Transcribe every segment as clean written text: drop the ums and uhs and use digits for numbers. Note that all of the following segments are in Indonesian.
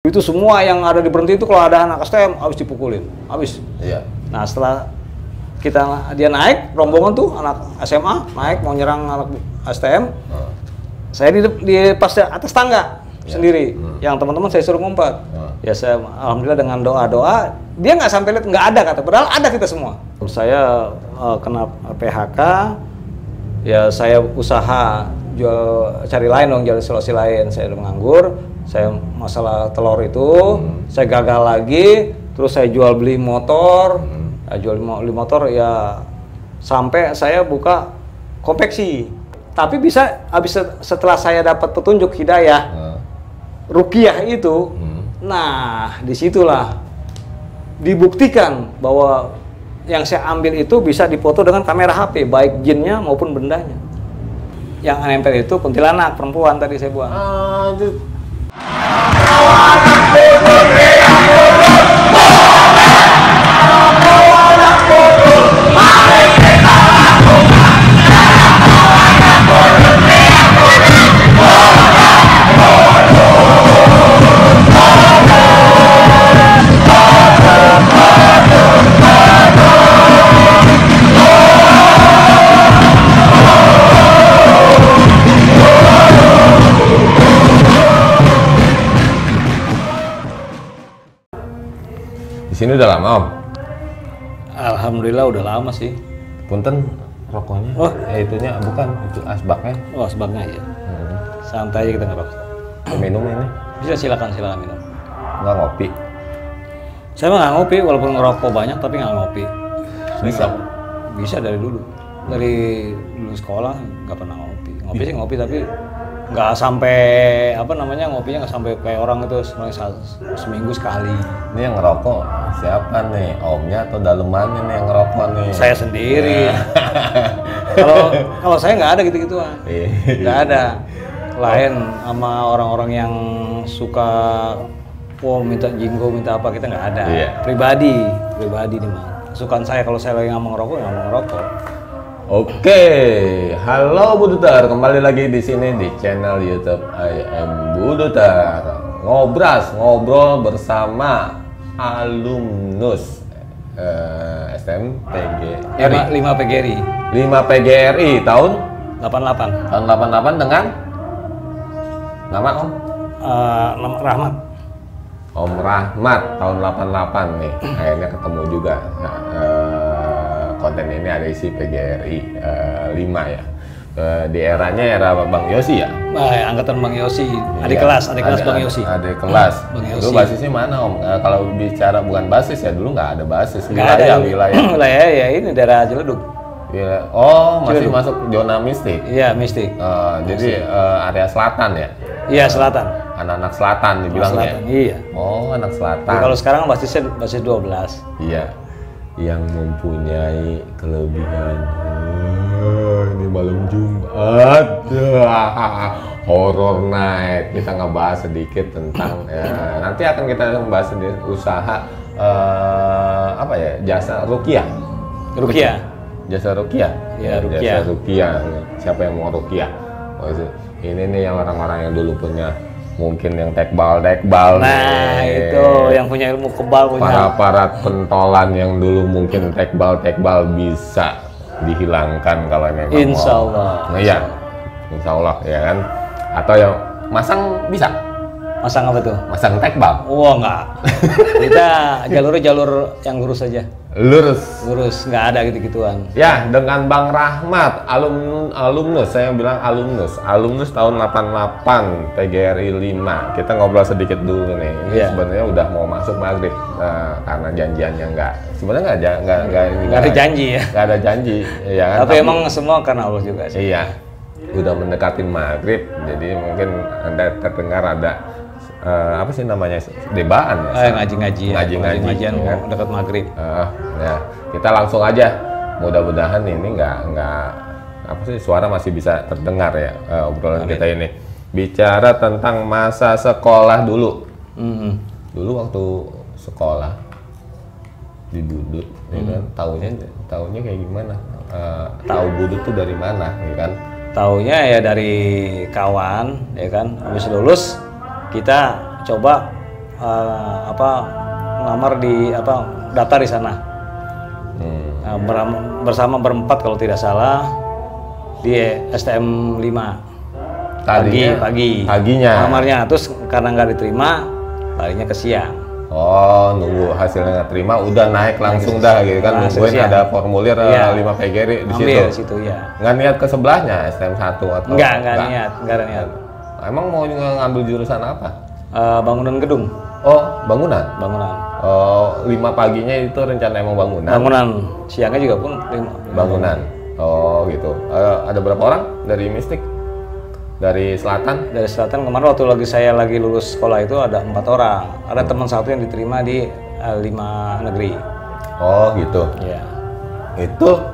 Itu semua yang ada di berhenti itu kalau ada anak STM habis dipukulin, habis. Iya. Nah setelah dia naik, rombongan tuh anak SMA naik mau nyerang anak STM, saya di pas atas tangga sendiri, yang teman-teman saya suruh ngumpet. Ya saya alhamdulillah dengan doa-doa dia nggak sampai lihat, nggak ada kata, padahal ada kita semua. Saya kena PHK, ya saya usaha jual cari lain dong, jual solusi lain. Saya udah menganggur, saya masalah telur itu, saya gagal lagi, terus saya jual beli motor, jual beli motor ya sampai saya buka konveksi. Tapi bisa habis setelah saya dapat petunjuk hidayah, ruqyah itu, nah disitulah dibuktikan bahwa yang saya ambil itu bisa dipoto dengan kamera HP, baik jinnya maupun bendanya. Yang nempel itu kuntilanak perempuan tadi saya buang. Di sini udah lama, Om? Alhamdulillah udah lama sih. Punten rokoknya. Oh, itunya bukan, itu asbaknya. Oh, asbaknya ya. Santai aja kita ngerokok. Minum ini? Bisa, silakan minum. Nggak ngopi? Saya mah nggak ngopi, walaupun ngerokok banyak tapi nggak ngopi. Bisa? Bisa dari dulu. Dari dulu sekolah nggak pernah ngopi. Ngopi sih ngopi tapi nggak sampai ngopinya nggak sampai kayak orang itu seminggu sekali. Ini yang ngerokok siapa nih? Omnya atau dalemannya nih yang ngerokok nih? Saya sendiri. Kalau saya nggak ada gitu-gituan. Nggak ada. Lain sama orang-orang yang suka minta jinggo, minta apa, kita nggak ada. Pribadi nih mah. Kesukaan saya kalau saya lagi nggak mau ngerokok. Oke, halo Budutar, kembali lagi di sini di channel YouTube I Am Budutar. Ngobrol bersama alumnus STM PGRI. 5 PGRI. 5 PGRI tahun 88. Tahun 88 dengan nama Om? Nama Rahmat. Om Rahmat tahun 88 nih. Akhirnya ketemu juga. Konten ini ada isi PGRI 5 ya. Di era Bang Yosi ya? Angkatan Bang Yosi, adik kelas Bang Yosi. Adik kelas. Dulu basisnya mana Om? Kalau bicara bukan basis ya, dulu nggak ada basis. Wilayah. Wilayah ya ini daerah Ciledug. Oh, masih Ciledug. Masuk zona mistik? Iya, mistik. Jadi area selatan ya? Iya, selatan. Anak-anak selatan dibilangnya? Iya. Oh, anak selatan. Jadi kalau sekarang basis 12. Iya. Yang mempunyai kelebihan ini malam Jumat horror night, kita ngebahas sedikit tentang nanti akan kita membahas sendiri usaha jasa ruqyah jasa ruqyah siapa yang mau ruqyah. Ini nih yang orang-orang yang dulu punya mungkin yang tekbal nah nih. Itu yang punya ilmu kebal, para pentolan yang dulu mungkin tekbal bisa dihilangkan kalau memang insya Allah. Iya, insya Allah ya kan. Atau yang masang bisa? Masang apa tuh? Masang tekbal? Oh enggak. Kita jalur yang lurus aja. Lurus, nggak ada gitu-gituan. Ya, dengan Bang Rahmat, alumnus, saya bilang alumnus tahun 88 PGRI 5. Kita ngobrol sedikit dulu nih. Ini sebenarnya udah mau masuk maghrib karena janjiannya sebenarnya nggak ada janji ya. Nggak ada janji, ya kan? Tapi emang semua karena Allah juga sih. Iya, udah mendekati maghrib, jadi mungkin Anda terdengar ada debaan ya? Ngaji-ngajian kan? Dekat maghrib. Ya, kita langsung aja. Mudah-mudahan ini nggak suara masih bisa terdengar ya obrolan kita ini. Bicara tentang masa sekolah dulu. Dulu waktu sekolah di Budut, ya kan? Taunya kayak gimana? Tahu Budut tuh dari mana, ya kan? Taunya ya dari kawan, ya kan. Habis lulus kita coba ngelamar di daftar di sana. Nah, bersama berempat kalau tidak salah di STM 5 paginya lamarnya, terus karena nggak diterima larinya ke siang. Oh, nunggu hasilnya nggak terima, udah naik langsung dah gitu kan, nungguin ada formulir 5 PGRI di situ. Ya. Nggak niat ke sebelahnya STM 1 atau? Nggak ada niat. Emang mau ngambil jurusan apa? Bangunan gedung. Oh, bangunan. Oh, 5 paginya itu rencana emang bangunan. Siangnya juga pun bangunan. Oh, gitu. Ada berapa orang dari Mistik? Dari selatan? Dari selatan kemarin waktu saya lagi lulus sekolah itu ada 4 orang. Ada teman satu yang diterima di 5 negeri. Oh, gitu. Iya. Itu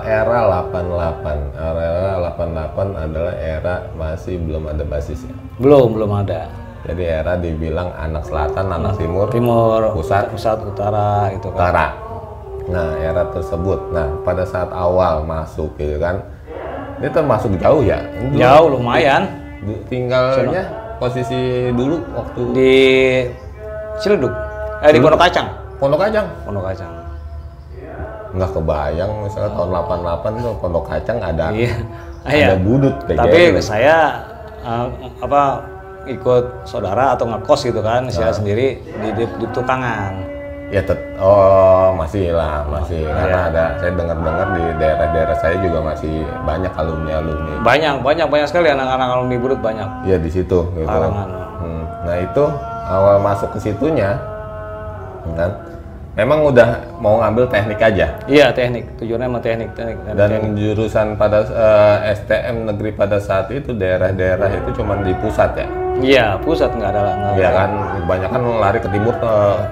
era 88. Era 88 adalah era masih belum ada basisnya. Belum ada. Jadi era dibilang anak selatan, anak timur, pusat, utara itu kan. Utara. Nah, era tersebut. Nah, pada saat awal masuk gitu kan. Ini termasuk jauh ya? Jauh lumayan. Tinggalnya posisi dulu waktu di Ciledug. Di Pondok Kacang. Pondok Kacang. Nggak kebayang misalnya tahun 88 tuh Pondok Kacang ada budut PGRI. Tapi saya ikut saudara atau ngekos gitu kan, saya sendiri di tukangan. Ya masih karena saya dengar di daerah-daerah saya juga masih banyak alumni. Banyak sekali anak-anak alumni budut banyak. Iya di situ gitu. Nah, itu awal masuk ke situnya kan memang udah mau ngambil teknik aja. Iya, teknik. Tujuannya mau teknik. Dan jurusan pada STM negeri pada saat itu daerah-daerah itu cuma di pusat ya. Iya, pusat nggak ada. Iya kan, kebanyakan lari ke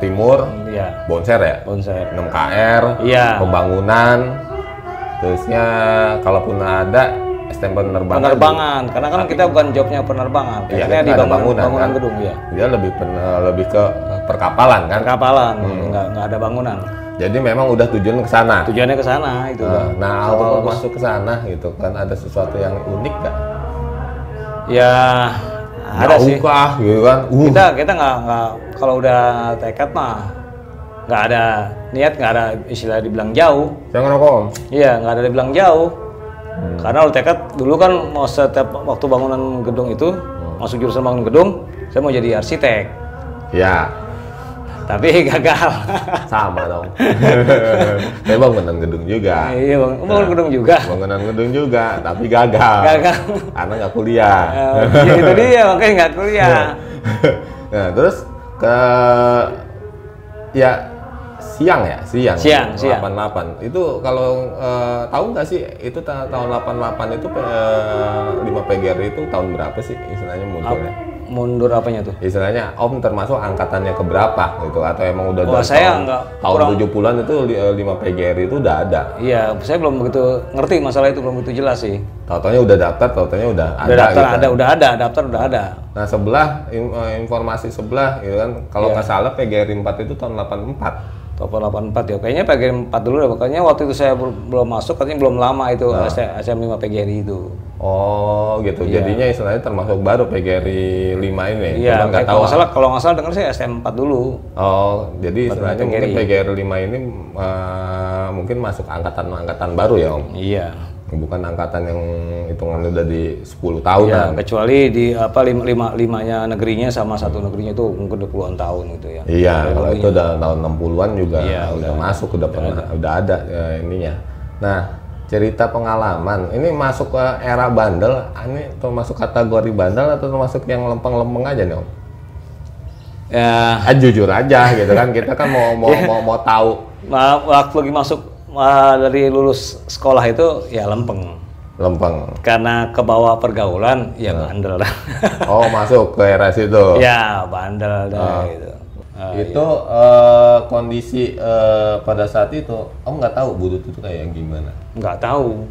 timur. Iya. Bonser ya. 6KR. Iya. Pembangunan. Terusnya kalaupun ada STM penerbangan. Karena kan kita bukan jobnya penerbangan. Iya, di bangunan kan? Gedung ya. Dia lebih ke perkapalan kan? Nggak ada bangunan. Jadi memang udah tujuannya ke sana itu. Nah, awal masuk ke sana gitu kan ada sesuatu yang unik nggak? Ya ada sih. Gitu kan. Kita nggak kalau udah tekad mah nggak ada niat, nggak ada istilah dibilang jauh. Jangan rokok. Iya, nggak ada dibilang jauh. Karena kalau tekad dulu kan mau setiap waktu bangunan gedung itu masuk jurusan bangunan gedung, saya mau jadi arsitek. Ya. Tapi gagal. Sama dong. Saya bangunan gedung juga. Iya, bangunan gedung juga. Bangunan gedung juga, tapi gagal. Karena nggak kuliah. Itu dia, makanya nggak kuliah. Nah, terus siang 88 itu kalau tahu nggak sih itu tahun 88 itu 5 PGRI itu tahun berapa sih istilahnya mundurnya? Mundur apanya tuh? Istilahnya Om termasuk angkatannya keberapa gitu atau emang udah tahun 70-an itu 5 PGRI itu udah ada? Iya, saya belum begitu ngerti masalah itu, belum begitu jelas sih. Tahu-taunya udah daftar, tahu-taunya udah ada. Daftar udah ada. Nah, informasi sebelah gitu kan kalau nggak salah PGRI 4 itu tahun 84. Tahun 84 ya, kayaknya PGRI 4 dulu ya, makanya waktu itu saya belum masuk, katanya belum lama itu STM 5 PGRI itu. Oh gitu, jadinya istilahnya termasuk baru PGRI 5 ini. Iya, kalau nggak salah dengar sih STM 4 dulu. Oh, jadi istilahnya mungkin PGRI 5 ini mungkin masuk angkatan baru ya Om? Iya. Bukan angkatan yang hitungan udah di 10 tahun ya, kecuali di limanya negerinya sama satu negerinya itu mungkin 20 puluhan tahun gitu ya. Iya, kalau itu udah tahun 60-an juga udah masuk, udah ada ininya. Nah, cerita pengalaman, ini masuk ke era bandel, ini termasuk kategori bandel atau termasuk yang lempeng-lempeng aja nih Om? Ya, jujur aja gitu kan, kita kan mau tahu. Waktu lagi masuk dari lulus sekolah itu ya lempeng. Karena ke bawah pergaulan ya bandel. Oh, masuk ke era situ. Ya, bandel gitu. Itu kondisi pada saat itu Om nggak tahu budut itu kayak gimana? Nggak tahu.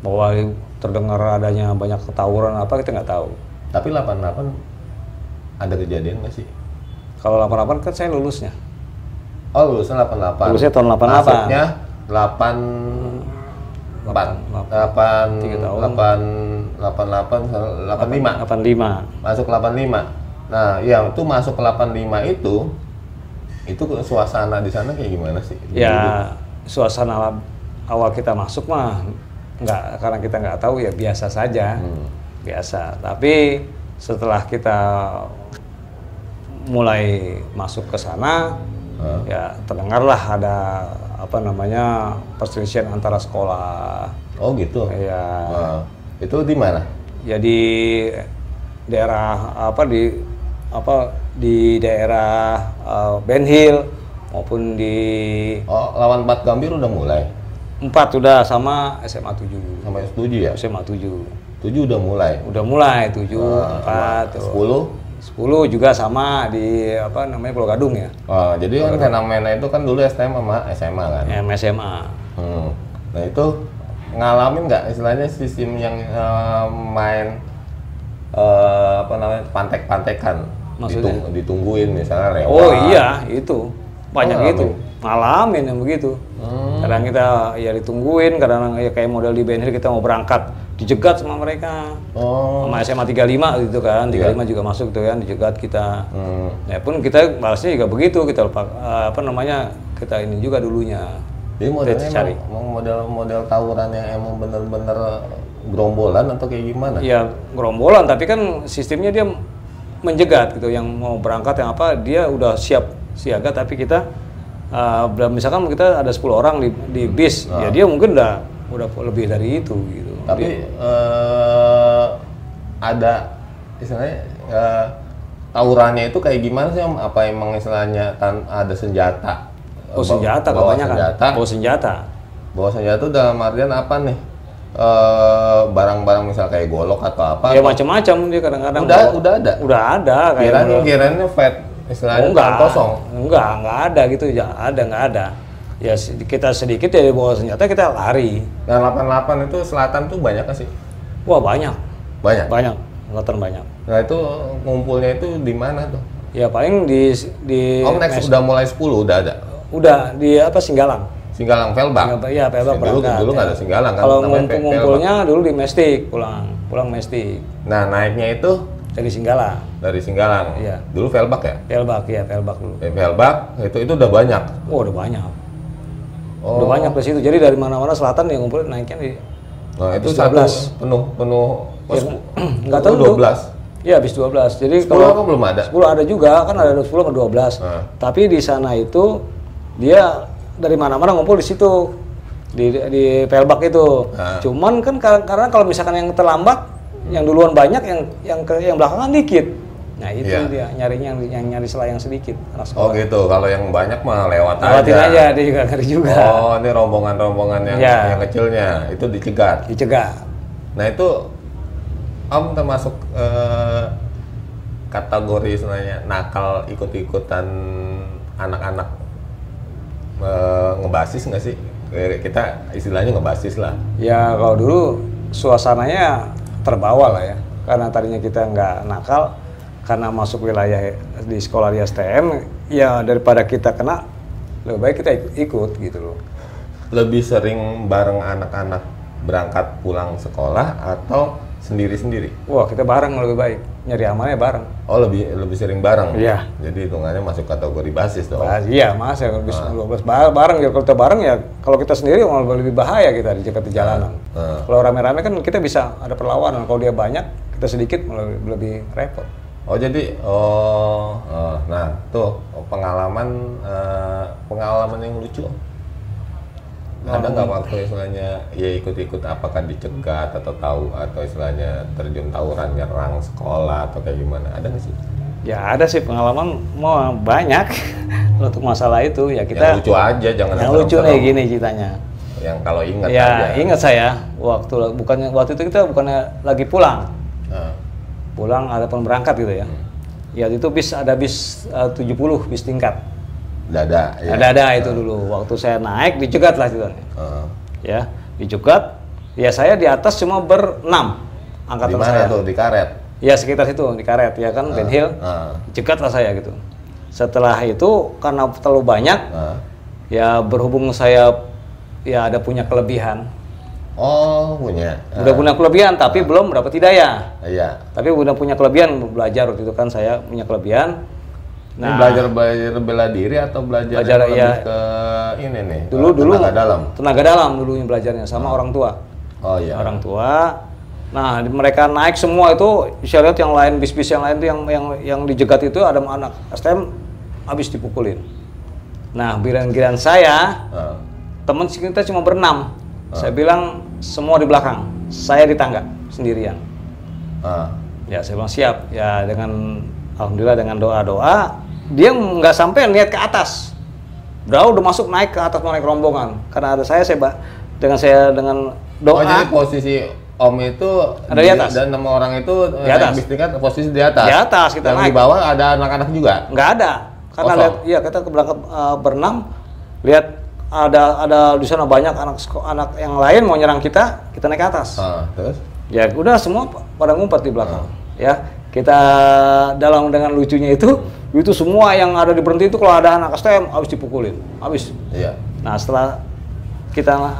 Bahwa terdengar adanya banyak tawuran apa kita nggak tahu. Tapi 88 ada kejadian nggak sih? Kalau 88 kan saya lulusnya. Oh, lulusnya 88. Lulusnya tahun 88. Masuknya 85. Masuk 85. Nah, yang itu masuk ke 85 itu suasana di sana kayak gimana sih? Ya, suasana awal kita masuk mah nggak, karena kita nggak tahu ya biasa saja, biasa. Tapi setelah kita mulai masuk ke sana, ya terdengarlah ada apa namanya perselisihan antara sekolah. Oh gitu. Ya. Itu di mana? Ya di daerah di daerah Ben Hill maupun di Lawan 4 Gambir udah mulai. 4 udah sama SMA 7. Sama 7 ya? SMA 7. 7 udah mulai. Udah mulai 7, 4, 10 juga sama di apa namanya Pulau Gadung ya. Jadi kan fenomena itu kan dulu STM sama SMA kan? SMA. Nah itu ngalamin nggak istilahnya sistem yang main apa namanya pantek-pantekan, ditungguin misalnya lewat. Oh iya, itu banyak itu ngalamin yang begitu. Kadang kita ya ditungguin, kadang ya kayak model di Ben Hill kita mau berangkat dijegat sama mereka. Sama SMA 35 gitu kan, 35 juga masuk tuh kan, dijegat kita. Ya pun kita balasnya juga begitu, kita lupa apa namanya, kita ini juga dulunya. Jadi modelnya model tawuran yang emang bener-bener gerombolan atau kayak gimana? Iya, gerombolan, tapi kan sistemnya dia menjegat gitu, yang mau berangkat yang apa dia udah siap siaga, tapi kita misalkan kita ada 10 orang di bis, ya dia mungkin udah lebih dari itu gitu. Tapi ada istilahnya tawurannya itu kayak gimana sih? Apa emang istilahnya ada senjata? Senjata kebanyakan. Bawa senjata dalam artian apa nih? Barang-barang misal kayak golok atau apa? Ya macam-macam dia kadang-kadang. Udah ada. Kirain fat istilahnya tangan kosong. Enggak ada gitu. Nggak ada. Ya kita sedikit ya bawa senjata, kita lari. Nah 88 itu selatan tuh banyak nggak sih? Apa? Banyak. Selatan banyak. Nah itu ngumpulnya itu di mana tuh? Ya paling di next udah mulai 10 udah ada. Udah di Singgalang. Singgalang Velbak. Iya, Velbak berangkat. Dulu nggak ada Singgalang kan. Kalau ngumpulnya dulu di Mestik, pulang Mestik. Nah, naiknya itu dari Singgalang. Dari Singgalang. Iya. Dulu Velbak ya? Velbak dulu. Velbak itu udah banyak. Udah banyak. Udah banyak di situ. Jadi dari mana-mana selatan yang ngumpul naiknya di. Nah, itu 12. penuh. Enggak tahu 12. Iya, habis 12. Jadi 10 kalau belum ada. 10 ada juga, kan ada 10 ke 12. Tapi di sana itu dia dari mana-mana ngumpul di situ. Di Velbak itu. Cuman kan karena kalau misalkan yang terlambat, yang duluan banyak, yang belakangan dikit. Nah, itu dia nyarinya yang nyari selayang sedikit. Oh gitu. Kalau yang banyak mah lewatin aja, dia juga ngeri juga. Oh, ini rombongan yang kecilnya itu dicegat. Nah, itu Om termasuk kategori sebenarnya nakal ikut-ikutan anak-anak ngebasis nggak sih? Kita istilahnya ngebasis lah. Ya kalau dulu suasananya terbawa lah ya, karena tadinya kita nggak nakal, karena masuk wilayah di sekolah di STM, ya daripada kita kena, lebih baik kita ikut gitu loh. Lebih sering bareng anak-anak berangkat pulang sekolah atau sendiri-sendiri? Wah, kita bareng lebih baik, nyari amannya bareng. Oh, lebih sering bareng? Iya. Jadi hitungannya masuk kategori basis dong? Iya, mas ya, lebih 12 bareng. Ya kalau kita bareng ya, kalau kita sendiri malah lebih bahaya kita dicegat di jalanan. Kalau rame-rame kan kita bisa ada perlawanan, kalau dia banyak, kita sedikit malah lebih repot. Oh jadi, nah tuh pengalaman yang lucu. Ada nggak waktu istilahnya ya ikut-ikut apakah dicegat atau tahu atau istilahnya terjun tawuran nyerang sekolah atau kayak gimana? Ada nggak sih? Ya ada sih pengalaman mau banyak untuk masalah itu ya kita. Yang lucu aja jangan. Yang lucu nih gini ceritanya. Yang kalau ingat ya, aja. Ingat saya waktu itu kita bukannya lagi pulang. Pulang ataupun berangkat gitu ya. Ya itu ada bis 70 bis tingkat. Dada itu dulu. Waktu saya naik dicegat lah gitu. Ya, dicegat. Ya saya di atas cuma berenam angkatan saya. Di mana tuh? Di karet? Ya sekitar situ di karet ya kan Ben Hill. Dicegat lah saya gitu. Setelah itu karena terlalu banyak, ya berhubung saya ya ada punya kelebihan. Oh, punya. Udah punya kelebihan, tapi belum dapat hidayah. Iya. Tapi udah punya kelebihan belajar waktu itu kan saya punya kelebihan. Ini belajar bela diri atau belajar Belajar, yang ya. lebih ke ini nih? Dulu tenaga dalam. Tenaga dalam dulunya belajarnya sama orang tua. Oh iya. Orang tua. Nah, mereka naik semua itu, saya lihat yang lain bis-bis yang lain itu yang dijegat itu ada anak STM habis dipukulin. Nah, giliran saya, teman kita cuma berenam. Saya bilang semua di belakang, saya di tangga sendirian. Ya, saya bilang siap. Ya, dengan alhamdulillah dengan doa-doa, dia nggak sampai niat ke atas. Udah masuk naik ke atas naik rombongan. Karena ada saya dengan doa. Oh, jadi posisi Om itu ada di atas dan 6 orang itu di atas. Bis tingkat posisi di atas. Di atas kita yang naik. Di bawah ada anak-anak juga. Nggak ada. Karena lihat, iya kita ke belakang berenam, lihat ada di sana banyak anak yang lain mau nyerang kita naik ke atas. Terus? Ya udah semua pada ngumpet di belakang. Ya kita dengan lucunya itu semua yang ada di berhenti itu kalau ada anak STM habis dipukulin, habis. Iya. Nah setelah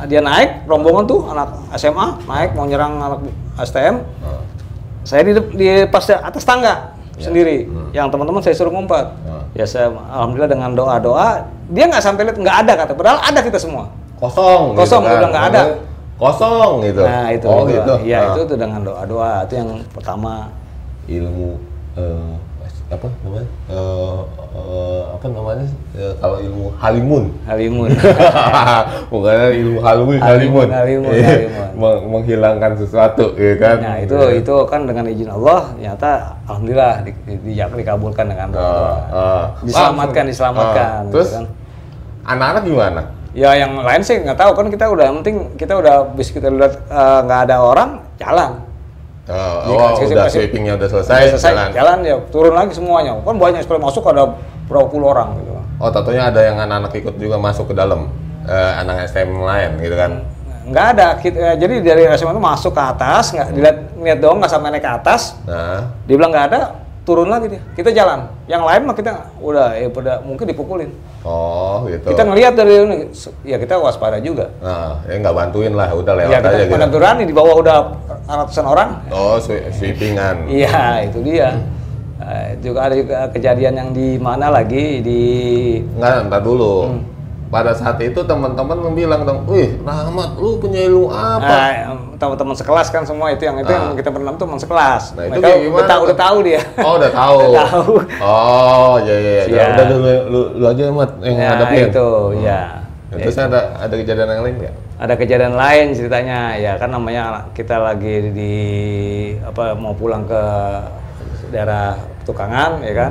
dia naik rombongan tuh anak SMA naik mau nyerang anak STM, saya di pas atas tangga sendiri. Yang teman-teman saya suruh ngumpet. Ya saya alhamdulillah dengan doa-doa dia nggak sampai lihat nggak ada kata, padahal ada kita semua. Kosong gitu kan. Udah nggak ada. Kosong gitu. Nah itu. Oh gitu. Iya itu tuh dengan doa-doa itu yang pertama. Ilmu apa namanya? Apa namanya? Kalau ilmu halimun. Bukan ilmu halimun. Menghilangkan sesuatu, ya kan? Nah itu kan dengan izin Allah, ternyata alhamdulillah dikabulkan dengan doa. Diselamatkan. Terus gitu kan. anak-anak gimana? Ya yang lain sih nggak tahu kan kita udah bis kita lihat nggak ada orang jalan. Udah sweepingnya udah selesai jalan ya turun lagi semuanya kan banyak sekali masuk ada berapa puluh orang gitu. Oh tentunya ada yang anak-anak ikut juga masuk ke dalam anak STM lain gitu kan? Nggak ada jadi dari SMA itu masuk ke atas nggak dilihat doang nggak sampai naik ke atas. Dia bilang nggak ada turun lagi dia kita jalan yang lain mah kita udah mungkin dipukulin. Oh gitu. Kita ngelihat dari ini ya kita waspada juga. Nah ya nggak bantuin lah udah lewat ya, aja gitu. Mana berani di bawah udah ratusan orang. Oh sweepingan. Iya itu dia. Juga ada kejadian yang di mana lagi di entar dulu. Pada saat itu teman-teman bilang dong, "Wih, Rahmat, lu punya ilmu apa?" Teman-teman sekelas kan semua itu yang kita berenam tuh teman sekelas. Nah, itu gimana? Udah tahu dia. Oh, udah tahu. Udah tahu. Oh, iya. Udah lu aja Mat yang ngadepin. Itu, ya. Terus ada kejadian yang lain nggak? Ada kejadian lain ceritanya, ya kan namanya kita lagi mau pulang ke daerah Tukangan, ya kan.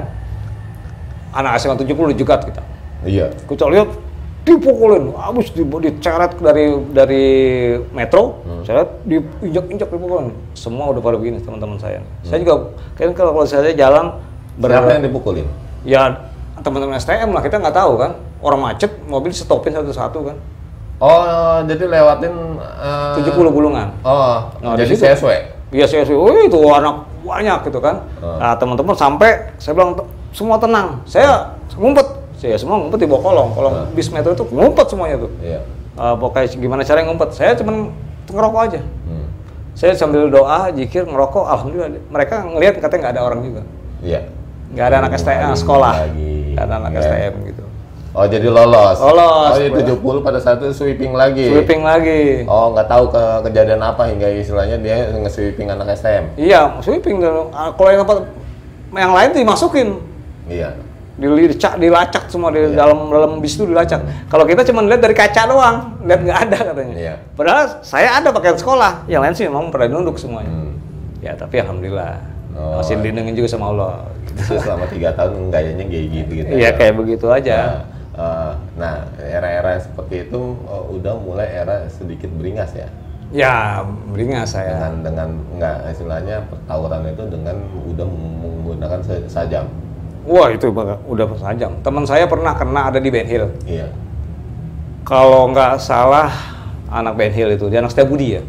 Anak SMA 70 dijegat kita. Iya. Kita lihat dipukulin, habis diceret dari metro, saya diinjak-injak dipukulin. Semua udah pada begini teman-teman saya. Saya juga kan kalau saya jalan siapa yang dipukulin? Ya teman-teman STM lah, kita nggak tahu kan. Orang macet, mobil stopin satu-satu kan. Oh, jadi lewatin 70 gulungan. Oh, nah, jadi CSW? Iya CSW, itu anak banyak gitu kan. Nah teman-teman sampai, saya bilang semua tenang, saya ngumpet. Saya semua ngumpet di bawah kolong bis metro itu ngumpet semuanya tuh. Iya. Pokoknya gimana caranya ngumpet? Saya cuma ngerokok aja. Saya sambil doa, zikir, ngerokok. Alhamdulillah mereka ngelihat katanya nggak ada orang juga. Iya. Nggak ada anak STM sekolah. Nggak ada anak STM gitu. Oh jadi lolos. Oh jadi 70 pada saat itu sweeping lagi. Oh nggak tahu kejadian apa hingga istilahnya dia nge-sweeping anak STM. Iya sweeping. Kalau yang lain dimasukin. Iya. Dilacak semua di dalam bis itu dilacak. Kalau kita cuma lihat dari kaca doang, lihat nggak ada katanya. Iya. Padahal saya ada pakaian sekolah, yang lain sih memang pada nunduk semuanya. Ya tapi alhamdulillah masih dilindungi juga sama Allah. Gitu. Selama 3 tahun gayanya kayak gitu. Iya kayak begitu aja. Nah era-era seperti itu udah mulai era sedikit beringas ya. Ya beringas saya. Dengan nggak istilahnya pertawuran itu dengan udah menggunakan sajam. Wah itu udah sajam. Teman saya pernah kena ada di Ben Hill. Iya. Kalau nggak salah anak Ben Hill itu, dia anak Setiabudi ya.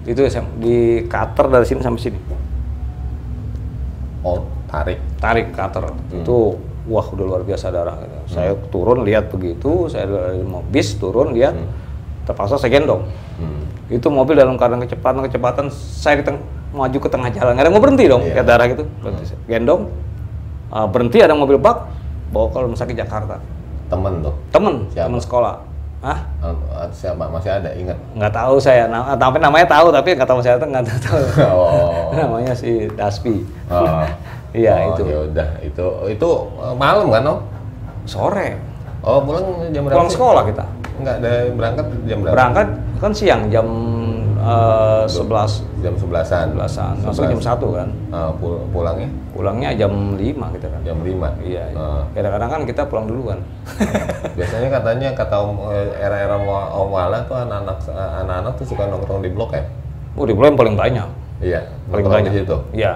Itu di cutter dari sini sampai sini. Oh tarik cutter. Itu wah udah luar biasa darah. Saya turun lihat begitu, saya dari bis turun lihat, terpaksa saya gendong. Itu mobil dalam keadaan kecepatan saya maju ke tengah jalan, nggak ada mau berhenti dong, kayak darah gitu, berhenti. Gendong, berhenti ada mobil bak, bawa ke rumah sakit Jakarta. Temen tuh? Temen sekolah. Hah? Siapa? Masih ada, ingat? Nggak tahu saya, tapi namanya tahu, tapi nggak tahu saya nggak tahu. Oh. Namanya si Daspi. Oh. Iya itu. Ya udah, itu malam kan, Om? Sore. Oh, pulang jam berapa? Pulang sekolah kita. Enggak, dari berangkat jam berapa? Berangkat kan siang jam 11. Jam 11-an. Masuk jam 1 kan. Pulangnya? Pulangnya jam 5 gitu kan. Jam 5? Iya. Kadang-kadang kan kita pulang dulu kan. Biasanya katanya kata era-era Om Wala tuh anak-anak tuh suka nongkrong di Blok M. Oh, di Blok M paling banyak. Iya. Paling nongkrong banyak. di situ. Iya.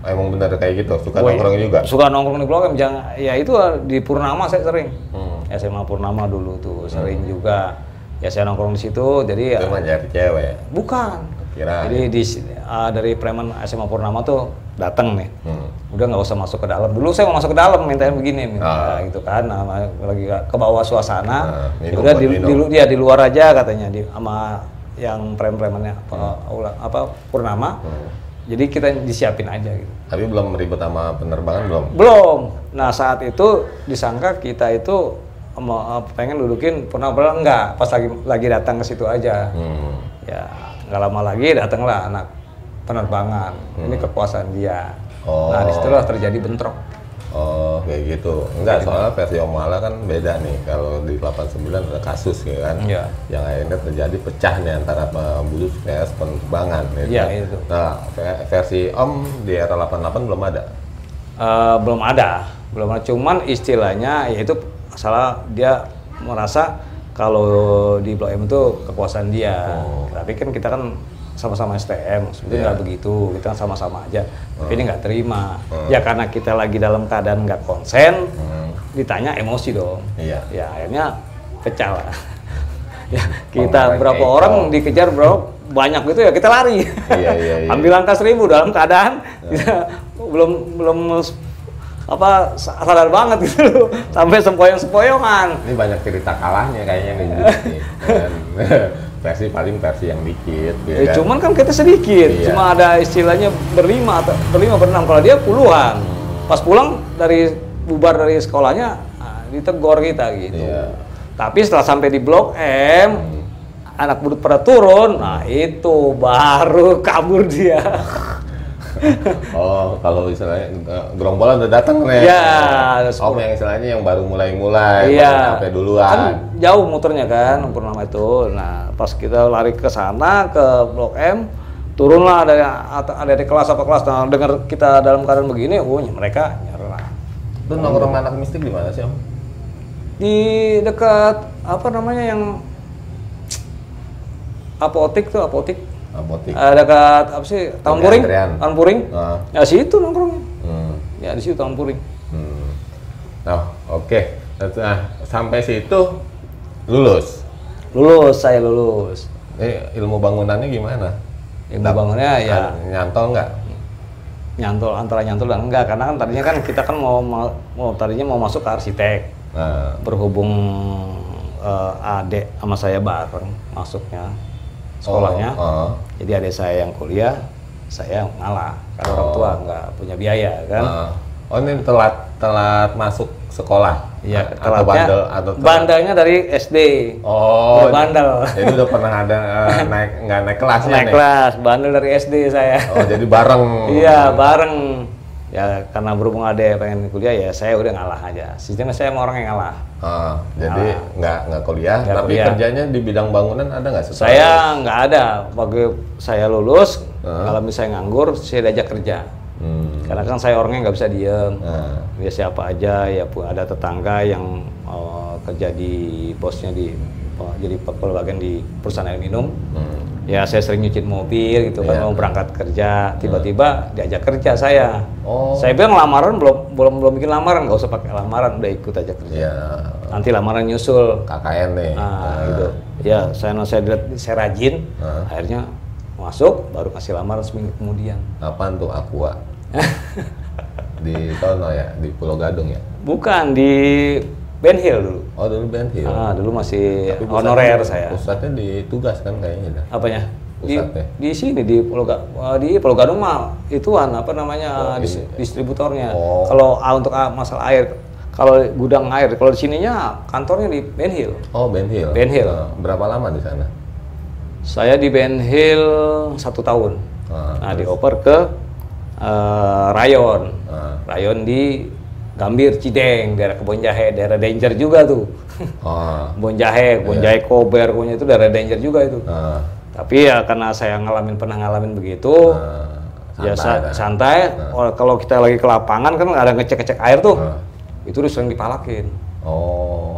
Emang bener kayak gitu, suka nongkrong juga? Suka nongkrong di Blok M, ya itu di Purnama saya sering. SMA Purnama dulu tuh sering juga. Ya saya nongkrong di situ, jadi itu mah nyari cewek? Bukan. Kira. Jadi dari preman SMA Purnama tuh datang nih. Udah nggak usah masuk ke dalam. Dulu saya mau masuk ke dalam, mintain begini, gitu kan. Lagi ke bawah suasana. Udah di luar aja katanya, sama yang preman-premannya Purnama. Jadi kita disiapin aja gitu. Tapi belum ribet sama penerbangan belum? Belum. Nah saat itu disangka kita itu pengen dudukin Purnama, enggak. Pas lagi datang ke situ aja. Ya nggak lama lagi datanglah anak penerbangan. Ini kekuasaan dia. Nah disitulah terjadi bentrok. Oh kayak gitu. Enggak, soalnya versi Om Wala kan beda nih. Kalau di 89 ada kasus gitu kan. Iya. Yang akhirnya terjadi pecah nih antara Bulus vs penerbangan gitu. Iya itu. Nah versi Om di era 88 belum ada? Belum ada. Cuman istilahnya yaitu salah dia merasa kalau di Blok M itu kekuasaan dia. Tapi kan kita kan sama-sama STM, sebetulnya nggak begitu, kita kan sama-sama aja. Tapi ini nggak terima. Ya karena kita lagi dalam keadaan nggak konsen, ditanya emosi dong. Iya. Ya akhirnya pecah lah. Ya, kita berapa orang dikejar banyak gitu ya kita lari. Iya. Ambil angka 1000 dalam keadaan kita belum sadar banget gitu sampai sempoyong-sempoyongan. Ini banyak cerita kalahnya kayaknya nih. versi yang dikit gitu kan. Cuman kan kita sedikit, cuma ada istilahnya berlima berenam, kalau dia puluhan. Pas pulang bubar dari sekolahnya ditegur kita gitu. Tapi setelah sampai di Blok M, anak budut pada turun, nah itu baru kabur dia. Oh, kalau istilahnya gerombolan udah datang nih. Iya. Om yang istilahnya yang baru mulai-mulai, iya. sampai duluan. Kan jauh muternya kan, Purnama itu. Nah, pas kita lari ke sana ke Blok M, turunlah ada di kelas kelas. Nah, dengar kita dalam keadaan begini, mereka nyerah. Itu nongkrong anak mistik di mana sih, Om? Di dekat yang apotik. Dekat apa sih? Tahun Puring. Ya situ nongkrongnya. Ya di situ Tahun Puring. Nah, oke. Nah, sampai situ lulus. Saya lulus. Ilmu bangunannya gimana? Ilmu bangunannya ya nyantol nggak? Antara nyantol dan enggak, karena kan tadinya kan kita kan mau masuk ke arsitek. Berhubung adik sama saya bareng masuknya sekolahnya. Jadi adik saya yang kuliah, saya ngalah karena orang tua nggak punya biaya kan. Ini telat masuk sekolah. Iya, telatnya bandelnya dari SD. Bandel. Jadi udah pernah ada nggak naik kelasnya nih? Naik kelas, bandel dari SD saya. Jadi bareng. Iya, bareng. Ya karena berhubung ada pengen kuliah ya saya udah ngalah aja. Sistemnya saya mau orang yang ngalah. Jadi nggak kuliah, tapi kerjanya di bidang bangunan ada nggak? Saya nggak ada. Bagi saya lulus, kalau misalnya nganggur, saya diajak kerja. Karena kan saya orangnya nggak bisa diem. Ya siapa aja, ya ada tetangga yang kerja di bosnya jadi bagian di perusahaan air minum. Ya saya sering nyuciin mobil gitu kan, mau berangkat kerja, tiba-tiba diajak kerja saya. Saya bilang lamaran belum bikin lamaran, nggak usah pakai lamaran, udah ikut aja kerja. Nanti lamaran nyusul. KKN nih. Gitu. Ya saya rajin, akhirnya masuk, baru kasih lamaran seminggu kemudian. Apaan tuh Aqua? Di sono ya, di Pulau Gadung ya? Bukan, di Ben Hill dulu. Oh dulu Ben Hill. Dulu masih Tapi honorer saya. Pusatnya ditugaskan kayaknya. Dah. Apanya? Pusatnya. Di sini di Pulau Gadung mah ituan apa namanya distributornya. Oh. Kalau untuk masalah air, kalau gudang air, kalau di sininya kantornya di Ben Hill. Oh Ben Hill. Ben Hill. Berapa lama di sana? Saya di Ben Hill 1 tahun. Nah dioper ke Rayon. Rayon di Gambir, Cideng, daerah Kebon Jahe, daerah danger juga tuh. Kebon Jahe Kober, pokoknya itu daerah danger juga itu. Tapi ya karena saya pernah ngalamin begitu, ya santai. Kalau kita lagi ke lapangan kan ada ngecek air tuh, itu udah sering dipalakin.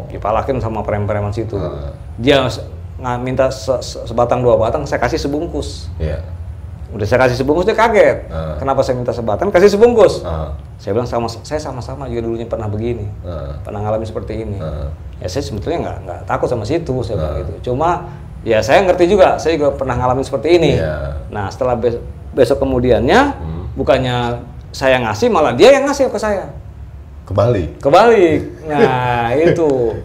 Dipalakin sama preman-preman situ. Dia minta sebatang 2 batang, saya kasih sebungkus. Udah saya kasih sebungkus, dia kaget. Kenapa saya minta sebatang, kasih sebungkus? Saya bilang saya sama-sama juga dulunya pernah begini, pernah ngalamin seperti ini. Ya saya sebetulnya nggak takut sama situ, saya bilang gitu. Cuma ya saya ngerti juga, saya juga pernah ngalamin seperti ini. Nah setelah besok kemudiannya, bukannya saya ngasih, malah dia yang ngasih ke saya. Kebalik. Nah itu.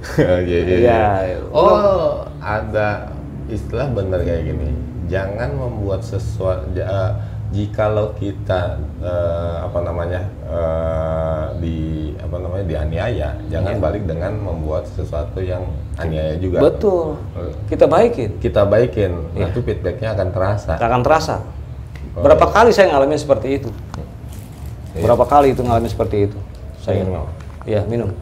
Oh ada istilah benar kayak gini. Jangan membuat sesuatu jikalau kita dianiaya, jangan balik dengan membuat sesuatu yang aniaya juga. Betul. Kita baikin. Itu feedbacknya akan terasa. Berapa kali saya ngalamin seperti itu? Berapa kali itu ngalamin seperti itu? Saya minum.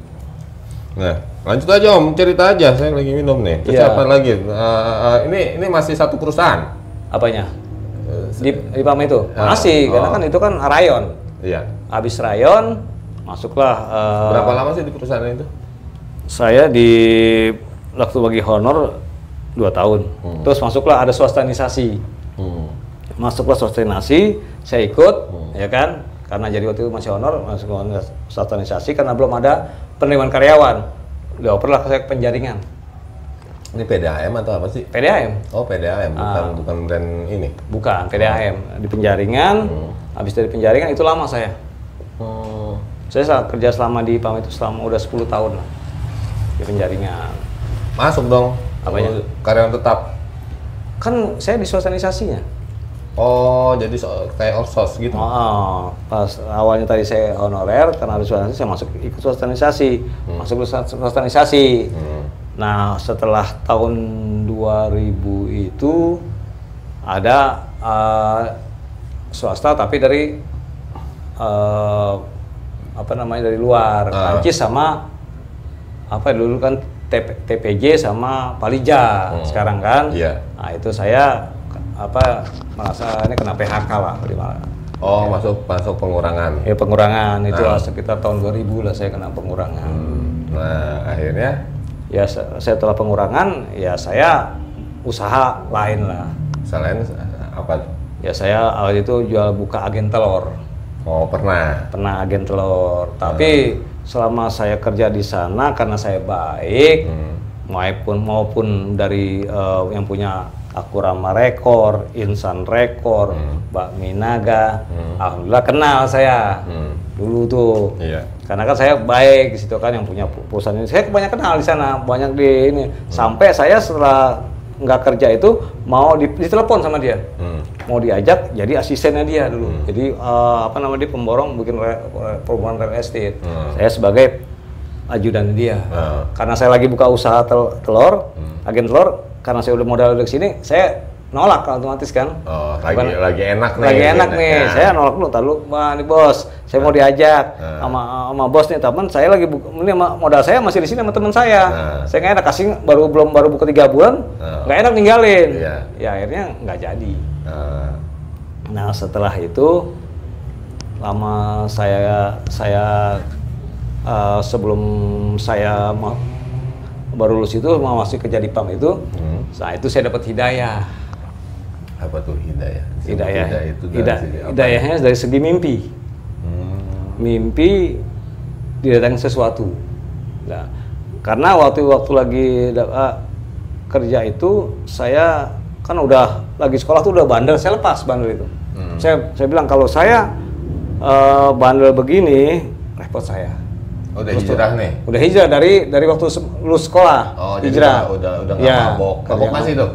Nah, lanjut aja Om, cerita aja. Saya lagi minum nih. Terus apa lagi? Ini masih satu perusahaan. Apanya? Di PAM itu? Masih, karena kan itu kan Rayon. Iya. Habis Rayon, masuklah. Berapa lama sih di perusahaan itu? Saya di waktu bagi honor 2 tahun. Terus masuklah ada swastanisasi. Masuklah swastanisasi, saya ikut, ya kan? Karena jadi waktu itu masih honor, masuk swastanisasi karena belum ada penerimaan karyawan. Dioperlah saya ke penjaringan. Ini PDAM atau apa sih? PDAM. Oh PDAM, bukan brand ini? Bukan, PDAM. Di penjaringan, habis dari penjaringan itu lama saya. Saya kerja selama di PAM itu udah 10 tahun lah. Di penjaringan. Masuk dong. Apanya? Karyawan tetap? Kan saya di swastanisasinya. Oh, jadi kayak outsource gitu? Pas awalnya tadi saya honorer, karena ada swastanisasi, saya masuk ikut swastanisasi. Masuk ke swastanisasi. Nah, setelah tahun 2000 itu ada swasta tapi dari dari luar, Prancis sama dulu kan TPJ sama Palija sekarang kan. Nah, itu saya merasa ini kena PHK lah. Masuk pengurangan. Ya pengurangan itu sekitar tahun 2000 lah saya kena pengurangan. Nah, akhirnya ya setelah pengurangan ya saya usaha lain lah. Selain apa? Ya saya awal itu jual buka agen telur. Oh pernah agen telur. Tapi selama saya kerja di sana karena saya baik, maupun dari yang punya Akurama Rekor, Insan Rekor, Bakmi Naga, alhamdulillah kenal saya dulu tuh. Karena kan saya baik di situ kan yang punya perusahaan ini. Saya banyak kenal di sana, banyak di ini. Sampai saya setelah nggak kerja itu mau ditelepon sama dia, mau diajak jadi asistennya dia dulu. Jadi dia pemborong bikin perumahan real estate. Saya sebagai ajudan dia. Karena saya lagi buka usaha telur, agen telur. Karena saya udah modal dari sini, saya nolak otomatis kan. Lagi enak nih. Lagi enak nih. Saya nolak dulu, tahu nih bos, saya mau diajak sama bos nih teman. Saya lagi ini modal saya masih di sini sama teman saya. Saya nggak enak kasih baru buka 3 bulan, nggak enak ninggalin. Ya akhirnya nggak jadi. Nah setelah itu lama saya sebelum saya baru lulus itu mau masih kerja di PAM itu, nah itu saya dapat hidayah. Apa tuh hidayah? Hidayahnya dari segi mimpi. Mimpi didatangin sesuatu. Nah, karena waktu lagi kerja itu saya kan udah lagi sekolah tuh udah bandel, saya lepas bandel itu. Saya bilang kalau saya bandel begini repot saya. Udah hijrah nih? Udah hijrah dari waktu lulus sekolah. Oh, hijrah. Udah nggak ya, mabok. Mabok masih tuh?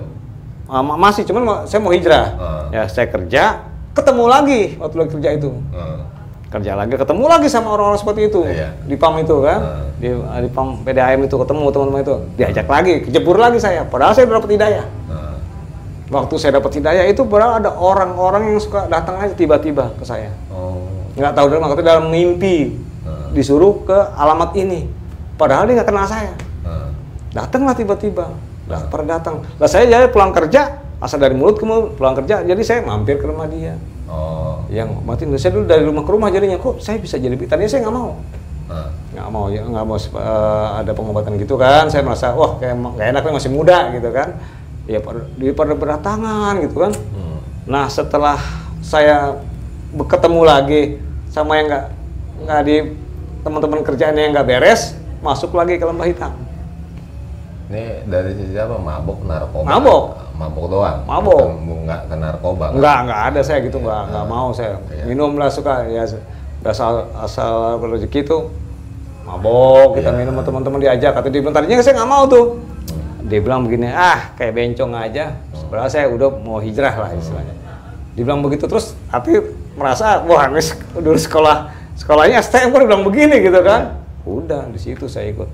Masih, cuman saya mau hijrah. Ya, saya kerja, ketemu lagi waktu lagi kerja itu. Kerja lagi, ketemu lagi sama orang-orang seperti itu. Di PAM itu kan. Di PAM PDAM itu ketemu teman-teman itu. Diajak lagi, kejebur lagi saya. Padahal saya udah dapat hidayah. Waktu saya dapat hidayah itu padahal ada orang-orang yang suka datang aja tiba-tiba ke saya. Nggak tahu dalam mimpi. Disuruh ke alamat ini. Padahal dia nggak kenal saya. Datanglah tiba-tiba. Pada datang. Lah saya jadi pulang kerja, asal dari mulut ke mulut, pulang kerja, jadi saya mampir ke rumah dia. Yang mati saya dulu dari rumah ke rumah jadinya, kok saya bisa jadi, tadinya saya nggak mau. Nggak mau ada pengobatan gitu kan. Saya merasa, wah kayak nggak enak, masih muda gitu kan. Ya pada berdatangan gitu kan. Nah setelah saya ketemu lagi sama yang nggak di teman-teman kerjaan yang nggak beres, masuk lagi ke lembah hitam. Ini dari sisi apa? Mabok, narkoba? Mabok doang? Mabok. Nggak ke narkoba? Nggak ada saya gitu, nggak mau saya. Minum lah suka, ya asal rezeki itu mabok, kita minum sama teman-teman diajak. Atau dia bilang, tadinya saya nggak mau tuh. Dia bilang begini, kayak bencong aja. Sebenarnya saya udah mau hijrah lah istilahnya. Dia bilang begitu terus, tapi merasa, wah ini dulu sekolahnya STM kan bilang begini gitu kan. Udah, di situ saya ikut.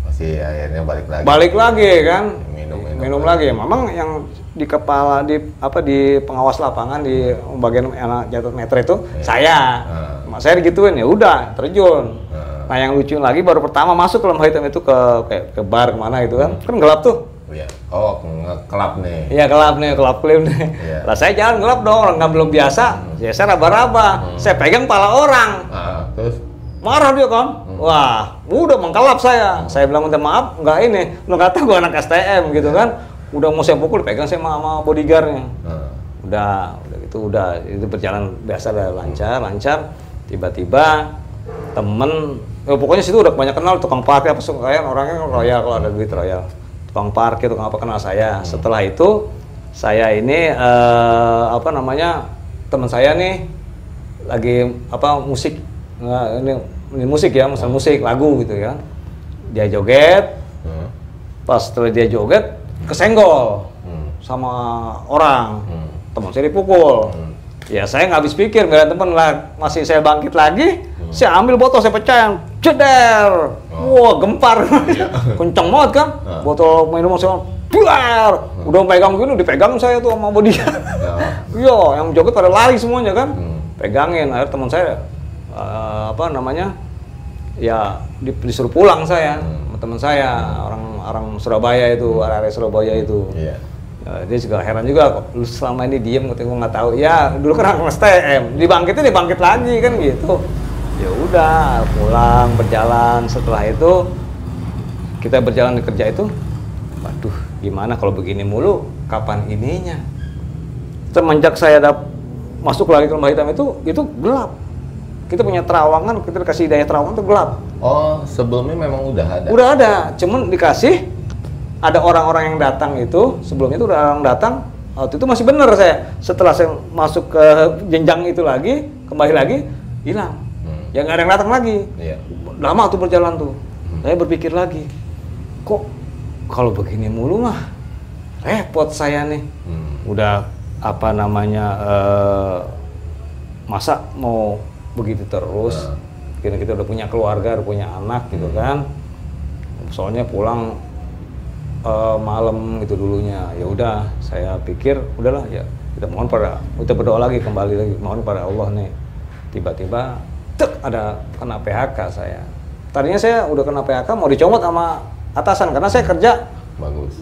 Masih akhirnya balik lagi kan. Minum lagi. Memang yang di kepala di pengawas lapangan di bagian anak jatuh meter itu saya. Saya digituin, ya udah terjun. Nah yang lucu lagi baru pertama masuk ke lembah hitam itu ke bar kemana gitu kan. Kan gelap tuh. Kelap nih. Iya kelap nih, kelap klim nih. Lah saya jalan gelap dong, orang belum biasa. Ya saya raba-raba. Saya pegang pala orang. Terus marah dia kan. Wah, udah mengkelap saya. Saya bilang minta maaf, nggak ini. Lu kata gua anak STM gitu kan. Udah mau saya pukul, pegang saya sama bodyguardnya. Udah gitu, itu berjalan biasa, lancar. Tiba-tiba temen, pokoknya situ udah banyak kenal, tukang parkir apa suka kayak orangnya royal, kalau ada duit royal. Tukang parkir, tukang apa kenal saya. Setelah itu saya ini teman saya nih lagi musik, ini musik ya, musik lagu gitu ya. Dia joget, pas setelah dia joget kesenggol sama orang, teman saya dipukul. Ya saya nggak habis pikir, bela teman lah, masih saya bangkit lagi, saya ambil botol, saya pecahin, jeder, wah gempar, kenceng banget kan, botol minum saya, buar, udah pegang gini, dipegang saya tuh sama body. Iya, yang joget pada lari semuanya kan, pegangin, akhirnya teman saya, ya disuruh pulang saya, teman saya, orang Surabaya itu, area Surabaya itu. Dia juga heran juga, kok lu selama ini diem, gue nggak tahu. Ya dulu kan anak STM, dibangkit lagi kan gitu. Ya udah pulang, berjalan. Setelah itu kita berjalan di kerja itu, waduh gimana kalau begini mulu, kapan ininya? Semenjak saya masuk lagi ke lembah hitam itu gelap. Kita punya terawangan, kita dikasih hidayah terawangan itu gelap. Oh, sebelumnya memang udah ada? Udah ada, cuman dikasih. Ada orang-orang yang datang itu, sebelumnya itu udah orang datang, waktu itu masih bener saya. Setelah saya masuk ke jenjang itu lagi, kembali lagi, hilang. Ya nggak ada yang datang lagi. Lama tuh berjalan tuh. Saya berpikir lagi, kok kalau begini mulu mah repot saya nih. Udah masa mau begitu terus? Kita udah punya keluarga, udah punya anak gitu kan. Soalnya pulang malam gitu dulunya. Ya udah, saya pikir udahlah ya, kita berdoa lagi, kembali lagi mohon pada Allah nih. Tiba-tiba ada kena PHK saya. Tadinya saya udah kena PHK, mau dicomot sama atasan karena saya kerja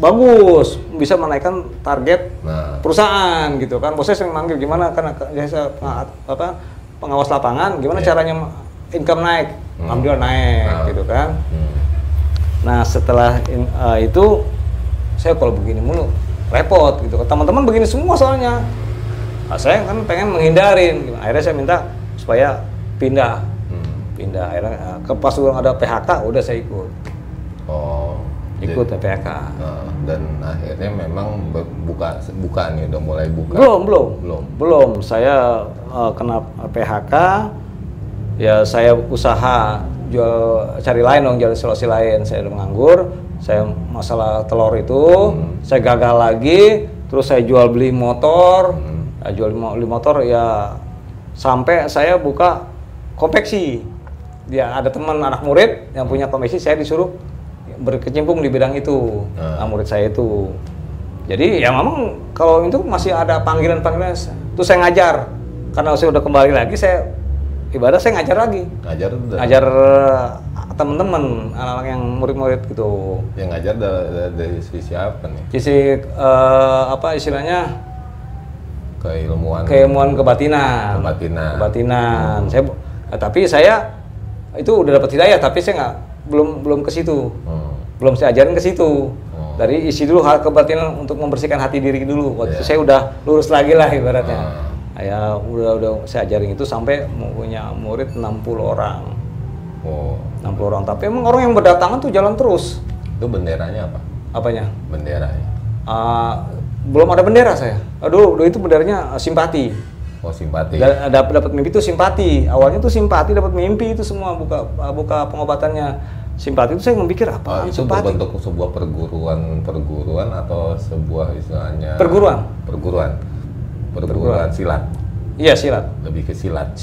bagus, bisa menaikkan target perusahaan gitu kan. Bosnya sering manggil, gimana karena saya pengawas lapangan, gimana caranya income naik. Alhamdulillah naik gitu kan. Nah setelah itu saya kalau begini mulu repot gitu. Teman-teman begini semua soalnya. Nah, saya kan pengen menghindarin. Akhirnya saya minta supaya pindah. Akhirnya pas udah ada PHK udah saya ikut. Ikut PHK. Dan akhirnya memang buka nih, udah mulai buka. Belum. Saya kena PHK. Ya saya usaha cari lain dong, jual solusi lain. Saya udah menganggur, saya masalah telur itu, saya gagal lagi, terus saya jual beli motor, jual beli motor ya sampai saya buka konveksi. Dia ada teman anak murid yang punya konveksi, saya disuruh berkecimpung di bidang itu, murid saya itu. Jadi ya memang kalau itu masih ada panggilan-panggilan, itu saya ngajar. Karena saya udah kembali lagi, saya ibadah saya ngajar lagi. Ngajar teman-teman, anak-anak yang murid-murid gitu. Yang ngajar dari sisi apa nih? Sisi apa istilahnya? Keilmuan kebatinan. Kebatinan. Tapi saya itu udah dapat hidayah, tapi saya belum ke situ. Belum saya ajarin ke situ. Dari isi dulu hal kebatinan untuk membersihkan hati diri dulu. Waktu itu saya udah lurus lagi lah ibaratnya. Ya udah saya ajarin itu sampai punya murid 60 orang. 60 orang. Tapi emang orang yang berdatangan tuh jalan terus. Itu benderanya apa? Apanya? Benderanya. Belum ada bendera saya. Aduh, itu benderanya simpati. Oh, simpati. Dapat mimpi itu simpati. Awalnya tuh simpati, dapat mimpi itu semua buka pengobatannya. Simpati itu saya memikir apa? Itu simpati. berbentuk sebuah perguruan atau sebuah istilahnya perguruan silat. Iya, silat. Lebih ke silat.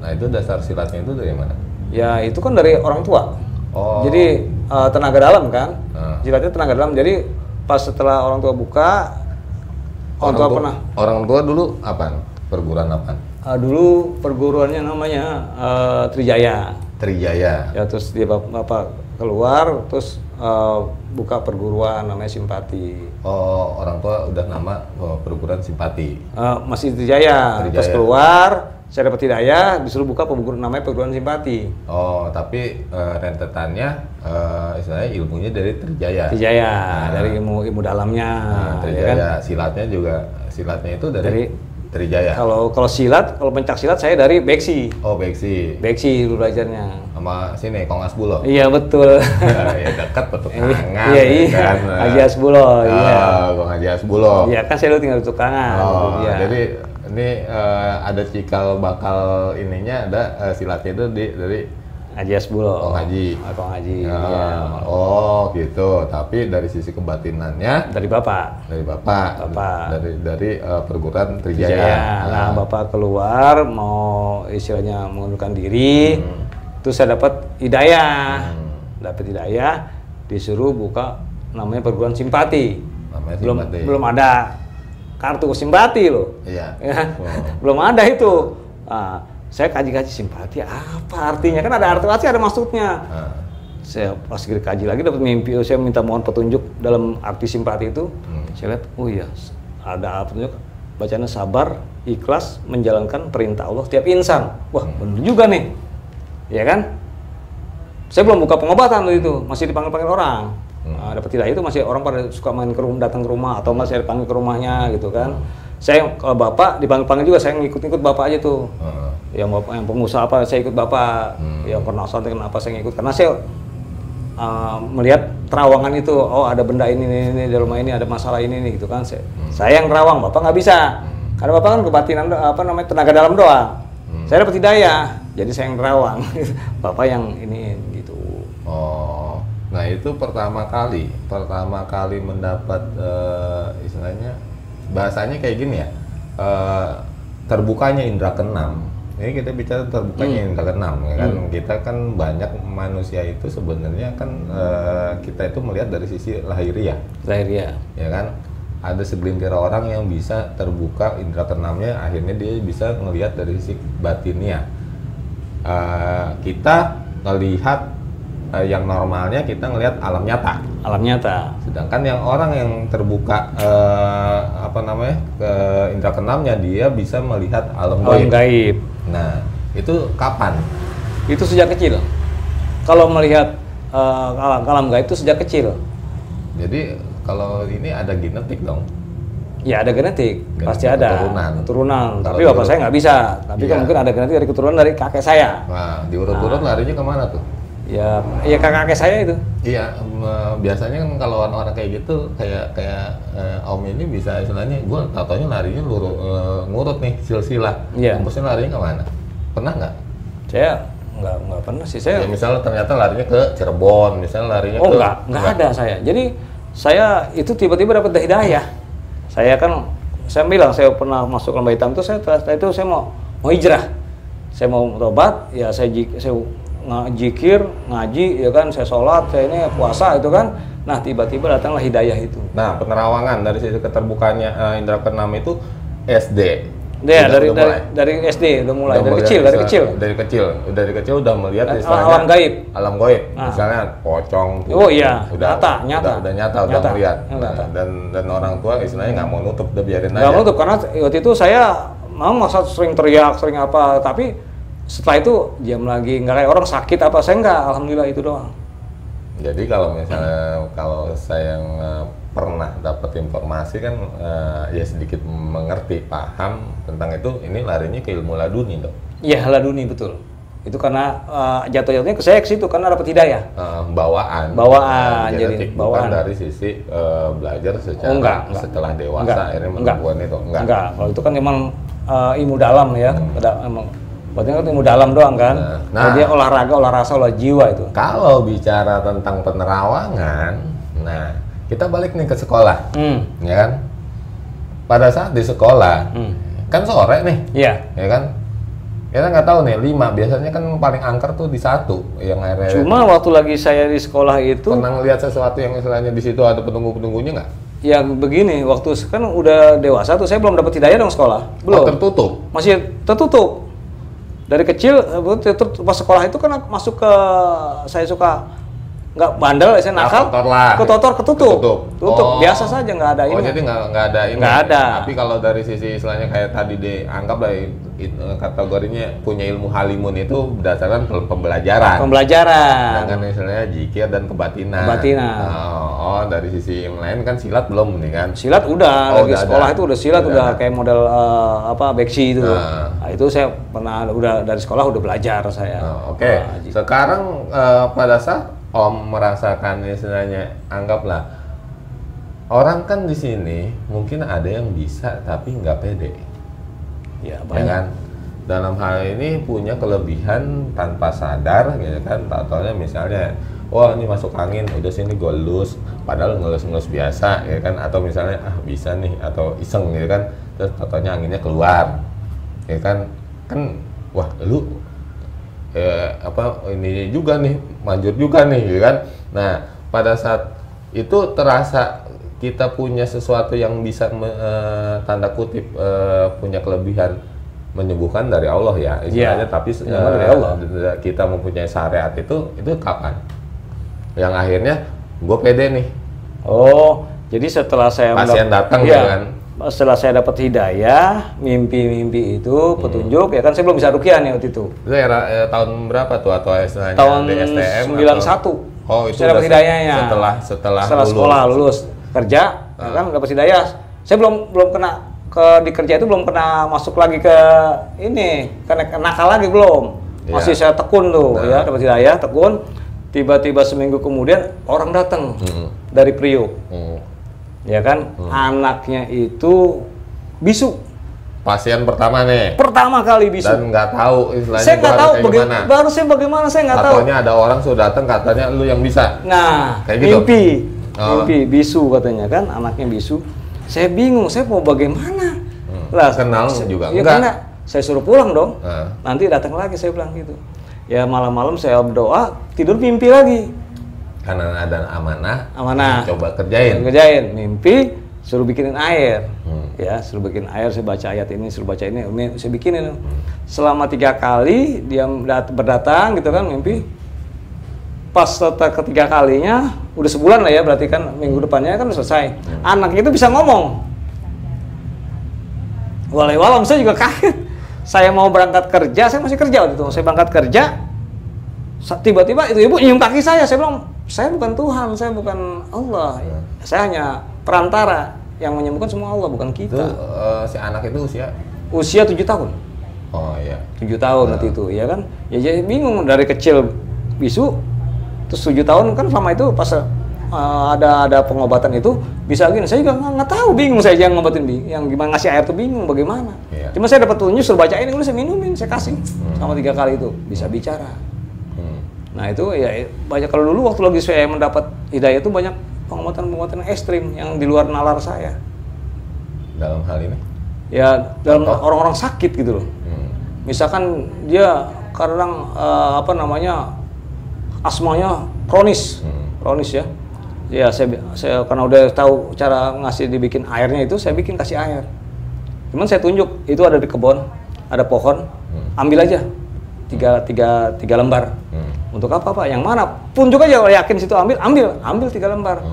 Nah, itu dasar silatnya itu dari mana? Ya, itu kan dari orang tua. Oh. Jadi tenaga dalam kan? Silatnya tenaga dalam. Jadi pas setelah orang tua buka, orang tua dulu apaan? Perguruan apaan? Dulu perguruannya namanya Trijaya. Trijaya. Ya, terus dia bapak keluar, terus buka perguruan namanya Simpati. Oh, orang tua udah nama perguruan Simpati. Masih Trijaya. Terus keluar, saya dapat hidayah, disuruh buka perguruan namanya perguruan Simpati. Oh, tapi rentetannya istilahnya ilmunya dari Trijaya. Trijaya, dari ilmu dalamnya. Trijaya, ya kan? Silatnya itu dari Trijaya. Kalau silat, kalau pencak silat saya dari Beksi. Oh, Beksi. Beksi dulu belajarnya. Sama sini Kong Asbulo. Iya, betul. Ya dekat petukangan. Iya. Kan? Haji Asbulo, iya. Kong Haji Asbulo. Iya, kan saya dulu tinggal di Tukangan. Oh, iya. Jadi ini ada cikal bakal ininya ada silatnya itu dari Haji Asbulo. Kong Haji. Kong Haji. Iya. Oh, gitu. Tapi dari sisi kebatinannya dari Bapak. Dari perguruan Trijaya. Nah, Bapak keluar mau istilahnya mengundurkan diri. Terus saya dapat hidayah. Disuruh buka namanya perguruan Simpati. Belum ada kartu Simpati loh. Iya. Belum ada itu. Saya kaji-kaji Simpati apa artinya, kan ada arti ada maksudnya. Saya pas kaji lagi dapat mimpi, saya minta mohon petunjuk dalam arti Simpati itu. Saya lihat, oh iya ada petunjuk, bacanya sabar, ikhlas menjalankan perintah Allah tiap insan. Wah, benar juga nih, ya kan? Saya belum buka pengobatan tuh itu, masih dipanggil orang. Dapat hidayah itu masih orang pada suka datang ke rumah atau nggak saya dipanggil ke rumahnya gitu kan. Saya kalau Bapak dipanggil juga, saya ngikut Bapak aja tuh. Yang Bapak yang pengusaha apa saya ikut Bapak. Yang pernasan kenapa saya ngikut, karena saya melihat terawangan itu, oh ada benda ini di rumah ini, ada masalah ini nih gitu kan. Saya yang terawang, Bapak nggak bisa. Karena Bapak kan kebatinan tenaga dalam doang. Saya dapat hidayah, jadi saya yang terawang. Bapak yang ini gitu. Oh. Nah, itu pertama kali mendapat istilahnya bahasanya kayak gini ya, terbukanya indera keenam. Ini kita bicara terbukanya indera keenam, ya kan? Kita kan banyak manusia itu sebenarnya kan kita itu melihat dari sisi lahiriah, ya kan? Ada segelintir orang yang bisa terbuka indera keenamnya, akhirnya dia bisa melihat dari sisi batinnya. Kita melihat yang normalnya kita ngelihat alam nyata. Sedangkan yang orang yang terbuka ke indera keenamnya, dia bisa melihat alam gaib. Nah, itu kapan? Itu sejak kecil. Kalau melihat alam gaib itu sejak kecil. Jadi kalau ini ada genetik dong. Ya ada genetik pasti ada. Keturunan. Tapi bapak saya nggak bisa. Tapi kan mungkin ada genetik dari keturunan dari kakek saya. Nah, diurut-urut larinya kemana tuh? Ya kakek saya itu. Iya, biasanya kan kalau orang kayak gitu, kayak Om ini bisa istilahnya, gue tatonya larinya ngurut nih silsilah. Iya. Maksudnya larinya kemana? Pernah nggak? Saya nggak pernah sih Ya, saya. misalnya ternyata larinya ke Cirebon, misalnya larinya Oh ke nggak ada saya. Jadi saya itu tiba-tiba dapat hidayah. Saya kan, saya bilang saya pernah masuk lembah hitam itu, setelah itu saya mau hijrah. Saya mau tobat, ya saya jikir, ngaji, ya kan, saya sholat, saya ini puasa itu kan. Nah tiba-tiba datanglah hidayah itu. Nah, penerawangan dari sisi keterbukaannya Indra Keenam itu SD. Ya, Udah dari SD udah mulai, dari kecil udah melihat istilahnya alam gaib. Alam gaib. Nah. Misalnya pocong tuh. Oh iya, udah nyata. Udah nyata, udah melihat. Nah, dan orang tua istilahnya nggak mau nutup, udah biarin aja. Nggak mau nutup, karena waktu itu saya masa sering teriak, sering apa, tapi setelah itu diam lagi, nggak kayak orang sakit apa, saya nggak, alhamdulillah itu doang. Jadi kalau misalnya kalau saya pernah dapat informasi kan ya sedikit mengerti, paham tentang itu, ini larinya ke ilmu laduni dong. Iya, laduni betul. Itu karena jatuh-jatuhnya ke saya ke situ karena dapat hidayah. Bawaan. Jadi bukan bawaan. dari sisi belajar secara enggak. setelah dewasa akhirnya menemukan itu. Enggak. Kalau itu kan memang ilmu dalam ya. Emang berarti kan ilmu dalam doang kan. Nah, dia olahraga, olah rasa, olah jiwa itu. Kalau bicara tentang penerawangan, nah kita balik nih ke sekolah, ya kan? Pada saat di sekolah, kan sore nih, Iya. ya kan? Kita nggak tahu nih, 5 biasanya kan paling angker tuh di 1 yang akhirnya. Cuma waktu lagi saya di sekolah itu pernah ngeliat sesuatu yang istilahnya di situ ada penunggu-penunggunya nggak? ya begini, waktu kan udah dewasa tuh saya belum dapat hidayah dong sekolah. Belum. Oh, tertutup. Masih tertutup. Dari kecil pas sekolah itu kan masuk ke, saya suka nggak bandel, saya nakal, ketutup. Oh. Biasa saja, nggak ada ini. Oh, jadi nggak ada ini. Nggak ada. Tapi kalau dari sisi istilahnya kayak tadi dianggap lah kategorinya punya ilmu halimun itu berdasarkan pembelajaran. Dengan istilahnya zikir dan kebatinan. Oh, dari sisi yang lain kan silat belum nih kan? Silat udah, lagi udah sekolah ada. itu udah silat, udah kayak model beksi itu. Nah, itu saya pernah, udah dari sekolah udah belajar saya. Oke. Sekarang pada saat Om merasakan istilahnya, anggaplah orang kan di sini mungkin ada yang bisa tapi nggak pede, Ya, ya kan? Dalam hal ini punya kelebihan tanpa sadar, gitu kan? Taunya misalnya, wah ini masuk angin, udah sini gue elus, padahal ngelus-ngelus biasa, ya kan? Atau misalnya bisa nih, atau iseng, gitu kan? Terus taunya anginnya keluar, ya kan? Kan, wah lu ini juga nih, manjur juga nih, gitu kan? Nah, pada saat itu terasa kita punya sesuatu yang bisa tanda kutip punya kelebihan menyembuhkan dari Allah ya istilahnya, tapi dari Allah. Kita mempunyai syariat itu kapan? Yang akhirnya gue pede nih. Oh, jadi setelah saya pasien datang ya kan? Setelah saya dapat hidayah, mimpi-mimpi itu petunjuk, ya kan saya belum bisa ruqyah nih waktu itu. Itu era tahun berapa tuh atau istilahnya Tahun STM 91. Oh, itu saya dapat hidayahnya. Setelah sekolah lulus kerja, ya kan dapat hidayah. Saya belum kena di kerja itu, belum kena masuk lagi ke ini, kena nakal lagi belum. Masih saya tekun tuh, ya dapat hidayah, tekun. Tiba-tiba seminggu kemudian orang datang dari Priok. Ya kan, anaknya itu bisu. Pasien pertama nih. Pertama kali bisu. Dan nggak tahu istilahnya. Saya nggak tahu bagaimana, saya nggak tahu. Katanya ada orang sudah datang, katanya lu yang bisa. Nah, kayak gitu. Mimpi bisu katanya kan, anaknya bisu. Saya bingung, saya mau bagaimana? Lah, kenal juga ya enggak. Karena saya suruh pulang dong. Nanti datang lagi, saya bilang gitu. Ya malam-malam saya berdoa, tidur mimpi lagi. Karena ada amanah. Coba kerjain, mimpi suruh bikinin air, ya suruh bikin air, saya baca ayat ini, suruh baca ini saya bikinin. Selama 3 kali dia berdatang gitu kan, mimpi. Pas ketiga kalinya, udah sebulan lah ya, berarti kan minggu depannya kan udah selesai. Anaknya itu bisa ngomong. Walau saya juga kaget. Saya mau berangkat kerja, saya masih kerja waktu itu. Saya berangkat kerja, tiba-tiba itu ibu nyium kaki saya bilang, saya bukan Tuhan, saya bukan Allah. Saya hanya perantara, yang menyembuhkan semua Allah, bukan kita. Itu, si anak itu usia 7 tahun. Oh iya. 7 tahun waktu itu, ya kan? Ya jadi bingung, dari kecil bisu, terus 7 tahun kan, sama itu pas ada pengobatan itu bisa gini. Saya juga nggak tahu, bingung saya yang ngobatin, yang gimana ngasih air tuh bingung bagaimana. Iya. Cuma saya dapat tunjuk, suruh bacain, udah saya minumin, saya kasih sama 3 kali itu bisa bicara. Nah itu ya banyak, kalau dulu waktu lagi saya mendapat hidayah itu banyak pengobatan ekstrim yang di luar nalar saya. Dalam hal ini? Ya dalam orang-orang sakit gitu loh. Misalkan dia kadang asmanya kronis ya. Ya saya karena udah tahu cara ngasih dibikin airnya itu, saya bikin kasih air. Cuman saya tunjuk itu ada di kebun, ada pohon, ambil aja tiga lembar. Untuk apa Pak? Yang mana? Tunjuk aja, kalau yakin situ ambil 3 lembar.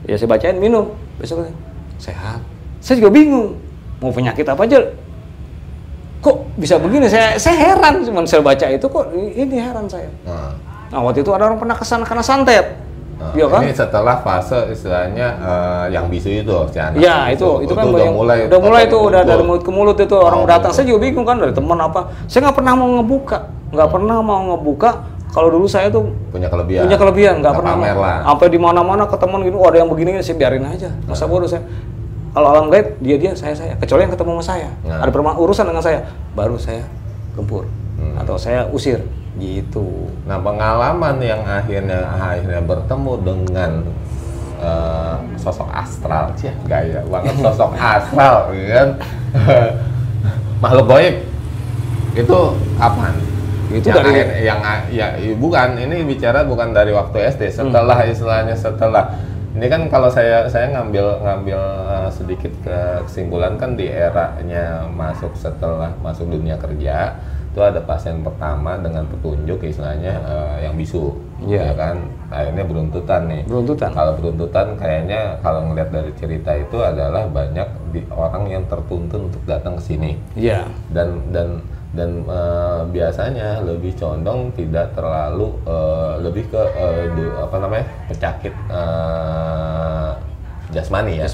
Ya saya bacain, minum, besok sehat. Saya juga bingung, mau penyakit apa aja, kok bisa begini? Saya heran, cuman saya baca itu kok ini heran saya. Nah waktu itu ada orang pernah kesana karena santet. Iya kan? Ini setelah fase istilahnya yang bisu itu, si anak. Iya itu kan udah mulai itu, udah dari mulut ke mulut itu orang datang. Saya juga bingung kan, dari teman apa. Saya nggak pernah mau ngebuka. Kalau dulu saya tuh punya kelebihan, nggak pernah pamer lah. Sampai di mana-mana ke teman gitu, ada yang begini, saya biarin aja. Masa bodoh saya. Kalau alam gaib dia saya, kecuali yang ketemu sama saya, ada urusan dengan saya, baru saya gempur atau saya usir gitu. Nah pengalaman yang akhirnya bertemu dengan sosok astral, gaya banget sosok astral, kan? Makhluk gaib itu kapan? Itu yang dari bukan, ini bicara bukan dari waktu SD, setelah ini kan kalau saya ngambil sedikit kesimpulan kan di eranya setelah masuk dunia kerja itu ada pasien pertama dengan petunjuk istilahnya yang bisu, ya kan, akhirnya beruntutan nih. Kalau beruntutan kayaknya kalau ngelihat dari cerita itu adalah banyak orang yang tertuntun untuk datang ke sini. Iya. Dan biasanya lebih condong tidak terlalu lebih ke penyakit jasmani ya.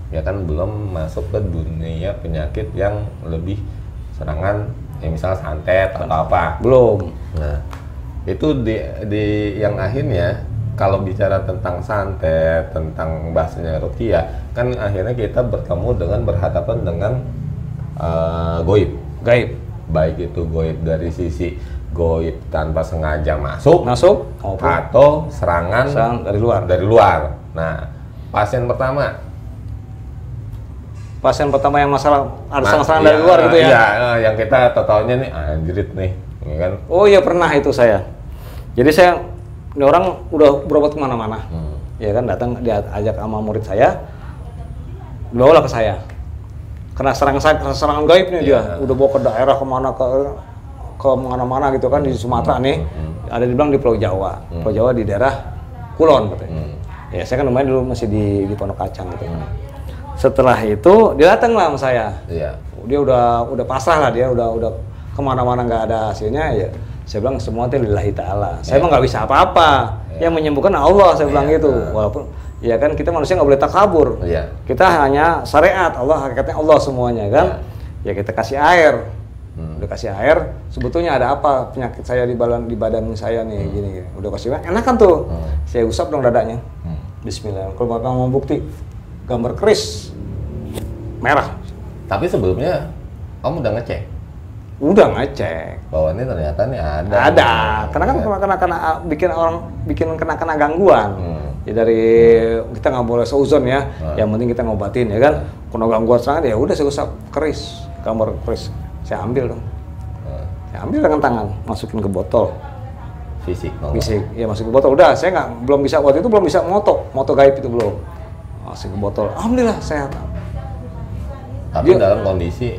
Ya kan, belum masuk ke dunia penyakit yang lebih serangan ya, misalnya santet atau apa. Belum. Nah, itu di yang akhirnya kalau bicara tentang santet, tentang bahasanya ruqyah, kan akhirnya kita berhadapan dengan gaib. Baik itu gaib dari sisi gaib tanpa sengaja masuk atau serangan dari luar. Nah, pasien pertama yang masalah ada serangan dari luar gitu ya. Iya, yang kita taunya nih anjrit nih, ya kan? Oh iya, pernah itu saya. Jadi ini orang udah berobat kemana-mana, ya kan, datang diajak sama murid saya, dibawalah ke saya. Karena serangan gaib nih dia, udah bawa ke daerah ke mana-mana gitu kan, di Sumatera nih, ada dibilang di Pulau Jawa, di daerah Kulon katanya. Ya saya kan lumayan dulu masih di Pondok Kacang gitu. Setelah itu dia datang lah sama saya. Dia udah pasrah lah, dia udah kemana-mana nggak ada hasilnya ya. Saya bilang semua itu lillahi ta'ala. Saya emang nggak bisa apa-apa. Yang menyembuhkan Allah, saya bilang gitu. Walaupun ya kan kita manusia nggak boleh takabur. Kita hanya syariat, Allah hakikatnya Allah semuanya kan. Ya kita kasih air. Udah kasih air, sebetulnya ada apa penyakit saya di badan saya nih gini. Udah kasih air, enak kan tuh. Saya usap dong dadanya. Bismillah. Kalau Bapak mau bukti gambar keris merah. Tapi sebelumnya Om udah ngecek? Udah ngecek bahwa ini ternyata nih ada. Karena kan kena bikin kena gangguan. Ya dari kita nggak boleh seuzon ya. Yang penting kita ngobatin ya kan. Kena gangguan serangan ya udah saya usap keris, gambar keris. Saya ambil dong. Saya ambil dengan tangan, masukin ke botol. Fisik, ya masuk ke botol. Udah, saya belum bisa waktu itu belum bisa moto gaib itu belum. Masuk ke botol. Alhamdulillah sehat. Tapi dalam kondisi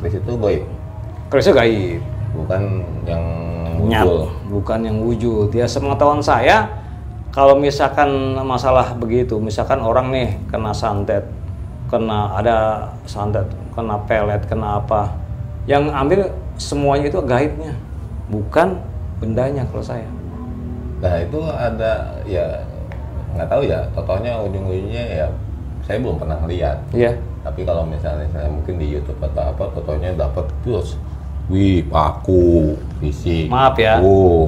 keris itu gaib. Kerisnya gaib. Bukan yang bukan yang wujud. Ya sepengetahuan saya, kalau misalkan masalah begitu, misalkan orang nih kena santet, ada santet, kena pelet, kena apa, yang ambil semuanya itu gaibnya, bukan bendanya kalau saya. Nah itu ada ya nggak tahu ya, totohnya ujung-ujungnya ya saya belum pernah lihat. Iya. Tapi kalau misalnya saya mungkin di YouTube atau apa, totohnya dapat terus. Wih, paku, fisik. Maaf ya,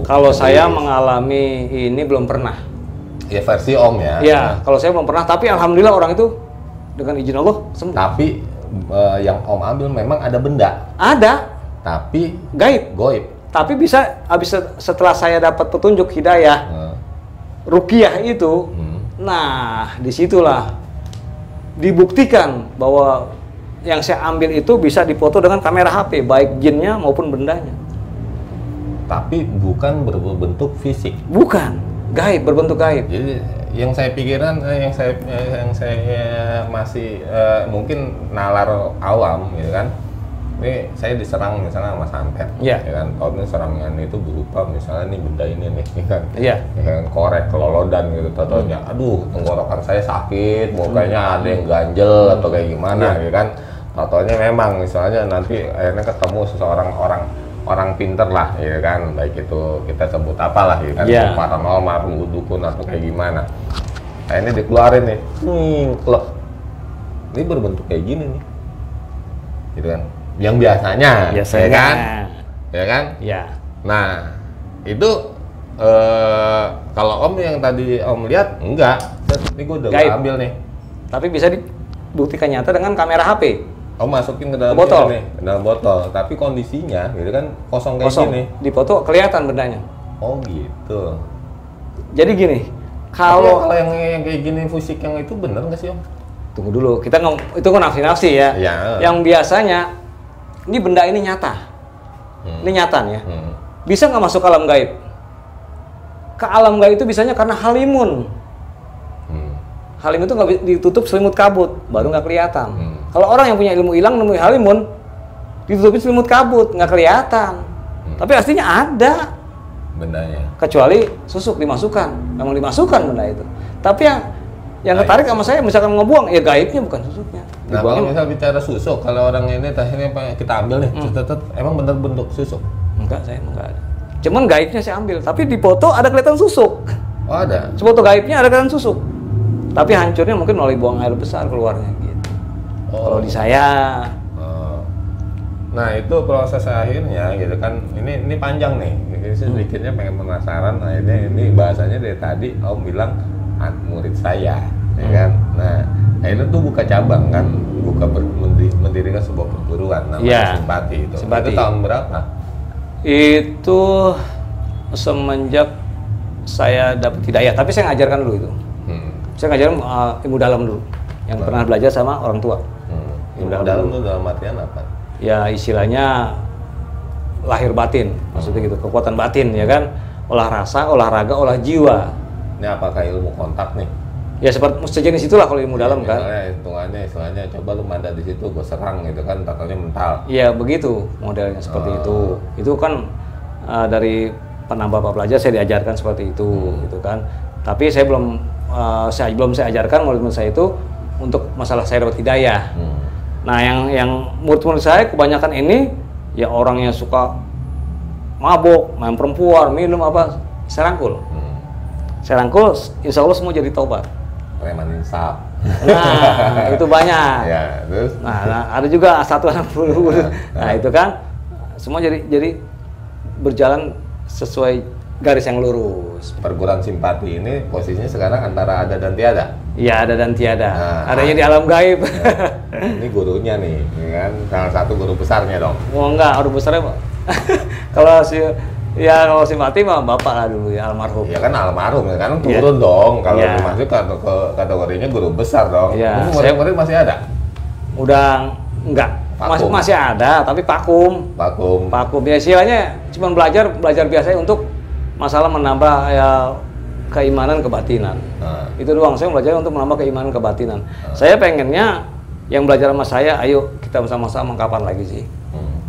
kalau saya mengalami ini belum pernah. Ya versi Om ya. Iya, kalau saya belum pernah, tapi alhamdulillah orang itu dengan izin Allah sembuh. Tapi yang Om ambil memang ada benda. Ada, Tapi gaib. goib. Tapi bisa habis setelah saya dapat petunjuk hidayah, ruqyah itu, nah disitulah dibuktikan bahwa yang saya ambil itu bisa dipoto dengan kamera HP, baik jinnya maupun bendanya. Tapi bukan berbentuk fisik. Bukan, gaib, berbentuk gaib. Jadi yang saya pikiran, yang saya masih mungkin nalar awam, gitu kan. Ini saya diserang misalnya sama santet, Iya. ya kan. Kalau ini serangan itu berupa misalnya nih benda ini nih, ya kan. Iya. Ya kan, korek, kelolodan gitu. Totalnya, aduh, tenggorokan saya sakit, mukanya ada yang ganjel atau kayak gimana, ya kan. Totalnya memang misalnya nanti akhirnya ketemu seseorang orang pinter lah, ya kan. Baik itu kita sebut apalah, ya kan. Iya. Paranormal, dukun atau kayak gimana. Akhirnya dikeluarin nih, klek. Ini berbentuk kayak gini nih, gitu kan. Yang biasanya, ya kan? Ya kan? Ya. Nah, itu kalau Om yang tadi Om lihat, enggak. Ini gue udah Gaib. ambil nih. Tapi bisa dibuktikan nyata dengan kamera HP. Om masukin ke dalam Botol. ini nih, ke dalam botol. Tapi kondisinya, gitu kan, kosong kayak Kosong. gini. Dipoto kelihatan bendanya. Oh gitu. Jadi gini, Kalau kalau yang kayak gini fisik yang itu bener nggak sih Om? tunggu dulu, kita itu kan nafsi-nafsi ya. Iya. Yang biasanya ini benda ini nyata. Ini nyata nih ya. Bisa nggak masuk ke alam gaib? Ke alam gaib itu bisanya karena halimun. Halim itu nggak ditutup selimut kabut, baru nggak kelihatan. Kalau orang yang punya ilmu hilang nemu halimun, ditutupin selimut kabut, nggak kelihatan. Tapi aslinya ada. Bendanya. Kecuali susuk dimasukkan, memang dimasukkan benda itu. Tapi yang ketarik sama saya, misalkan ngebuang, ya gaibnya bukan susuknya. Nah, kalau misal bicara susuk, kalau orang ini akhirnya kita ambil nih, emang bener bentuk susuk? Enggak, saya enggak ada. Cuman gaibnya saya ambil, tapi di foto ada kelihatan susuk. Oh ada? Foto gaibnya ada kelihatan susuk. Tapi hancurnya mungkin melalui buang air besar keluarnya gitu. Kalau di saya. Nah itu proses akhirnya gitu kan, ini panjang nih, jadi sedikitnya pengen penasaran. Nah ini bahasanya dari tadi Om bilang murid saya, ya kan. Nah akhirnya tuh buka cabang kan, mendirikan sebuah perguruan namanya Simpati itu. Simpati. Itu tahun berapa? Itu semenjak saya dapat hidayah, tapi saya ngajarkan dulu itu. Saya ngajarin ilmu dalam dulu, yang pernah belajar sama orang tua. Ilmu dalam itu dalam artian apa? Ya istilahnya lahir batin, maksudnya gitu, kekuatan batin ya kan, olah rasa, olahraga, olah jiwa. Ini apakah ilmu kontak nih? Ya seperti sejenis itulah kalau ilmu dalam kan. Hitungannya istilahnya coba lu manda di situ gue serang gitu kan, totalnya mental. Iya begitu modelnya seperti itu. Itu kan dari pernah bapak belajar saya diajarkan seperti itu, gitu kan. Tapi saya belum saya ajarkan murid-murid saya itu untuk masalah saya dapat hidayah. Nah yang murid-murid saya kebanyakan ini ya orang yang suka mabok, main perempuan, minum apa, saya rangkul. Saya rangkul, insya Allah semua jadi tobat. Preman insaf. Nah itu banyak. Ya, terus? Nah ada juga satu anak peluru. Nah itu kan semua jadi berjalan sesuai garis yang lurus. Perguruan Simpati ini posisinya sekarang antara ada dan tiada. Iya ada dan tiada. Nah, adanya di alam gaib. Ini gurunya nih, kan salah satu guru besarnya dong. Oh enggak, guru besarnya Pak. kalau si Mati mah bapak lah dulu ya, almarhum. Ya kan almarhum ya kan turun dong. Kalau Iya. dimasuk ke kategorinya guru besar dong. Iya, Murid-murid masih ada? Udah enggak. Vakum. Masih ada, tapi vakum. Vakum. Ya istilahnya cuma belajar biasa untuk masalah menambah ya keimanan kebatinan. Itu doang, saya belajar untuk menambah keimanan kebatinan. Saya pengennya yang belajar sama saya, ayo kita bersama-sama kapan lagi sih?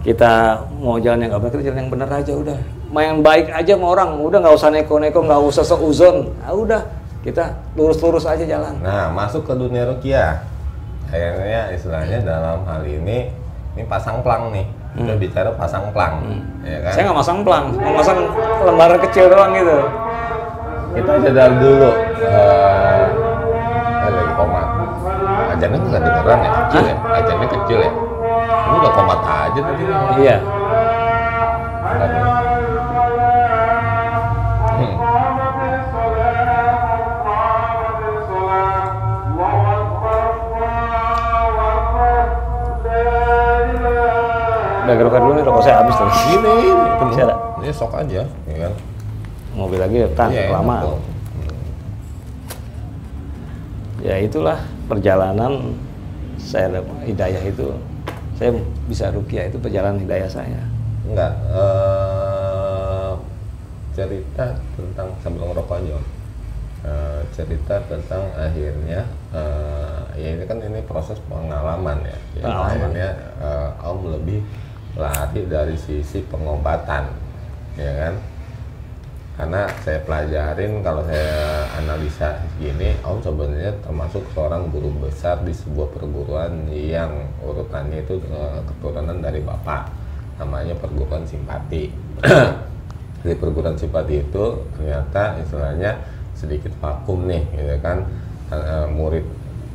Kita mau jalan yang nggak benar, kita jalan yang benar aja udah. Main baik aja sama orang, udah nggak usah neko-neko, nggak usah seuzon. Udah, kita lurus-lurus aja jalan. Nah, masuk ke dunia ruqyah. Akhirnya istilahnya dalam hal ini pasang plang nih. Kita bicara pasang plang, ya kan? Saya nggak masang plang, mau masang lembaran kecil doang gitu. Kita jeda dulu. Lagi komat. Ajannya nggak dengeran ya, kecil ya? Ajannya kecil ya? Ini udah komat aja tadi. Iya. lagi rokok dulu nih, rokok saya habis tuh. Ini penuh. Bisa nggak? Ini sok aja, ya kan? Mobil lagi tahan Iya, lama. enak tuh. Ya itulah perjalanan saya hidayah itu. Saya bisa ruqyah itu perjalanan hidayah saya. Enggak, cerita tentang sambil ngerokok aja Om. Cerita tentang akhirnya ya ini kan ini proses pengalaman ya. Akhirnya Om lebih lari dari sisi pengobatan, ya kan? Karena saya pelajarin, kalau saya analisa gini, Om sebenarnya termasuk seorang guru besar di sebuah perguruan yang urutannya itu keturunan dari bapak, namanya perguruan simpati. Di perguruan simpati itu ternyata istilahnya sedikit vakum nih, gitu kan? Murid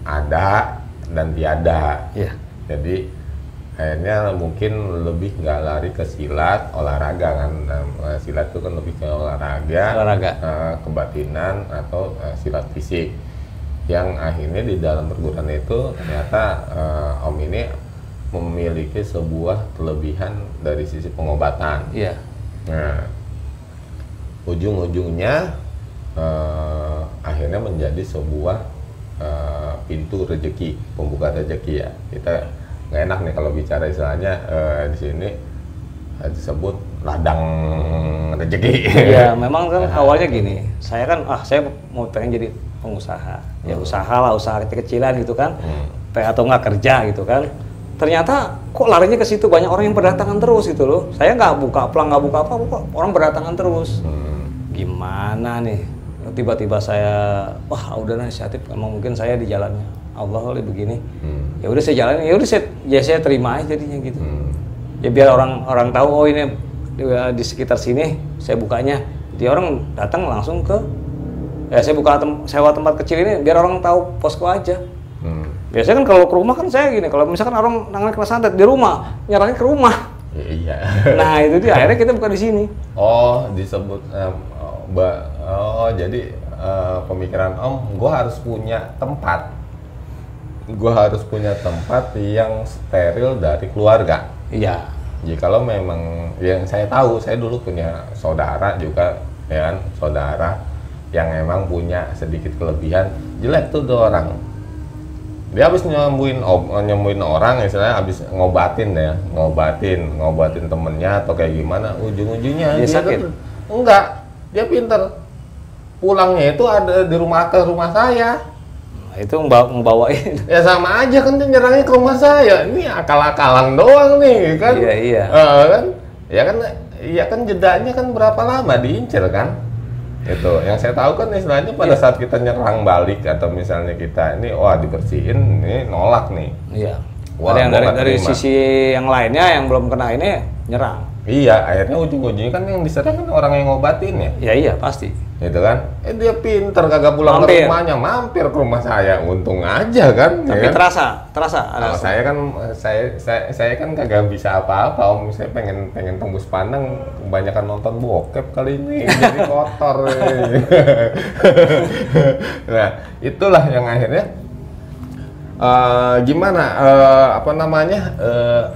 ada dan tiada. Iya. Jadi akhirnya mungkin lebih nggak lari ke silat, olahraga kan. Silat itu kan lebih ke olahraga. Kebatinan atau silat fisik. Yang akhirnya di dalam perguruan itu ternyata Om ini memiliki sebuah kelebihan dari sisi pengobatan. Iya. Nah, ujung-ujungnya akhirnya menjadi sebuah pintu rezeki, pembuka rezeki ya. Kita nggak enak nih kalau bicara istilahnya di sini disebut ladang rezeki. Iya, memang kan awalnya gini. Saya kan saya mau pengen jadi pengusaha. Ya usaha kecil-kecilan gitu kan. Atau nggak kerja gitu kan. Ternyata kok larinya ke situ, banyak orang yang berdatangan terus gitu loh. Saya nggak buka pelang, nggak buka apa, orang berdatangan terus. Gimana nih? Tiba-tiba saya, wah udah inisiatif, emang mungkin saya di jalannya Allah oleh begini. Ya udah saya jalanin, ya udah saya terima aja jadinya gitu. Ya biar orang tahu, oh ini di sekitar sini saya bukanya. Jadi orang datang langsung ke, ya saya buka sewa tempat kecil ini biar orang tahu posko aja. Biasanya kan kalau ke rumah kan saya gini, kalau misalkan orang nangani kena santet di rumah, nyaranya ke rumah. Iya. Nah itu dia, akhirnya kita buka di sini. Oh, disebut jadi pemikiran Om, gue harus punya tempat. Gue harus punya tempat yang steril dari keluarga. Iya. Jadi kalau memang yang saya tahu, saya dulu punya saudara juga, ya kan, saudara yang emang punya sedikit kelebihan, jelek tuh dua orang. Dia habis nyembuhin orang, istilahnya habis ngobatin temennya atau kayak gimana, ujung-ujungnya dia sakit. Enggak, dia pinter. Pulangnya itu ada di rumah saya. Nah, itu ngebawain. Ya sama aja kan, dia nyerangnya ke rumah saya. Ini akal-akalan doang nih kan. Iya. Kan? Ya kan jedanya kan berapa lama diincer kan? Itu yang saya tahu kan istilahnya pada saat kita nyerang balik atau misalnya kita ini dibersihin, ini nolak nih. Iya. Wah, dari sisi yang lainnya yang belum kena ini nyerang. Iya, akhirnya ujung-ujungnya kan yang diserang kan orang yang ngobatin ya. Iya pasti. Gitu kan? Dia pinter, kagak pulang ke rumahnya, mampir ke rumah saya, untung aja kan. Tapi ya kan? terasa. Kalau saya kan kagak bisa apa-apa Om. Saya pengen tembus pandang, kebanyakan nonton bokep kali ini, jadi kotor. Nah, itulah yang akhirnya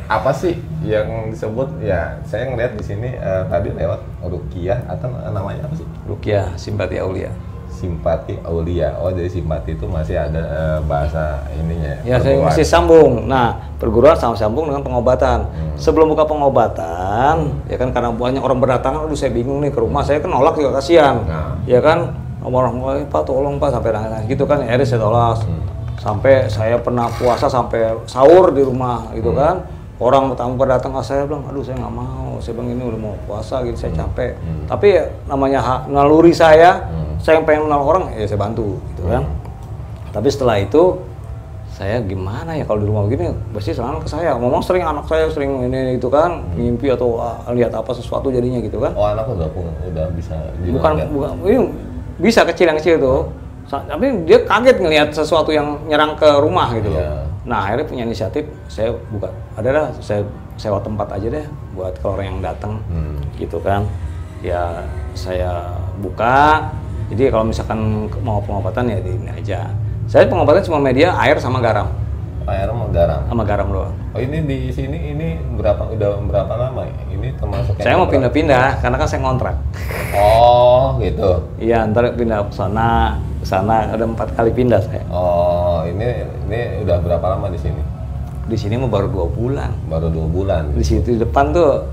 apa sih yang disebut ya, saya ngeliat di sini tadi lewat ruqyah atau namanya apa sih? Ruqyah simpati aulia. Simpati aulia. Oh, jadi simpati itu masih ada bahasa ininya. Ya, saya masih sambung. Nah, perguruan sama sambung dengan pengobatan. Sebelum buka pengobatan, ya kan karena banyak orang berdatangan, aduh saya bingung nih ke rumah, saya kan nolak juga kasihan. Ya kan, orang Pak tolong Pak, sampai nangis gitu kan, akhirnya saya tolak. Sampai saya pernah puasa sampai sahur di rumah gitu kan. Orang tamu datang saya bilang, aduh saya nggak mau, saya bilang ini udah mau puasa gitu, saya capek. Tapi namanya naluri saya pengen menolong orang, ya saya bantu gitu kan. Tapi setelah itu saya gimana ya kalau di rumah begini, pasti selalu ke saya. Ngomong sering anak saya sering ini itu kan, mimpi atau lihat apa sesuatu jadinya gitu kan. Oh, anak udah bisa. Bukan ini bisa kecil yang kecil tuh. Tapi dia kaget ngelihat sesuatu yang nyerang ke rumah gitu loh. Nah akhirnya punya inisiatif, saya buka, adalah saya sewa tempat aja deh buat kalau orang yang datang gitu kan. Ya saya buka, jadi kalau misalkan mau pengobatan ya di ini aja. Saya pengobatan cuma media air sama garam. Air sama garam. Sama garam doang. Oh ini di sini ini udah berapa lama ya? Ini termasuk Saya mau pindah-pindah karena kan saya ngontrak. Oh gitu. Iya, ntar pindah ke sana, ada 4 kali pindah saya. Oh ini udah berapa lama di sini? Di sini mau baru 2 bulan. Baru 2 bulan. Di situ di depan tuh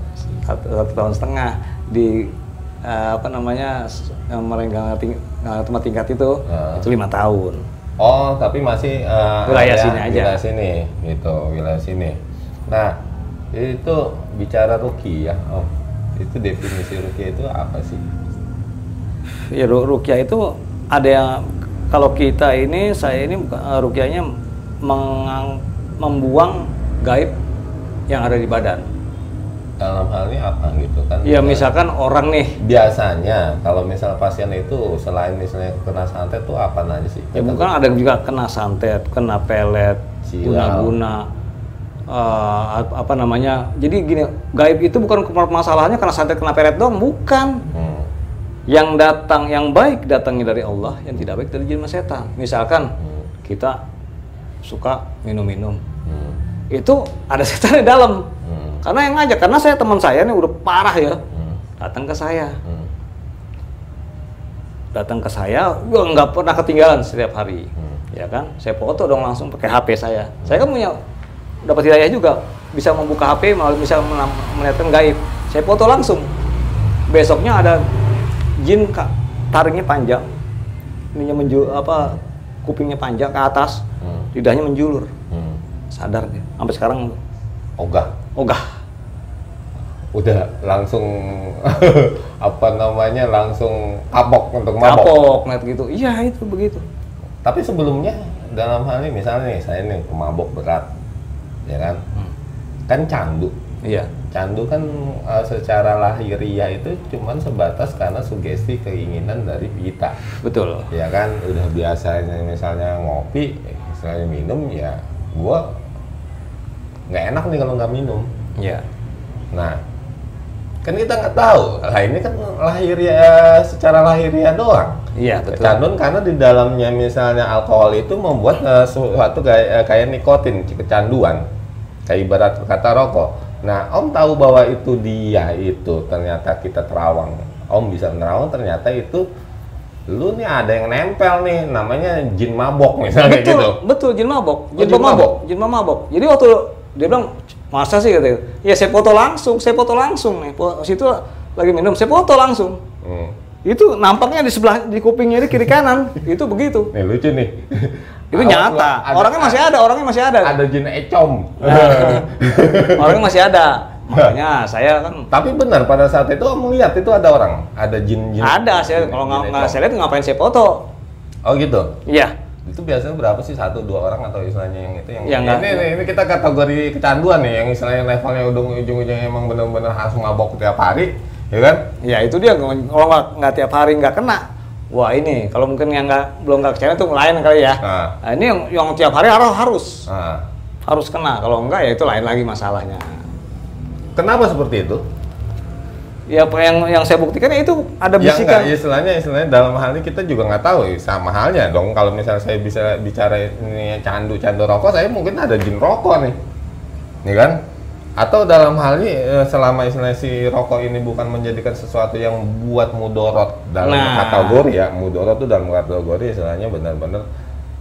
1 tahun setengah di apa namanya merenggang tempat tingkat itu 5 tahun. Oh, tapi masih wilayah sini aja. Wilayah sini, gitu, wilayah sini. Nah, itu bicara ruqyah, itu definisi ruqyah itu apa sih? Ya ruqyah itu ada yang kalau kita ini saya ini ruqyahnya membuang gaib yang ada di badan. Dalam hal ini apa gitu kan? Ya misalkan orang nih. Biasanya kalau misal pasien itu selain misalnya kena santet tuh apa aja sih? Ya bukan ada juga kena santet, kena pelet, guna-guna, apa namanya. Jadi gini, gaib itu bukan masalahnya kena santet, kena pelet doang, bukan. Yang datang, yang baik datangnya dari Allah, yang tidak baik dari jin setan. Misalkan kita suka minum-minum, itu ada setan di dalam. Karena yang ngajak, karena saya teman saya nih udah parah ya, datang ke saya, gua nggak pernah ketinggalan setiap hari, ya kan? Saya foto dong langsung pakai HP saya. Saya kan punya dapat hidayah juga, bisa membuka HP, bisa melihatkan gaib. Saya foto langsung. Besoknya ada jin taringnya panjang, ininya kupingnya panjang ke atas, lidahnya menjulur, sadar dia, sampai sekarang ogah. Udah langsung apa namanya langsung kapok untuk mabok. Kapok net gitu. Iya, itu begitu. Tapi sebelumnya dalam hal ini misalnya nih saya nih pemabok berat. Ya kan? Kan candu. Iya. Candu kan secara lahiriah itu cuman sebatas karena sugesti keinginan dari kita. Betul. Ya kan? Udah biasanya misalnya ngopi, misalnya minum ya gua nggak enak nih kalau nggak minum. Iya. Nah, kan kita nggak tahu. Lah ini kan lahiriah secara lahiriah doang. Iya, betul. Kecanduan karena di dalamnya misalnya alkohol itu membuat suatu kayak nikotin, kecanduan. Kayak ibarat kata rokok. Nah, Om tahu bahwa itu dia itu ternyata kita terawang. Om bisa menerawang ternyata itu lu nih ada yang nempel nih namanya jin mabok misalnya betul, gitu. Betul, jin mabok. Jin mabok. Jadi waktu dia bilang, masa sih katanya? Ya saya foto langsung nih. Situ lagi minum, saya foto langsung. Itu nampaknya di sebelah, di kupingnya di kiri kanan, itu begitu. Nih lucu nih. Itu nyata. Orangnya masih ada. Ada jin ecom. Orangnya masih ada. Makanya saya kan. Tapi benar pada saat itu Om lihat itu ada orang, ada jin. Ada, saya kalau nggak saya lihat ngapain saya foto. Oh gitu. Iya. Itu biasanya berapa sih, 1-2 orang atau istilahnya yang itu yang ya, ini kita kategori kecanduan nih, yang istilahnya levelnya udah ujung-ujungnya emang benar-benar harus mabok tiap hari, ya kan? Ya itu dia, kalau nggak tiap hari nggak kena, wah ini kalau mungkin yang belum kecewa itu lain kali ya. Nah, ini yang tiap hari harus kena, kalau enggak ya itu lain lagi masalahnya. Kenapa seperti itu? Ya yang saya buktikan itu ada bisikan. Ya istilahnya dalam hal ini kita juga nggak tahu sama halnya dong. Kalau misalnya saya bisa bicara ini candu rokok, saya mungkin ada jin rokok nih, nih kan? Atau dalam hal ini selama istilahnya si rokok ini bukan menjadikan sesuatu yang buat mudorot dalam kategori ya, mudorot itu dalam kategori istilahnya benar-benar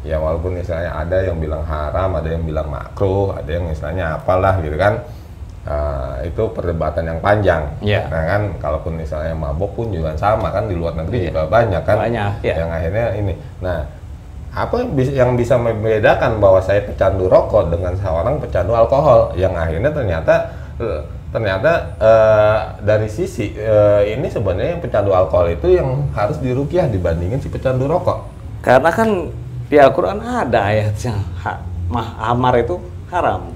ya, walaupun istilahnya ada yang bilang haram, ada yang bilang makruh, ada yang istilahnya apalah gitu kan. Itu perdebatan yang panjang. Nah kan, kalaupun misalnya mabok pun juga sama kan, di luar negeri juga banyak kan. Yang akhirnya ini. Nah, apa yang bisa membedakan bahwa saya pecandu rokok dengan seorang pecandu alkohol? Yang akhirnya ternyata dari sisi ini sebenarnya yang pecandu alkohol itu yang harus diruqyah dibandingin si pecandu rokok. Karena kan di Al-Quran ada ayat yang amar itu haram.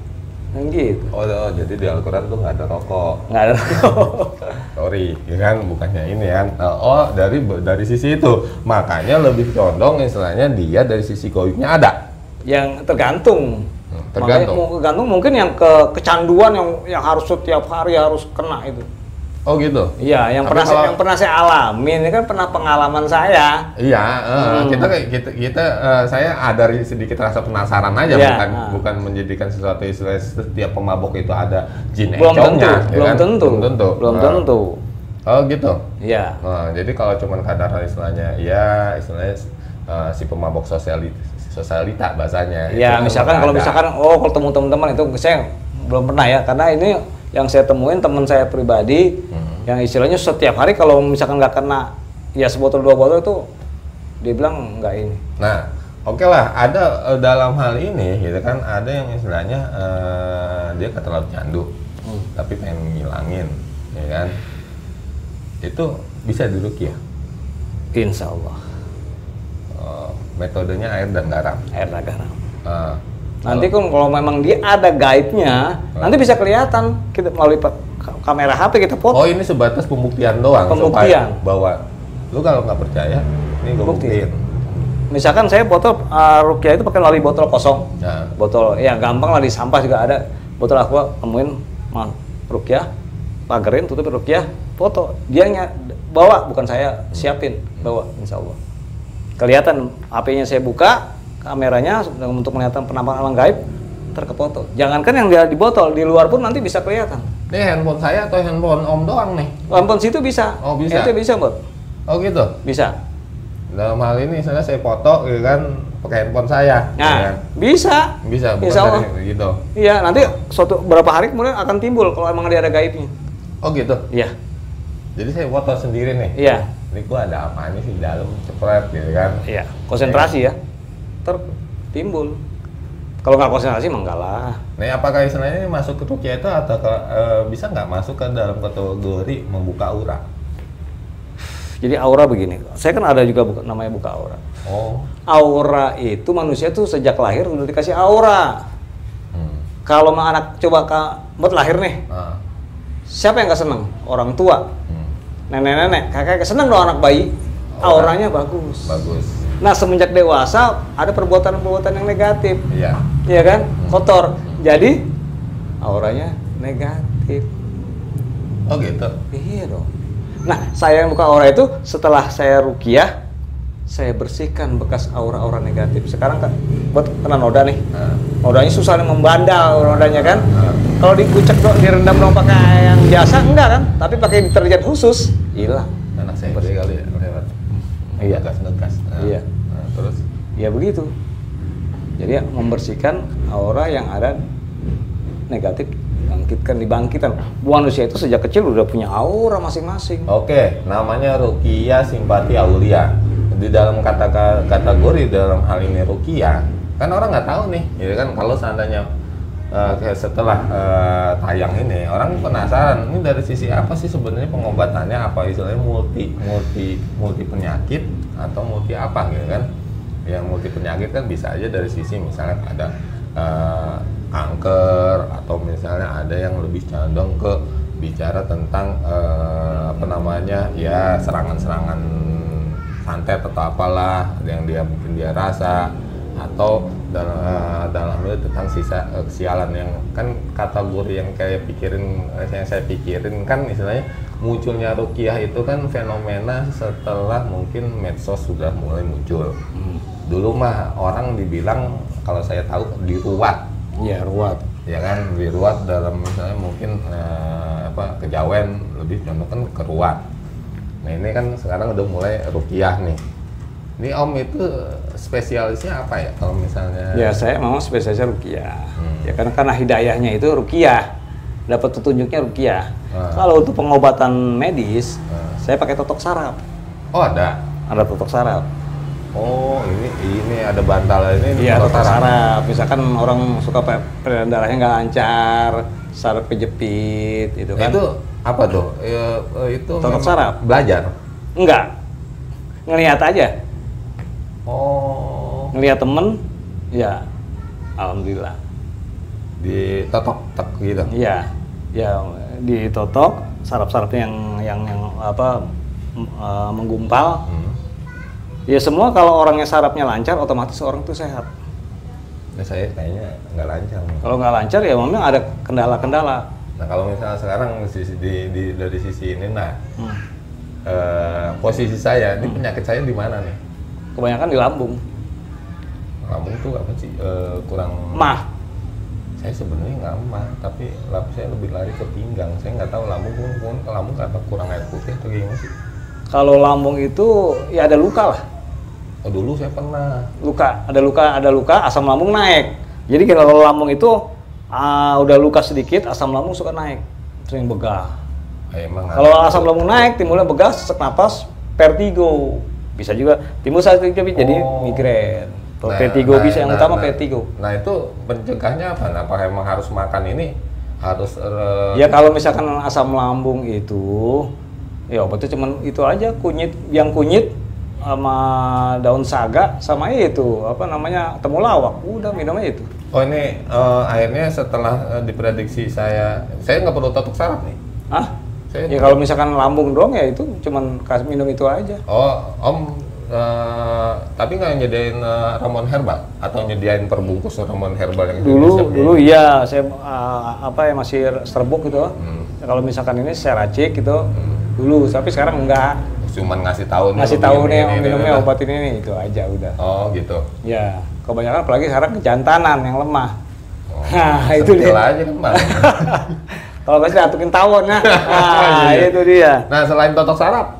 Gitu. Oh, jadi di Al-Quran tuh nggak ada rokok. Nggak ada rokok. Sorry, ya kan, bukannya ini kan. Oh, dari sisi itu. Makanya lebih condong istilahnya dia dari sisi goibnya ada. Yang tergantung. Tergantung. Makanya, tergantung mungkin yang kecanduan yang harus setiap hari harus kena itu. Oh gitu. Iya, yang pernah saya alamin ini kan pernah pengalaman saya. Iya, saya ada sedikit rasa penasaran aja, Iya, bukan menjadikan sesuatu istilah setiap pemabok itu ada jin Belum encongnya, tentu, belum tentu. Oh gitu. Iya. Jadi kalau cuman kadar istilahnya, si pemabok sosialita bahasanya. Ya, misalkan kalau ketemu teman-teman itu saya belum pernah ya, karena ini yang saya temuin teman saya pribadi yang istilahnya setiap hari kalau misalkan nggak kena ya sebotol 2 botol itu dia bilang nggak ini. Nah, oke lah, ada dalam hal ini gitu kan, ada yang istilahnya dia terlalu candu tapi pengen ngilangin, ya kan? Itu bisa diruqyah. Insya Allah. Metodenya air dan garam. Air dan garam. Nanti kalau memang dia ada guide-nya, nanti bisa kelihatan kita melalui kamera HP kita foto. Oh, ini sebatas pembuktian doang. Pembuktian. Bahwa lu kalau nggak percaya, ini gue buktiin. Misalkan saya foto ruqyah itu pakai melalui botol kosong. Nah. Botol, ya gampang lah di sampah juga ada. Botol aqua temuin ruqyah, pagerin, tutup ruqyah, foto. Dia bawa, bukan saya siapin, bawa insya Allah. Kelihatan HP-nya saya buka, kameranya untuk melihat penampakan gaib terkefoto. Jangankan yang dia di botol, di luar pun nanti bisa kelihatan. Ini handphone saya atau handphone Om doang nih? Handphone situ bisa. Oh, bisa. Itu bisa, Bot. Oh gitu. Bisa. Dalam hal ini misalnya saya foto gitu kan pakai handphone saya. Nah, ya kan? bisa. Bisa, bukan Insya Allah. dari gitu. Iya, nanti berapa hari kemudian akan timbul kalau emang dia ada gaibnya. Oh gitu. Iya. Jadi saya foto sendiri nih. Iya. Ini gua ada apaan sih di dalam, cepret gitu kan. Iya, konsentrasi ya. Timbul. Kalau nggak konsentrasi mah enggak lah. Nah, apakah istilahnya ini masuk ke ruqyah itu atau bisa nggak masuk ke dalam kategori membuka aura? Jadi aura begini, saya kan ada juga namanya buka aura. Oh. Aura itu manusia tuh sejak lahir udah dikasih aura. Kalau anak coba buat lahir nih, siapa yang nggak seneng? Orang tua, nenek-nenek, kakek seneng dong anak bayi. Auranya bagus. Bagus. Nah, semenjak dewasa ada perbuatan-perbuatan yang negatif. Iya. Iya kan? Kotor. Jadi auranya negatif. Oh gitu. Iya dong. Nah, saya yang buka aura itu setelah saya ruqyah, saya bersihkan bekas aura-aura negatif. Sekarang kan buat kena noda nih. Nodanya susah nih, membandal nodanya kan. Kalau dikucek dong, direndam dong pakai yang biasa enggak kan? Tapi pakai deterjen khusus, hilang. Anak saya bersih kali ya, lewat. Iya. Ngegas. Iya. Terus? Ya begitu. Jadi membersihkan aura yang ada negatif, dibangkitkan. Manusia itu sejak kecil udah punya aura masing-masing. Oke, namanya ruqyah simpati aulia. Di dalam kategori dalam hal ini ruqyah, kan orang nggak tahu nih, ya kan, kalau seandainya setelah tayang ini orang penasaran ini dari sisi apa sih sebenarnya pengobatannya, apa istilahnya multi penyakit atau multi apa gitu kan. Yang multi penyakit kan bisa aja dari sisi misalnya ada kanker, atau misalnya ada yang lebih condong ke bicara tentang serangan-serangan santet atau apalah yang mungkin dia rasa, atau dalam hal tentang sisa kesialan yang kan kategori yang saya pikirin kan istilahnya munculnya ruqyah itu kan fenomena setelah mungkin medsos sudah mulai muncul. Dulu mah orang dibilang, kalau saya tahu, diruat. Iya, ruat. Ya kan, diruat dalam misalnya mungkin kejawen, lebih contoh kan keruat. Nah ini kan sekarang udah mulai ruqyah nih. Ini Om itu spesialisnya apa ya kalau misalnya? Ya saya memang spesialisnya ruqyah. Ya karena hidayahnya itu ruqyah, dapat petunjuknya ruqyah. Kalau untuk pengobatan medis, saya pakai totok saraf. Oh ada? Ada totok saraf. Oh ini ada bantal ini. Iya, totok saraf. Misalkan orang suka peredaran darahnya nggak lancar, saraf kejepit, itu kan. Itu apa tuh? Itu totok saraf. Belajar? Enggak. Ngelihat aja. Oh. Ngelihat temen, ya alhamdulillah. Ditotok gitu. Iya. Ya ditotok saraf-sarafnya yang menggumpal. Ya semua kalau orangnya sarafnya lancar, otomatis orang itu sehat. Nah, saya kayaknya nggak lancar. Kalau nggak lancar ya memang ada kendala-kendala. Nah kalau misalnya sekarang dari sisi ini, nah posisi saya, ini penyakit saya di mana nih? Kebanyakan di lambung. Lambung tuh apa sih? Kurang. Mah. Saya sebenarnya nggak mah, tapi saya lebih lari ke pinggang. Saya nggak tahu lambung karena kurang air putih atau gimana sih? Kalau lambung itu ya ada luka lah. Oh dulu saya pernah. Ada luka, asam lambung naik. Jadi kalau lambung itu udah luka sedikit, asam lambung suka naik, sering begah. Kalau asam lambung naik, timbulnya begah, sesak napas, vertigo. Bisa juga timbul saat itu jadi migrain. Vertigo bisa, yang utama vertigo. Nah itu pencegahnya apa? Apa emang harus makan ini? Harus ya kalau misalkan asam lambung itu, ya obatnya cuman itu aja, kunyit sama daun saga sama itu apa namanya temulawak, udah minum aja itu. Oh ini akhirnya setelah diprediksi saya nggak perlu totok saraf nih? Hah? Ya kalau misalkan lambung doang ya itu cuman kasih minum itu aja. Oh Om. Tapi nggak nyediain ramuan herbal atau nyediain perbungkus ramuan herbal yang dulu iya saya masih serbuk gitu. Kalau misalkan ini saya racik gitu dulu, tapi sekarang enggak. Cuman ngasih tahu nih minumnya obat ini itu aja udah. Oh gitu. Ya kebanyakan apalagi sekarang kejantanan yang lemah. Nah itu dia. Aja kan Bang. Kalau nggak sih atukin tawon nah itu dia. Nah selain totok saraf,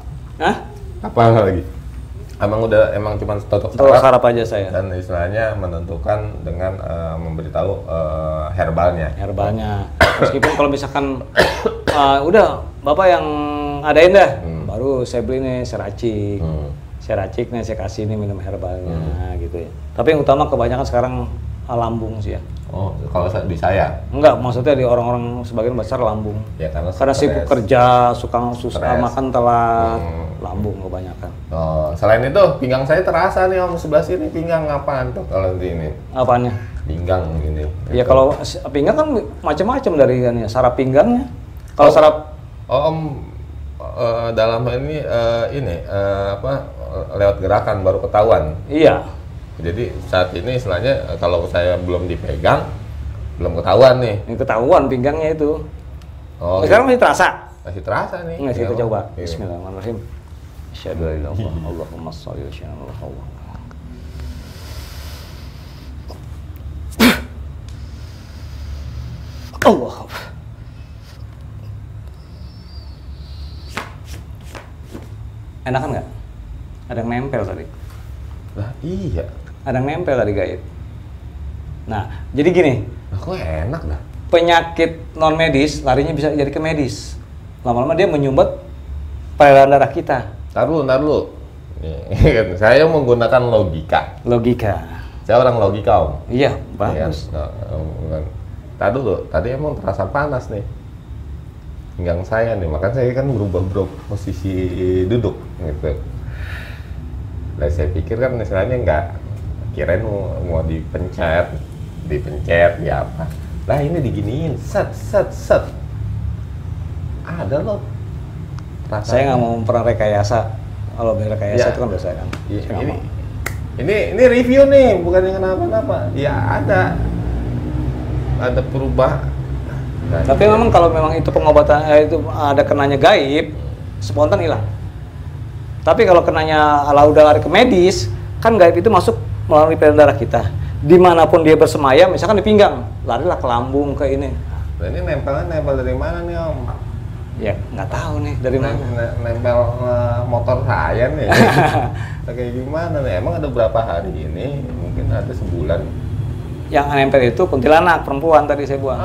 apa lagi? Emang cuma totok saraf aja saya. Dan istilahnya menentukan dengan memberitahu herbalnya. Meskipun kalau misalkan udah Bapak yang adain dah, baru saya beli nih saya racik nih saya kasih nih minum herbalnya gitu ya. Tapi yang utama kebanyakan sekarang lambung sih ya. Oh, kalau di saya? Enggak, maksudnya di orang-orang sebagian besar lambung. Ya karena sibuk kerja, susah makan telat, lambung kebanyakan. Oh, selain itu pinggang saya terasa nih Om, sebelah sini pinggang apaan tuh kalau di ini? Apanya? Pinggang gini. Ya kalau pinggang kan macam-macam dari kan ya, saraf pinggangnya. Kalau saraf Om dalam ini lewat gerakan baru ketahuan. Iya. Jadi saat ini istilahnya kalau saya belum dipegang, belum ketahuan nih. Yang ketahuan pinggangnya itu. Oh, sekarang masih terasa? Masih terasa nih. Nggak sih, kita coba. Bismillahirrahmanirrahim. Asyhadu an la ilaha illallah, Allahumma shalli ala sayyidina Muhammad. Allah. Enakan nggak? Ada yang nempel tadi. Lah iya. Ada yang nempel tadi gaib. Nah, jadi gini. Kok enak dah. Penyakit non medis larinya bisa jadi ke medis. Lama-lama dia menyumbat peredaran darah kita. Ntar dulu. Saya menggunakan logika. Saya orang logika Om. Iya, bagus. Ntar dulu. Tadi emang terasa panas nih. Pinggang saya nih, makanya saya kan berubah posisi duduk gitu. Nah, saya pikir kan misalnya nggak, kirain mau dipencet ya apa. Lah ini diginiin, set. Ada loh. Saya nggak mau pernah rekayasa. Kalau rekayasa itu kan dosa kan. Ini review nih, bukan yang kenapa-napa. Ya ada perubahan. Tapi memang kalau memang itu pengobatan itu ada kenanya gaib, spontan hilang. Tapi kalau kenanya udah lari ke medis, kan gaib itu masuk melalui peredaran darah kita. Dimanapun dia bersemayam, misalkan di pinggang, larilah ke lambung ke ini. Nah, ini nempel dari mana nih Om? Ya nggak tahu nih dari mana. Nempel motor saya nih. Kayak gimana nih? Emang ada berapa hari ini? Mungkin ada sebulan. Yang nempel itu kuntilanak perempuan tadi saya buang.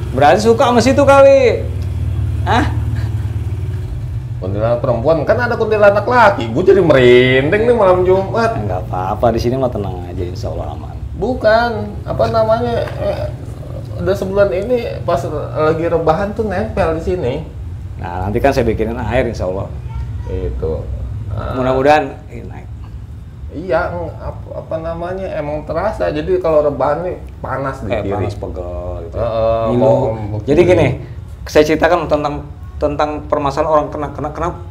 Berarti suka sama situ kali. Kuntilanak perempuan, kan ada kuntilanak laki. Gue jadi merinding nih malam Jumat. Enggak apa-apa, di sini mah tenang aja, insya Allah aman. Bukan, apa namanya? Udah sebulan ini pas lagi rebahan tuh nempel di sini. Nah, nanti kan saya bikinin air insya Allah. Itu. Mudah-mudahan naik. Iya, apa namanya? Emang terasa. Jadi kalau rebahan nih panas di kiri. Panas pegel gitu. Jadi gini, saya ceritakan tentang permasalahan orang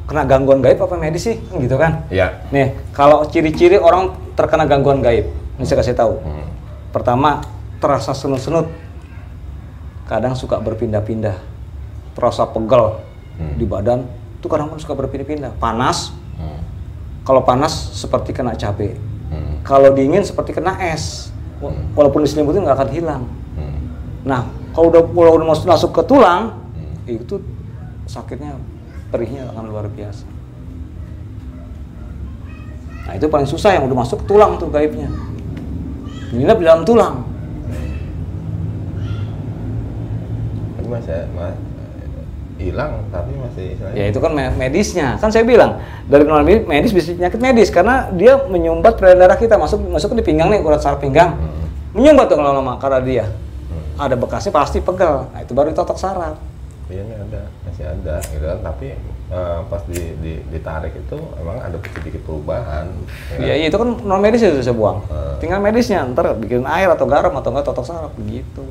kena gangguan gaib apa medis sih, gitu kan? Iya. Nih, kalau ciri-ciri orang terkena gangguan gaib, ini saya kasih tahu. Pertama, terasa senut-senut, kadang suka berpindah-pindah, terasa pegel di badan, itu kadang suka berpindah-pindah, panas. Kalau panas seperti kena cabai, kalau dingin seperti kena es. Walaupun diselimutin nggak akan hilang. Nah, kalau udah masuk ke tulang, itu sakitnya, perihnya akan luar biasa. Nah, itu paling susah yang udah masuk ke tulang tuh gaibnya. Nginep di dalam tulang. Tapi masih hilang, tapi masih Ya itu kan medisnya. Kan saya bilang dari non medis bisa penyakit medis karena dia menyumbat peredaran darah kita masuk di pinggang nih, urat saraf pinggang. Menyumbat tuh lama-lama karena dia ada bekasnya pasti pegel. Nah, itu baru ditotok saraf. Iya nih masih ada gitu kan, tapi pas ditarik itu emang ada sedikit perubahan. Iya, itu kan non medis itu saya buang. Tinggal medisnya, ntar bikin air atau garam atau enggak totok saraf begitu.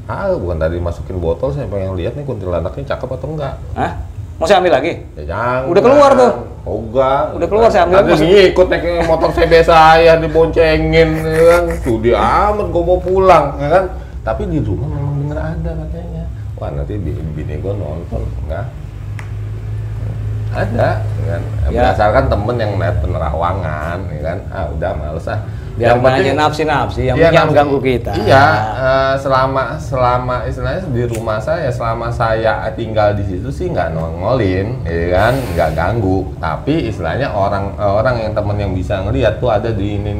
Bukan tadi masukin botol, saya pengen lihat nih kuntilanaknya cakep atau enggak. Hah? Mau saya ambil lagi? Ya jangan. Udah keluar tuh. Oh enggak. Udah keluar, saya ambil. Nanti ngikut naik motor saya biasa ya, diboncengin ya kan. Studi amat gua mau pulang ya kan. Tapi di rumah memang bener ada katanya. Wah, nanti bini gua nonton enggak? Ada kan. Ya. Berdasarkan temen yang lihat penerawangan ya kan. Udah males ah. Biar aja nafsi-nafsi yang mengganggu kita. Iya, selama istilahnya di rumah saya, selama saya tinggal di situ sih nggak nongolin, ya kan, nggak ganggu. Tapi istilahnya orang yang temen yang bisa ngelihat tuh ada di ini.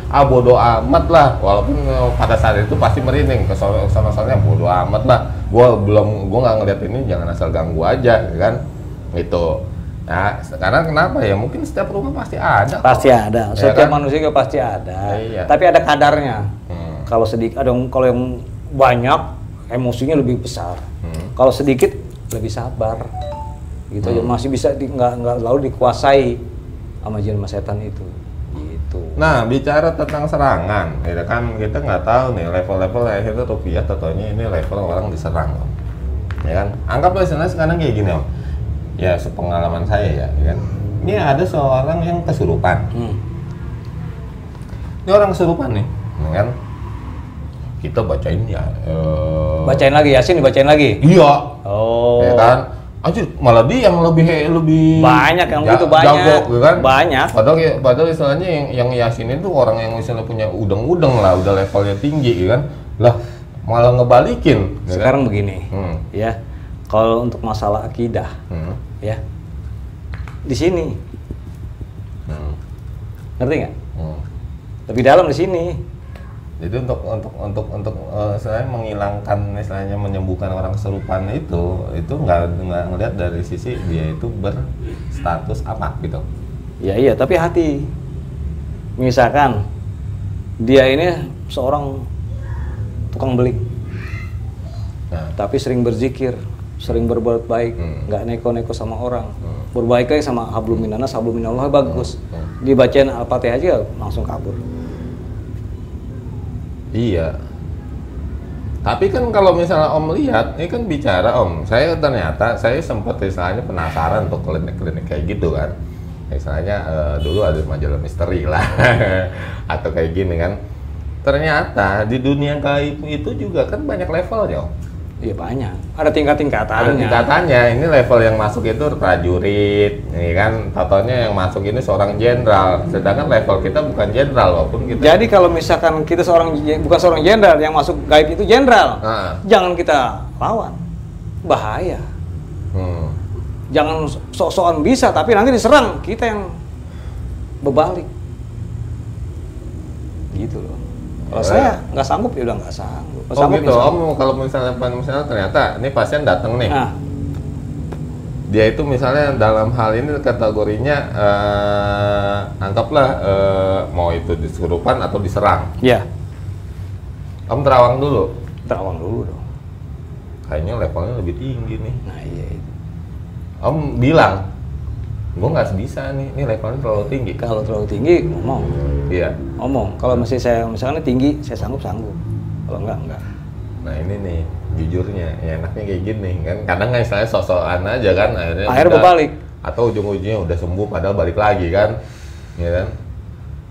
Bodo amat lah. Walaupun pada saat itu pasti merinding, soalnya bodo amat lah. Gua nggak ngeliat ini, jangan asal ganggu aja, ya kan, gitu. Nah, sekarang kenapa ya? Mungkin setiap rumah pasti ada. Pasti ada. Ya Setiap kan? manusia juga pasti ada. Iya. Tapi ada kadarnya. Kalau sedikit, kalau yang banyak emosinya lebih besar. Kalau sedikit lebih sabar. Gitu aja, masih bisa nggak lalu dikuasai sama jin sama setan itu. Gitu. Nah, bicara tentang serangan, ya kan kita nggak tahu nih level-level itu rupiah, tentunya ini level orang diserang, Om. Ya kan? Anggaplah sekarang kayak gini, Om. Ya, sepengalaman saya ya kan. Ini ada seorang yang kesurupan. Ini orang kesurupan nih, ya kan? Kita bacain ya. Bacain lagi, Yasin dibacain lagi? Iya. Oh. Ya kan? Anjir, malah dia yang lebih banyak yang gitu, banyak. Jago, ya kan? Banyak. Padahal istilahnya yang Yasin itu orang yang misalnya punya udeng-udeng lah, udah levelnya tinggi, ya kan? Lah, malah ngebalikin. Sekarang ya kan? Begini, ya. Kalau untuk masalah akidah, ya, di sini, ngerti nggak? Lebih dalam di sini. Jadi untuk istilahnya menghilangkan, istilahnya menyembuhkan orang kesurupan itu nggak ngelihat dari sisi dia itu berstatus apa gitu. Ya iya, tapi hati. Misalkan dia ini seorang tukang beling, tapi sering berzikir, sering berbuat baik, nggak neko-neko sama orang, berbaik lagi sama hablum minanas, hablum minallah, bagus. Dibacain Al-Fatihah aja langsung kabur. Iya. Tapi kan kalau misalnya Om lihat, ini kan bicara Om, saya sempat istilahnya penasaran untuk klinik-klinik kayak gitu kan. Misalnya dulu ada majalah misteri lah, atau kayak gini kan. Ternyata di dunia gaib itu juga kan banyak levelnya Om. Iya banyak, ada tingkat-tingkatannya. Ada tingkatannya, ini level yang masuk itu prajurit, ini kan, totalnya yang masuk ini seorang jenderal, sedangkan level kita bukan jenderal walaupun kita. Jadi kalau misalkan kita bukan seorang jenderal, yang masuk gaib itu jenderal, jangan kita lawan, bahaya. Jangan sok-sokan bisa, tapi nanti diserang kita yang berbalik, gitu loh. Kalau saya nggak sanggup, ya udah nggak sanggup. Gitu, Om. Kalau misalnya ternyata ini pasien datang nih, dia itu misalnya dalam hal ini kategorinya anggaplah mau itu disurupan atau diserang. Iya. Om terawang dulu. Terawang dulu dong. Kayaknya levelnya lebih tinggi nih. Nah iya itu. Om bilang, gue nggak bisa nih, ini levelnya terlalu tinggi. Kalau terlalu tinggi ngomong. Iya. Ngomong. Kalau masih saya misalnya tinggi, saya sanggup. Kalau enggak. Nah ini nih, jujurnya, ya enaknya kayak gini kan. Kadang nggak istilahnya sok-sokan aja kan, akhirnya berbalik. Atau ujung-ujungnya udah sembuh padahal balik lagi kan, ya kan?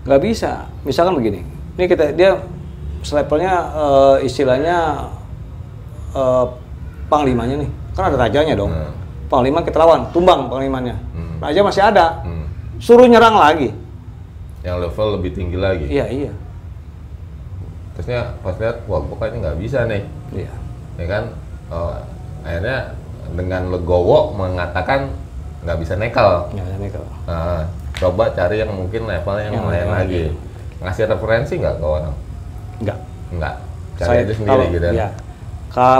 Nggak bisa. Misalkan begini, ini dia levelnya istilahnya panglimanya nih, kan ada rajanya dong. Panglima kita lawan, tumbang panglimanya. Raja masih ada, suruh nyerang lagi. Yang level lebih tinggi lagi. Iya. Terusnya pas lihat, wah pokoknya nggak bisa nih. Iya. Ya kan, akhirnya dengan legowo mengatakan nggak bisa nekel. Nggak ada nekel. Nah, coba cari yang mungkin levelnya yang lain lagi. Ngasih referensi nggak ke orang? Nggak. Cari itu sendiri gitu. Ya,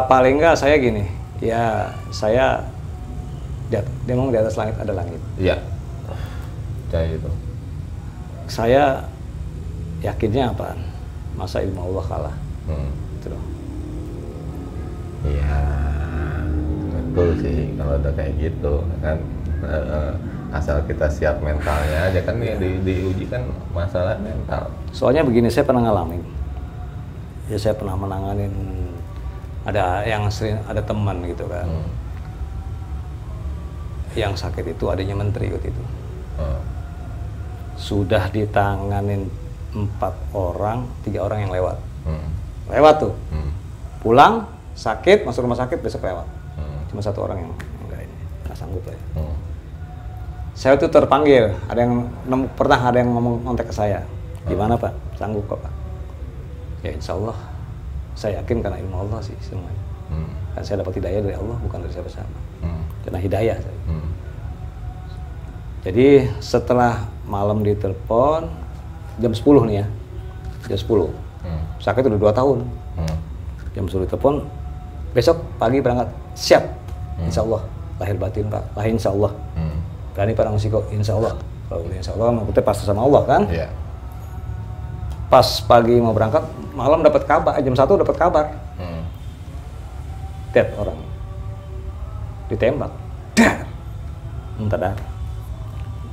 paling nggak saya gini, ya saya dia ngomong di atas langit ada langit. Iya. Kayak gitu. Saya yakinnya apa? Masa ilmu Allah kalah? Gitu loh. Iya, betul sih kalau udah kayak gitu kan. Asal kita siap mentalnya aja kan, diuji kan masalah mental. Soalnya begini, saya pernah ngalamin. Ya saya pernah menanganin, ada yang sering, ada teman gitu kan. Yang sakit itu adanya menteri waktu itu. Sudah ditanganin 4 orang, 3 orang yang lewat. Lewat tuh. Pulang, sakit, masuk rumah sakit, besok lewat. Cuma 1 orang yang nggak sanggup lah ya. Saya tuh terpanggil, pernah ada yang ngomong kontak ke saya. Gimana Pak? Sanggup kok Pak? Ya insya Allah, saya yakin karena ilmu Allah sih semuanya. Kan saya dapat hidayah dari Allah, bukan dari siapa-siapa. Karena hidayah saya. Jadi setelah malam ditelepon, jam 10 nih ya, jam 10. Sakit udah 2 tahun. Jam 10 ditelepon, besok pagi berangkat, siap. Insya Allah, lahir batin Pak, lahir insya Allah. Berani Pak Musiko, insya Allah. Kalau insya Allah, maksudnya pasti sama Allah kan? Iya. Pas pagi mau berangkat, malam dapat kabar, jam 1 dapat kabar. Dead orang. Ditembak. Dar. Muntah darah.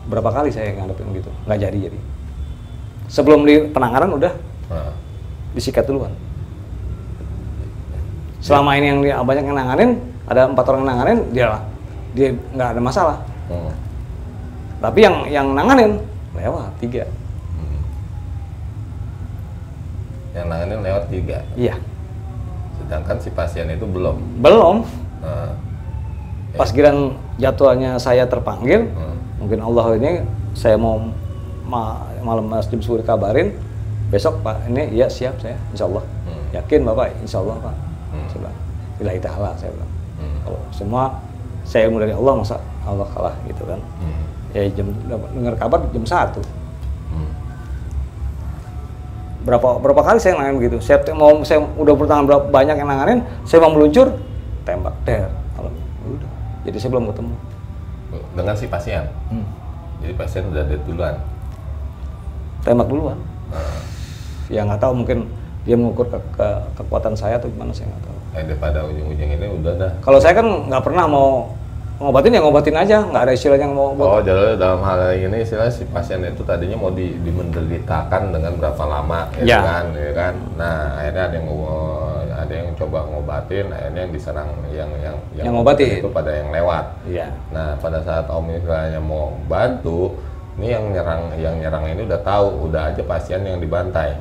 Berapa kali saya ngadepin gitu, nggak jadi. Sebelum di penanganan udah disikat duluan. Selama ini yang banyak yang nanganin, ada 4 orang yang nanganin, dia nggak ada masalah. Tapi yang nanganin lewat 3. Yang nanganin lewat 3. Iya. Sedangkan si pasien itu belum. Pas giran jadwalnya saya terpanggil, mungkin Allah ini saya mau malam jam 10 kabarin, besok Pak ini ya siap saya, insya Allah. Yakin Bapak, insya Allah Pak. Saya bilang, billahi ta'ala saya bilang. Kalau semua saya ilmu dari Allah, masa Allah kalah gitu kan. Ya dengar kabar jam 1. Berapa kali saya nanganin begitu. Saya udah bertangan berapa banyak yang nanganin, saya mau meluncur, tembak der. Udah. Jadi saya belum ketemu. Dengan si pasien. Jadi pasien udah dead duluan. Tembak duluan. Ya nggak tahu, mungkin dia mengukur kekuatan saya atau gimana, saya nggak tahu. Daripada ujung-ujung ini udah dah. Kalau saya kan nggak pernah mau ngobatin, ya ngobatin aja, nggak ada istilahnya yang mau. Jadi dalam hal ini istilah si pasien itu tadinya mau dimenderitakan dengan berapa lama, ya kan. Nah akhirnya ada yang coba ngobatin, akhirnya yang diserang yang ngobatin itu pada yang lewat. Iya. Nah pada saat Om istilahnya mau bantu, ini yang nyerang ini udah tahu, udah aja pasien yang dibantai.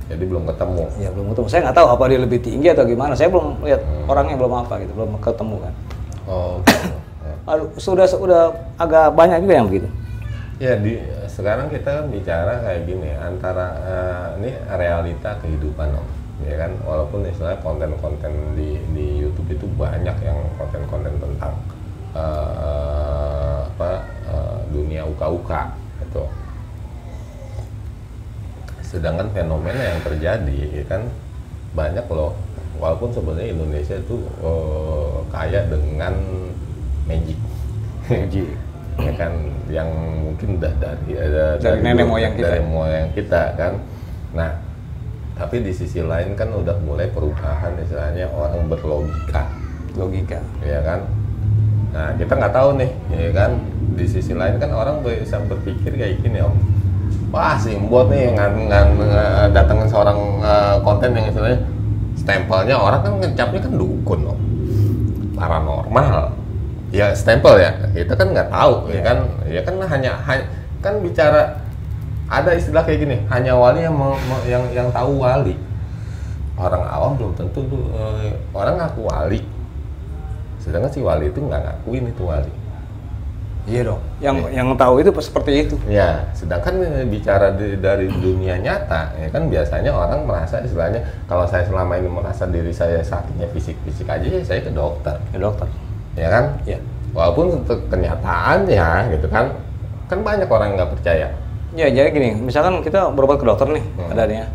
Jadi belum ketemu. Ya belum ketemu. Saya nggak tahu apa dia lebih tinggi atau gimana. Saya belum lihat orangnya, belum apa gitu, belum ketemu kan. Oh. Sudah agak banyak juga yang begitu. Ya sekarang kita bicara kayak gini, antara ini realita kehidupan Om, ya kan. Walaupun istilahnya konten-konten di YouTube itu banyak yang konten-konten tentang dunia uka-uka gitu. Sedangkan fenomena yang terjadi ya kan banyak loh, walaupun sebenarnya Indonesia itu kaya dengan magic ya kan, yang mungkin udah dari nenek moyang kita kan. Nah tapi di sisi lain kan udah mulai perubahan, istilahnya orang berlogika ya kan. Nah kita nggak tahu nih ya kan, di sisi lain kan orang bisa berpikir kayak gini Om, wah Simbot nih datangin seorang konten yang istilahnya stempelnya orang kan ngecapnya kan dukun Om, paranormal ya, stempel ya, kita kan nggak tahu ya kan. Ya kan hanya kan bicara ada istilah kayak gini, hanya wali yang tahu wali. orang awam belum tentu tuh orang ngaku wali, sedangkan si wali itu nggak ngakuin itu wali. Iya dong. Yang tahu itu seperti itu. Ya, sedangkan bicara dari dunia nyata, ya kan biasanya orang merasa istilahnya kalau saya selama ini merasa diri saya sakitnya fisik aja, ya saya ke dokter. Ke dokter. Ya kan? Iya. Walaupun untuk kenyataannya gitu kan banyak orang nggak percaya. Ya jadi gini, misalkan kita berobat ke dokter nih, adanya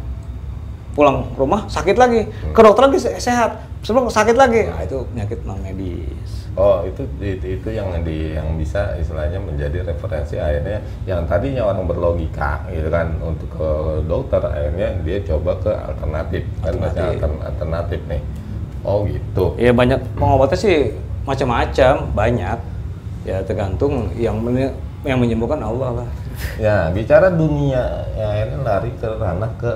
pulang ke rumah sakit lagi, ke dokter lagi sehat, sebelum sakit lagi, nah itu penyakit non medis. Oh itu yang bisa istilahnya menjadi referensi akhirnya yang tadinya orang berlogika gitu kan untuk ke dokter akhirnya dia coba ke alternatif. Kan masih alternatif nih. Oh gitu. Iya banyak pengobatnya sih macam-macam, banyak ya tergantung yang menyembuhkan Allah lah. Ya, bicara dunia, ya ini lari ke ranah ke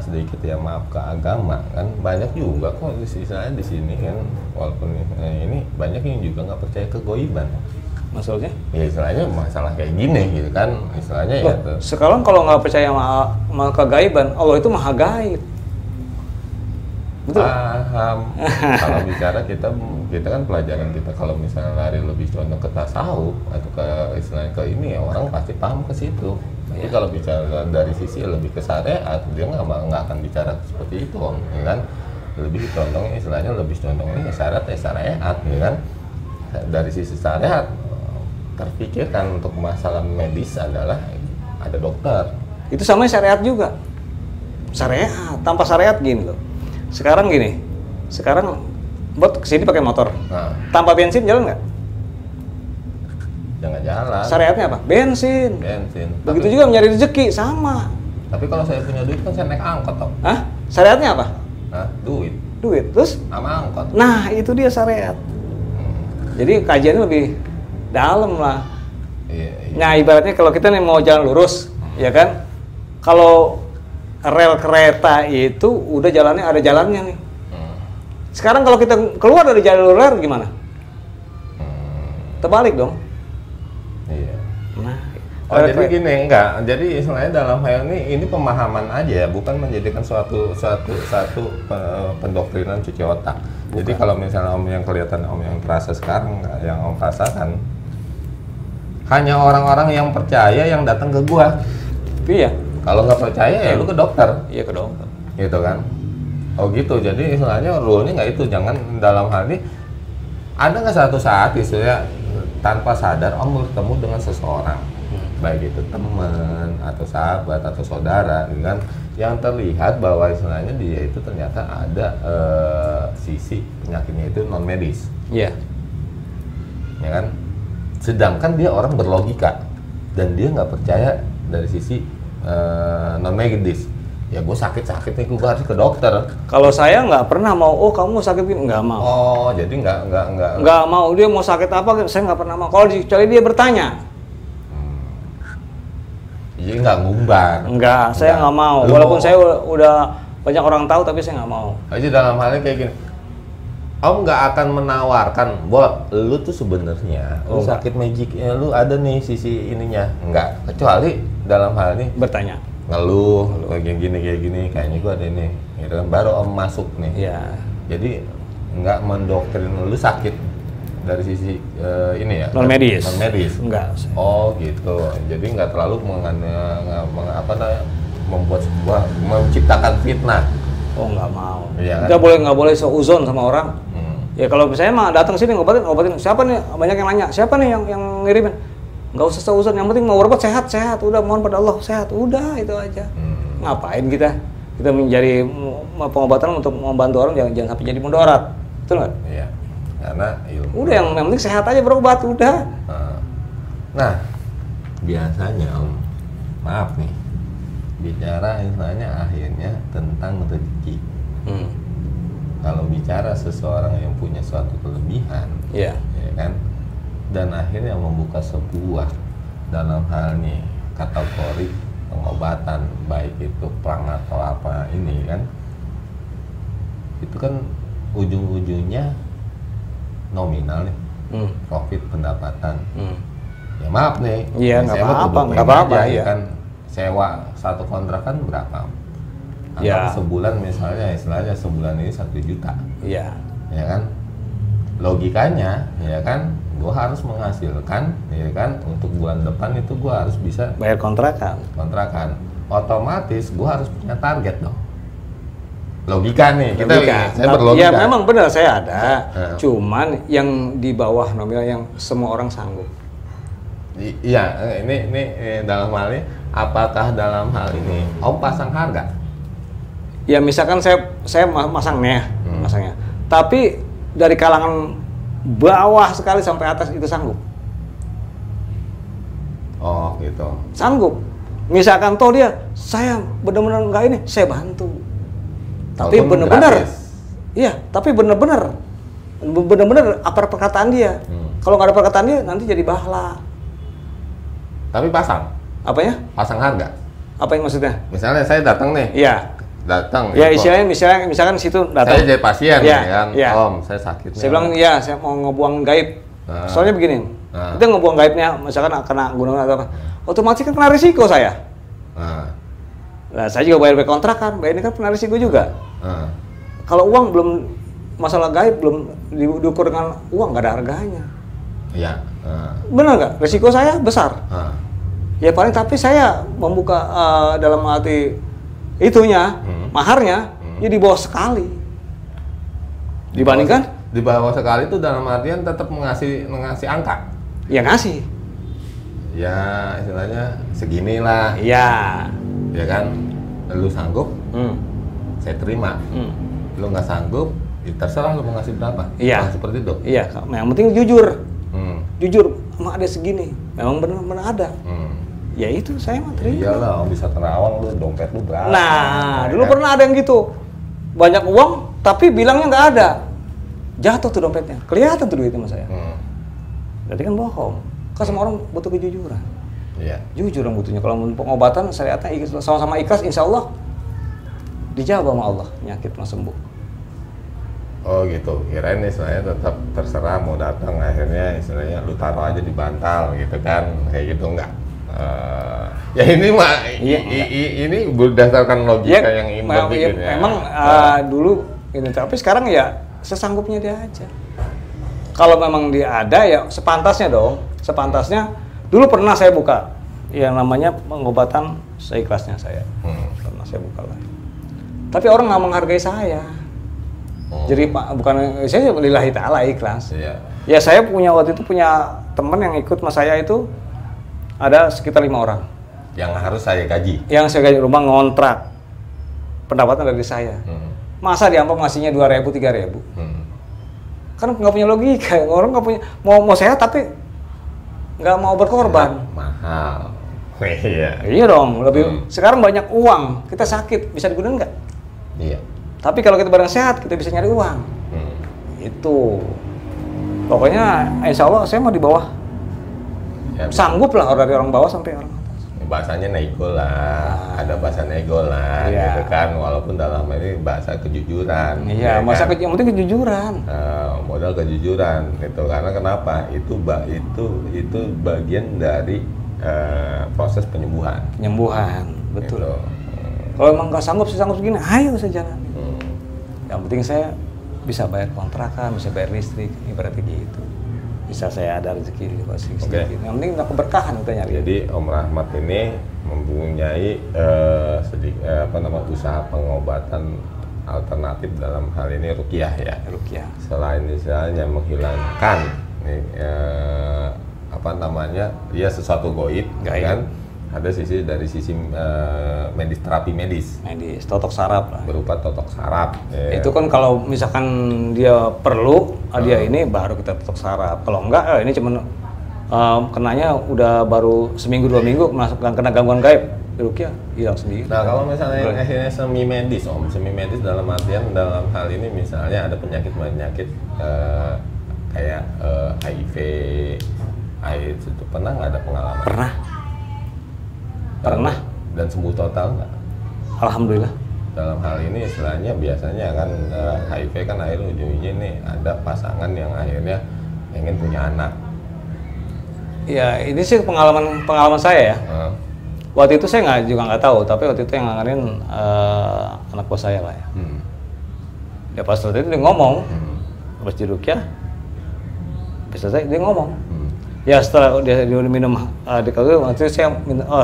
sedikit ya maaf ke agama kan banyak juga kok istilahnya di sini kan walaupun ini banyak yang juga nggak percaya kegoiban. Maksudnya? Ya istilahnya masalah kayak gini gitu kan istilahnya ya tuh. Sekarang kalau nggak percaya sama kegaiban, Allah itu maha gaib. Betul? Paham. Kalau bicara kita kan pelajaran kita kalau misalnya lari lebih condong ke tasawuf atau ke istilahnya ke ini ya orang pasti paham ke situ. Tapi kalau bicara dari sisi lebih ke syariat dia nggak akan bicara seperti itu om, ya kan? Lebih condongnya istilahnya lebih condongnya syariat ya kan? Dari sisi syariat terpikirkan untuk masalah medis adalah ada dokter. Itu sama syariat juga. Syariat tanpa syariat gini loh. Sekarang buat kesini pakai motor, tanpa bensin jalan nggak? Jangan jalan. Syariatnya apa? Bensin. Begitu juga mencari rezeki sama. Tapi kalau saya punya duit kan saya naik angkot toh. Hah? Syariatnya apa? Hah? Duit. Terus? Sama angkot. Nah itu dia syariat. Jadi kajiannya lebih dalam lah. Iya. Nah ibaratnya kalau kita nih mau jalan lurus, ya kan? Kalau rel kereta itu udah jalannya ada jalannya nih. Sekarang kalau kita keluar dari jalur rel gimana? Terbalik dong. Iya. Nah, jadi gini enggak. Jadi istilahnya dalam hal ini pemahaman aja, bukan menjadikan suatu pendoktrinan cuci otak. Bukan. Jadi kalau misalnya om yang kelihatan om yang terasa sekarang, yang om rasakan hanya orang-orang yang percaya yang datang ke gua. Iya. Kalau nggak percaya ya lu ke dokter. Iya ke dokter. Gitu kan? Oh gitu. Jadi istilahnya rule-nya nggak itu. Jangan dalam hal ini ada nggak satu saat istilahnya tanpa sadar om bertemu dengan seseorang, baik itu teman atau sahabat atau saudara, kan? Yang terlihat bahwa istilahnya dia itu ternyata ada sisi penyakitnya itu non medis. Iya. Ya kan? Sedangkan dia orang berlogika dan dia nggak percaya dari sisi non medis. Ya gue sakit nih gue harus ke dokter. Kalau saya nggak pernah mau, oh kamu sakit gini, nggak mau. Oh jadi nggak mau, dia mau sakit apa saya nggak pernah mau. Kalau kecuali dia bertanya. Jadi nggak ngumbar. Enggak, saya nggak mau. Walaupun saya udah banyak orang tahu tapi saya nggak mau. Aja dalam halnya kayak gini. Om nggak akan menawarkan, buat lu tuh sebenarnya lu sakit magicnya, lu ada nih sisi ininya, nggak. Kecuali dalam hal ini bertanya, ngeluh kayak gini, kayaknya gua ada ini, gitu kan. Baru om masuk nih. Iya. Jadi nggak mendoktrin lu sakit dari sisi ini ya. Non medis. Enggak. Oh gitu. Jadi nggak terlalu membuat sebuah menciptakan fitnah. Oh nggak mau. Iya, Nggak boleh seuzon sama orang. Ya kalau misalnya mah datang sini ngobatin siapa nih, banyak yang nanya siapa nih yang ngirimin, nggak usah seuzon, yang penting mau berobat sehat, udah mohon pada Allah sehat, udah itu aja. Ngapain kita mencari pengobatan untuk membantu orang, jangan sampai jadi mudarat, betul nggak? Iya, karena udah yang penting sehat aja berobat udah. Nah biasanya om, maaf nih, bicara istilahnya akhirnya tentang rezeki. Kalau bicara seseorang yang punya suatu kelebihan, ya kan, dan akhirnya membuka sebuah dalam hal nih kategori pengobatan, baik itu perang atau apa ini kan, itu kan ujung-ujungnya nominal nih, profit pendapatan. Ya maaf nih, iya nggak apa-apa ya kan, sewa satu kontrakan berapa? Anggap sebulan misalnya, istilahnya sebulan ini 1 juta. Iya. Ya kan? Logikanya, ya kan, gue harus menghasilkan, ya kan, untuk bulan depan itu gue harus bisa Bayar kontrakan. Otomatis gue harus punya target dong. Logika nih, saya Ya berlogika. memang benar saya ada. Cuman yang di bawah nominal yang semua orang sanggup. Iya, ini dalam hal ini, apakah dalam hal ini Om pasang harga? Ya misalkan saya masang nih, masangnya. Tapi dari kalangan bawah sekali sampai atas itu sanggup. Oh gitu. Sanggup. Misalkan toh dia, saya benar-benar nggak ini, saya bantu. Tapi Walaupun benar-benar, gratis. iya. Tapi benar-benar apa perkataan dia. Kalau nggak ada perkataan dia, nanti jadi bahala. Tapi pasang. Apanya? Pasang harga. Apa yang maksudnya? Misalnya saya datang nih. Iya. Datang. Ya kok. istilahnya, misalkan situ datang. Saya jadi pasien, Iya, ya kan. iya. Om, saya sakit. Saya bilang, ya saya mau ngebuang gaib. Soalnya begini, kita ngebuang gaibnya, misalkan kena gunung atau apa, otomatis kan kena risiko saya. Nah, saya juga bayar kontrakan, bayar ini kan kena risiko juga. Kalau uang belum, masalah gaib belum diukur dengan uang, nggak ada harganya. Iya. Benar nggak? Risiko saya besar. Ya paling tapi saya membuka dalam arti itunya, maharnya, ya di bawah sekali. Dibandingkan? Di bawah sekali itu dalam artian tetap ngasih angka. Ya ngasih. Ya istilahnya seginilah. Iya. Ya kan, lu sanggup, saya terima. Lu nggak sanggup, ya terserah lu mau ngasih berapa. Iya. Seperti itu. Iya, yang penting jujur. Jujur, emang ada segini. Memang benar-benar ada. Ya itu saya mah terima. Iyalah, om bisa terawang lu, dompet lu berapa. Nah, dulu pernah ada yang gitu. Banyak uang, tapi bilangnya nggak ada. Jatuh tuh dompetnya. Kelihatan tuh duitnya sama saya. Berarti kan bohong. Kan semua orang butuh kejujuran. Iya. Jujur yang butuhnya. Kalau pengobatan syariatnya sama-sama ikhlas, insya Allah dijawab sama Allah, penyakit mah sembuh. Oh gitu, kirain istilahnya tetap terserah mau datang, akhirnya istilahnya lu taruh aja di bantal gitu kan, kayak gitu enggak? Ya ini mah, ini berdasarkan logika yang berpikir ya. Memang dulu ini, tapi sekarang ya sesanggupnya dia aja. Kalau memang dia ada ya sepantasnya dong, sepantasnya. Dulu pernah saya buka yang namanya pengobatan seikhlasnya saya, pernah saya buka lah. Tapi orang nggak menghargai saya. Jadi bukan saya lillahi ta'ala ikhlas. Iya. Ya saya waktu itu punya teman yang ikut sama saya itu ada sekitar 5 orang. Yang harus saya gaji. Yang saya gaji rumah ngontrak. Pendapatan dari saya. Masa diampok ngasihnya 2.000, 3.000? Kan nggak punya logika. Orang nggak punya mau sehat tapi nggak mau berkorban. Mahal. Iya. Iya dong. Lebih sekarang banyak uang. Kita sakit bisa digunakan nggak? Iya. Tapi kalau kita barang sehat, kita bisa nyari uang. Itu. Pokoknya insya Allah saya mau di bawah. Ya, sanggup lah dari orang bawah sampai orang atas. Bahasanya nego lah, ada bahasa nego lah, gitu kan. Walaupun dalam ini bahasa kejujuran. Iya, bahasa yang penting kejujuran. Modal kejujuran, gitu. Karena kenapa? Itu bagian dari proses penyembuhan. Penyembuhan, betul. Gitu. Kalau emang nggak sanggup, saya sanggup segini, ayo saya jalan. Yang penting saya bisa bayar kontrakan, bisa bayar listrik, ibaratnya gitu. Bisa saya ada rezeki sedikit. Yang penting nggak keberkahan kita nyari. Jadi Om Rahmat ini mempunyai usaha pengobatan alternatif dalam hal ini ruqyah ya. Ruqyah. Selain misalnya menghilangkan ya sesuatu goib. Kan? Ada dari sisi medis, terapi medis. Totok saraf lah. Berupa totok saraf. Itu kan kalau misalkan dia perlu, dia ini baru kita totok saraf. Kalau enggak, ini cuma kenanya udah baru seminggu 2 minggu kena gangguan gaib. Ruqyah hilang sendiri. Nah kalau misalnya akhirnya semi medis dalam artian dalam hal ini misalnya ada penyakit kayak HIV, AIDS itu pernah nggak ada pengalaman? Pernah. Dan sembuh total nggak? Alhamdulillah. Dalam hal ini istilahnya biasanya kan HIV kan akhirnya ujung-ujungnya nih ada pasangan yang akhirnya pengen punya anak. Ya ini sih pengalaman saya ya. Waktu itu saya nggak tahu, tapi waktu itu yang nanganin anak bos saya lah ya. Ya pas waktu itu dia ngomong, pas dirukyah, pas selesai dia ngomong. Ya setelah dia minum waktu itu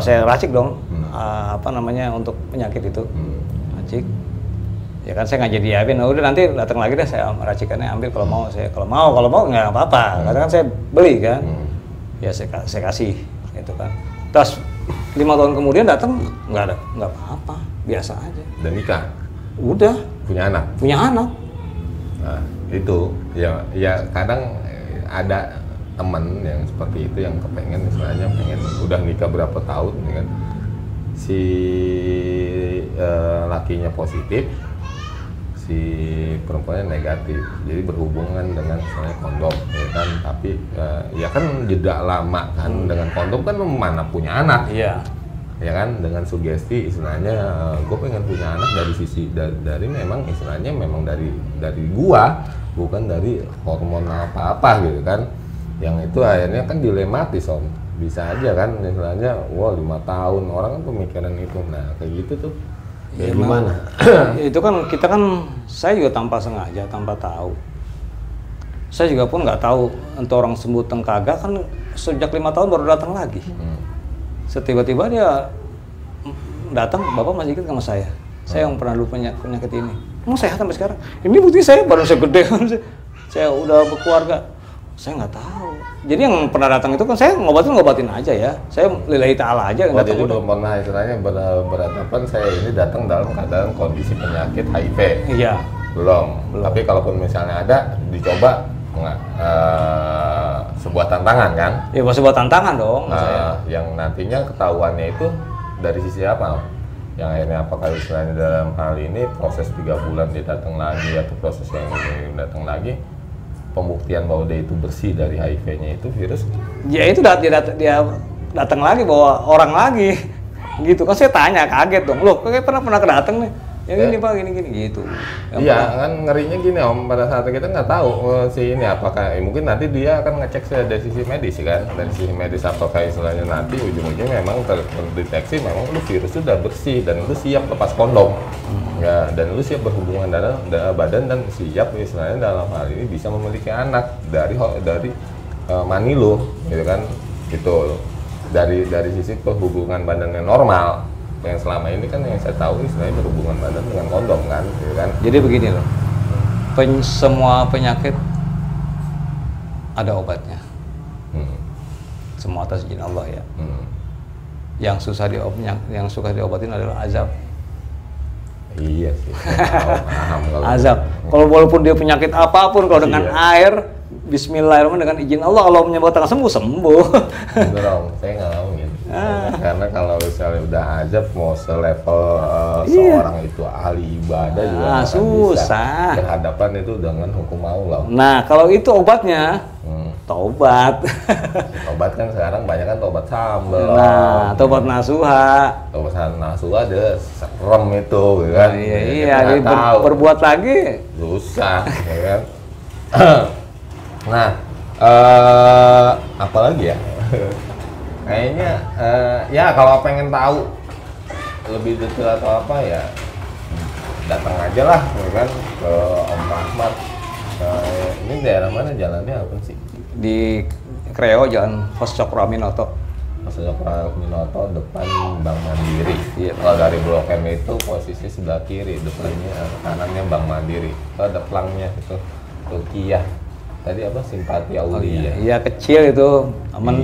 saya racik dong, apa namanya untuk penyakit itu, racik. Ya kan saya nggak jadi yakin, udah nanti datang lagi deh saya racikannya ambil kalau mau nggak apa-apa, karena kan saya beli kan. Ya saya kasih, gitu kan. Terus 5 tahun kemudian datang nggak apa-apa, biasa aja. Dan nikah? Udah. Punya anak? Punya anak. Nah, itu ya kadang ada teman yang seperti itu yang pengen udah nikah berapa tahun, ya kan? Si lakinya positif, si perempuannya negatif, jadi berhubungan dengan misalnya kondom, ya kan? Tapi ya kan jeda lama kan dengan kondom kan mana punya anak, iya, ya kan? Dengan sugesti istilahnya gue pengen punya anak dari sisi dari memang istilahnya memang dari gua, bukan dari hormon apa gitu kan? Yang itu akhirnya kan dilematis Om, bisa aja kan istilahnya, 5 tahun orang kan pemikiran itu, nah kayak gitu tuh. Ya gimana? Itu kan kita kan, saya juga tanpa sengaja, tanpa tahu. Saya juga pun nggak tahu entah orang sembuh teng kagak kan sejak 5 tahun baru datang lagi. Setiba-tiba dia datang, Bapak masih ingat sama saya. Saya yang pernah dulu punya penyakit ini. Emang sehat sampai sekarang? Ini bukti saya baru segede kan. Saya udah berkeluarga. Saya nggak tahu. Jadi yang pernah datang itu kan saya ngobatin aja ya. Saya lillahi ta'ala aja. Jadi belum pernah istilahnya berhadapan saya ini datang dalam keadaan kondisi penyakit HIV. Iya. Belum. Tapi kalaupun misalnya ada, dicoba sebuah tantangan kan? Ya sebuah tantangan dong. Yang nantinya ketahuannya itu dari sisi apa? Yang akhirnya apakah istilahnya dalam hal ini proses 3 bulan dia datang lagi atau proses yang ini datang lagi? Pembuktian bahwa dia itu bersih dari HIV-nya itu virus. Ya itu dia datang lagi bawa orang lagi, gitu kan saya tanya kaget dong, loh kayak pernah kedateng nih, yang ini Pak gini gitu. Iya kan ngerinya gini Om, pada saat kita nggak tahu si ini apakah mungkin nanti dia akan ngecek dari sisi medis kan, dari sisi medis apakah istilahnya nanti ujung-ujungnya memang terdeteksi memang lu virus itu udah bersih dan lu siap lepas kondom. Ya, dan lu siap berhubungan dalam badan dan siap istilahnya dalam hal ini bisa memiliki anak dari mani lu, gitu kan, gitu. Dari sisi perhubungan badan yang normal, yang selama ini kan yang saya tahu istilahnya berhubungan badan dengan kondom kan, gitu kan. Jadi begini loh, semua penyakit ada obatnya, semua atas izin Allah ya. Yang susah diobatin adalah azab. Iya sih, paham azab. Kalau walaupun dia penyakit apapun, kalau dengan air, Bismillahirrahmanirrahim, dengan izin Allah, Allah menyembuhkan sembuh. Bener Om, saya ngalamin. Karena kalau misalnya udah azab, mau selevel seorang itu ahli ibadah juga susah. Bisa berhadapan itu dengan hukum Allah. Nah, kalau itu obatnya, tobat. Tobat kan sekarang banyak kan tobat sambal. Nah, tobat nasuha. Tobat nasuha ada serem itu, kan? Iya, jadi berbuat lagi susah, ya kan? Nah, apalagi ya? Kayaknya, ya kalau pengen tahu lebih detail atau apa ya, datang aja lah, ya kan? Ke Om Rahmat. Ini daerah mana, jalannya apa sih? Di Kreo, Jalan Pos Cokro Aminoto. Pos Cokro Aminoto, depan Bank Mandiri. Iya. Kalau dari Blok M itu posisi sebelah kiri, depannya kanannya Bank Mandiri. Itu ada pelangnya itu, Rukiah. Tadi apa? Simpati Aulia. Iya, kecil itu.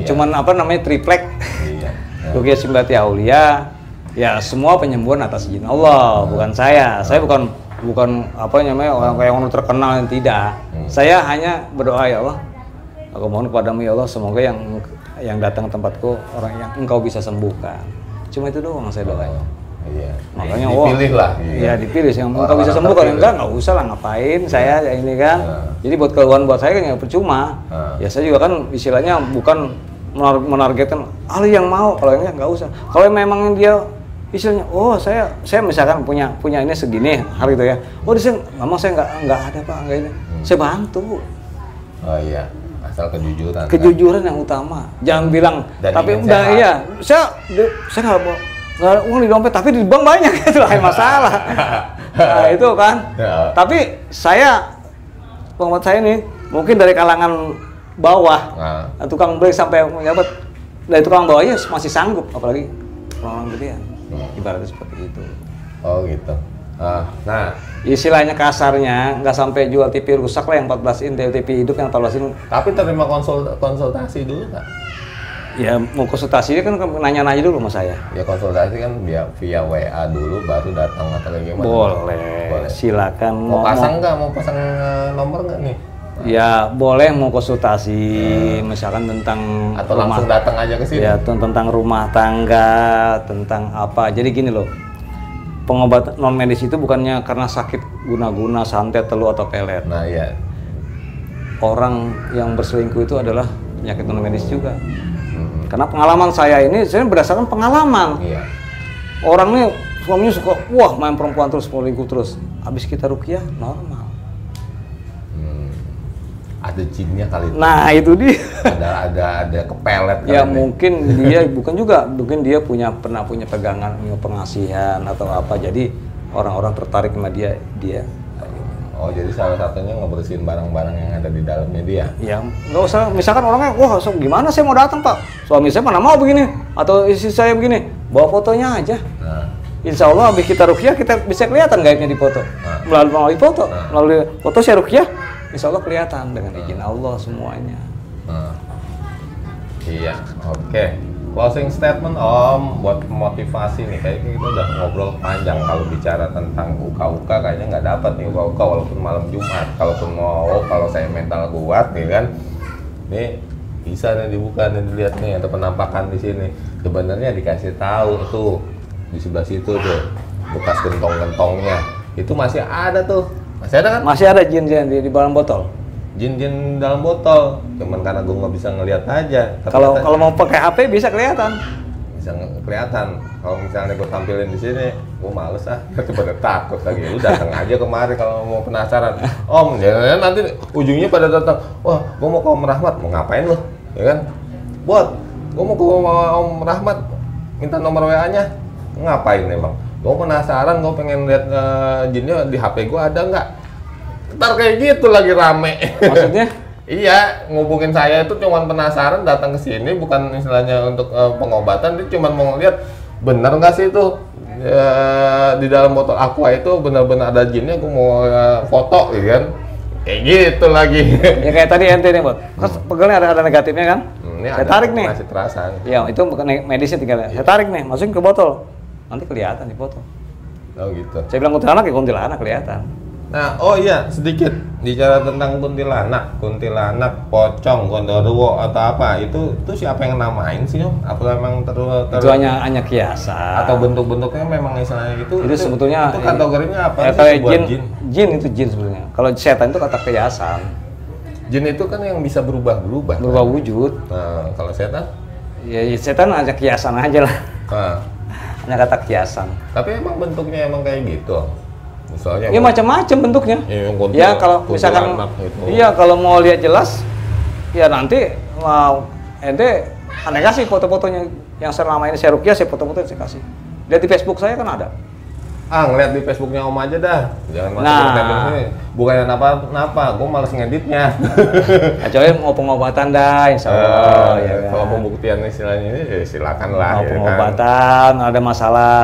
Cuman apa namanya, triplek. Iya. Rukiah Simpati Aulia. Ya semua penyembuhan atas izin Allah, bukan saya. Saya bukan apa namanya orang terkenal, yang tidak. Saya hanya berdoa, ya Allah, aku mohon kepadamu ya Allah, semoga yang datang ke tempatku orang yang engkau bisa sembuhkan. Cuma itu doang saya doanya. Iya. Makanya dipilih lah. Iya, dipilih yang engkau bisa sembuhkan. Enggak usah lah, ngapain saya ini kan. Jadi buat keluhan buat saya kan yang percuma. Ya saya juga kan istilahnya bukan menargetkan ahli yang mau, kalau yang enggak usah. Kalau memang dia istilahnya, saya misalkan punya ini segini hari itu ya. Memang saya enggak ada Pak, enggak ini. Saya bantu. Oh iya. Asal kejujuran. Kejujuran yang utama. Jangan bilang, Dan tapi ingin udah sehat. iya, saya nggak ada uang di dompet, tapi di bank banyak, itu lain masalah. Nah, itu kan. Ya. Tapi pengamat saya nih, mungkin dari kalangan bawah, tukang beli sampai menjabat, dari tukang bawahnya masih sanggup, apalagi orang gedean. Ibaratnya seperti itu. Oh gitu. Nah, istilahnya kasarnya nggak sampai jual TV rusak lah, yang 14 in TV hidup yang 14 in. tapi terima konsultasi dulu nggak? Ya mau konsultasi kan nanya-nanya dulu sama saya. Ya konsultasi kan via WA dulu baru datang atau kayak gimana? Boleh. Silakan. Mau pasang nggak? Mau pasang nomor nggak nih? Ya boleh, mau konsultasi misalkan tentang Atau langsung datang aja ke sini? Ya tentang rumah tangga, tentang apa. Jadi gini loh, pengobatan non medis itu bukannya karena sakit guna-guna, santet, telu atau pelet. Nah iya. Orang yang berselingkuh itu adalah penyakit non medis juga. Karena pengalaman saya ini, saya berdasarkan pengalaman. Iya. Orang nih suaminya suka, wah main perempuan terus, selingkuh terus. Habis kita ruqyah, normal. Ada jinnya kali itu. Nah itu dia. ada kepelet kali Ya ini. mungkin dia mungkin dia pernah punya pegangan pengasihan atau apa. Jadi orang-orang tertarik sama dia. Oh jadi salah satunya ngebersihin barang-barang yang ada di dalamnya dia. Ya nggak usah, misalkan orangnya, wah gimana saya mau datang pak, suami saya mana mau begini, atau istri saya begini, bawa fotonya aja. Nah. Insya Allah habis kita ruqyah kita bisa kelihatan gaibnya di foto. Melalui foto, melalui foto saya ruqyah, insya Allah kelihatan dengan izin Allah semuanya. Iya, oke. Closing statement Om buat motivasi nih, kayaknya kita udah ngobrol panjang. Kalau bicara tentang uka-uka kayaknya nggak dapat nih uka-uka walaupun malam Jumat. Kalau saya mental kuat nih kan, nih bisa nih dibuka nih, dilihat nih ada penampakan di sini. Sebenarnya dikasih tahu tuh di sebelah situ tuh bekas gentong-gentongnya itu masih ada tuh. Masih ada kan? Masih ada jin-jin di dalam botol. Jin-jin dalam botol, cuman karena gue nggak bisa ngelihat aja. Kalau mau pakai HP bisa kelihatan. Bisa kelihatan. Kalau misalnya gue tampilin di sini, gue males pada takut lagi. Lu datang aja kemari kalau mau penasaran. Om, ya nanti ujungnya pada datang. Wah, gue mau ke Om Rahmat, mau ngapain lu? Ya kan? Buat, gue mau ke Om Rahmat, minta nomor WA-nya. Ngapain emang? Gue penasaran, gue pengen lihat jinnya di HP gue ada nggak? Ntar kayak gitu lagi rame. Maksudnya? Iya, ngubungin saya itu cuman penasaran datang ke sini, bukan istilahnya untuk pengobatan, dia cuman mau ngeliat bener nggak sih itu di dalam botol aqua itu benar-benar ada jinnya, gue mau foto, gitu kan? Kayak gitu lagi. Ya kayak tadi ente nih, Bot. Kan pegelnya ada negatifnya kan? Ini Saya tarik nih. Masih terasa. Ya, itu bukan medisnya tinggal. Saya tarik nih, masukin ke botol. Nanti kelihatan di foto. Oh gitu. Saya bilang kuntilanak ya kuntilanak kelihatan. Nah, oh iya, sedikit bicara tentang kuntilanak, pocong, gondoruo atau apa, itu siapa yang namain sih Om? Apa memang Itu hanya kiasan. atau bentuk-bentuknya memang istilahnya itu sebetulnya itu kategorinya apa ya, sih? kayak Sebuah jin itu jin sebetulnya. Kalau setan itu kata kiasan. Jin itu kan yang bisa berubah-berubah. Berubah wujud. Nah, kalau setan? Ya setan hanya kiasan aja lah. Nah, Hanya kata kiasan. tapi emang bentuknya emang kayak gitu. Misalnya Ya macam-macam bentuknya. Ya kalau misalkan gitu. iya kalau mau lihat jelas ya nanti mau ente aneh kasih foto-fotonya yang selama ini saya ruqyah, saya foto-foto saya kasih. Lihat di Facebook saya kan ada. Ngeliat di Facebooknya Om aja dah. Jangan masuk Nah. ke sini. Bukannya napa, gue males ngeditnya. Kecuali mau pengobatan dah, insya Allah. Ya kan? Kalau pembuktian istilahnya ini, silakan lah. Mau ya pengobatan, ada masalah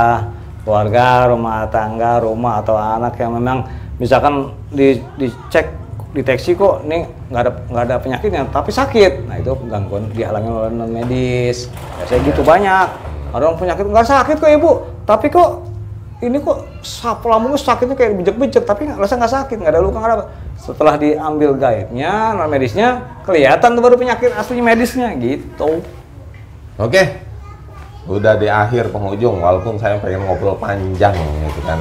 keluarga, rumah tangga, rumah atau anak yang memang misalkan dicek deteksi kok nih nggak ada penyakitnya tapi sakit, nah itu gangguan dihalangi oleh non medis. Ya, saya gitu banyak orang penyakit nggak sakit kok ibu, tapi kok ini kok lambungnya sakitnya kayak bejek-bejek tapi rasa nggak sakit, nggak ada luka, nggak ada apa. Setelah diambil gaibnya non medisnya kelihatan tuh baru penyakit asli medisnya gitu. Oke. Udah di akhir penghujung, walaupun saya pengen ngobrol panjang gitu kan.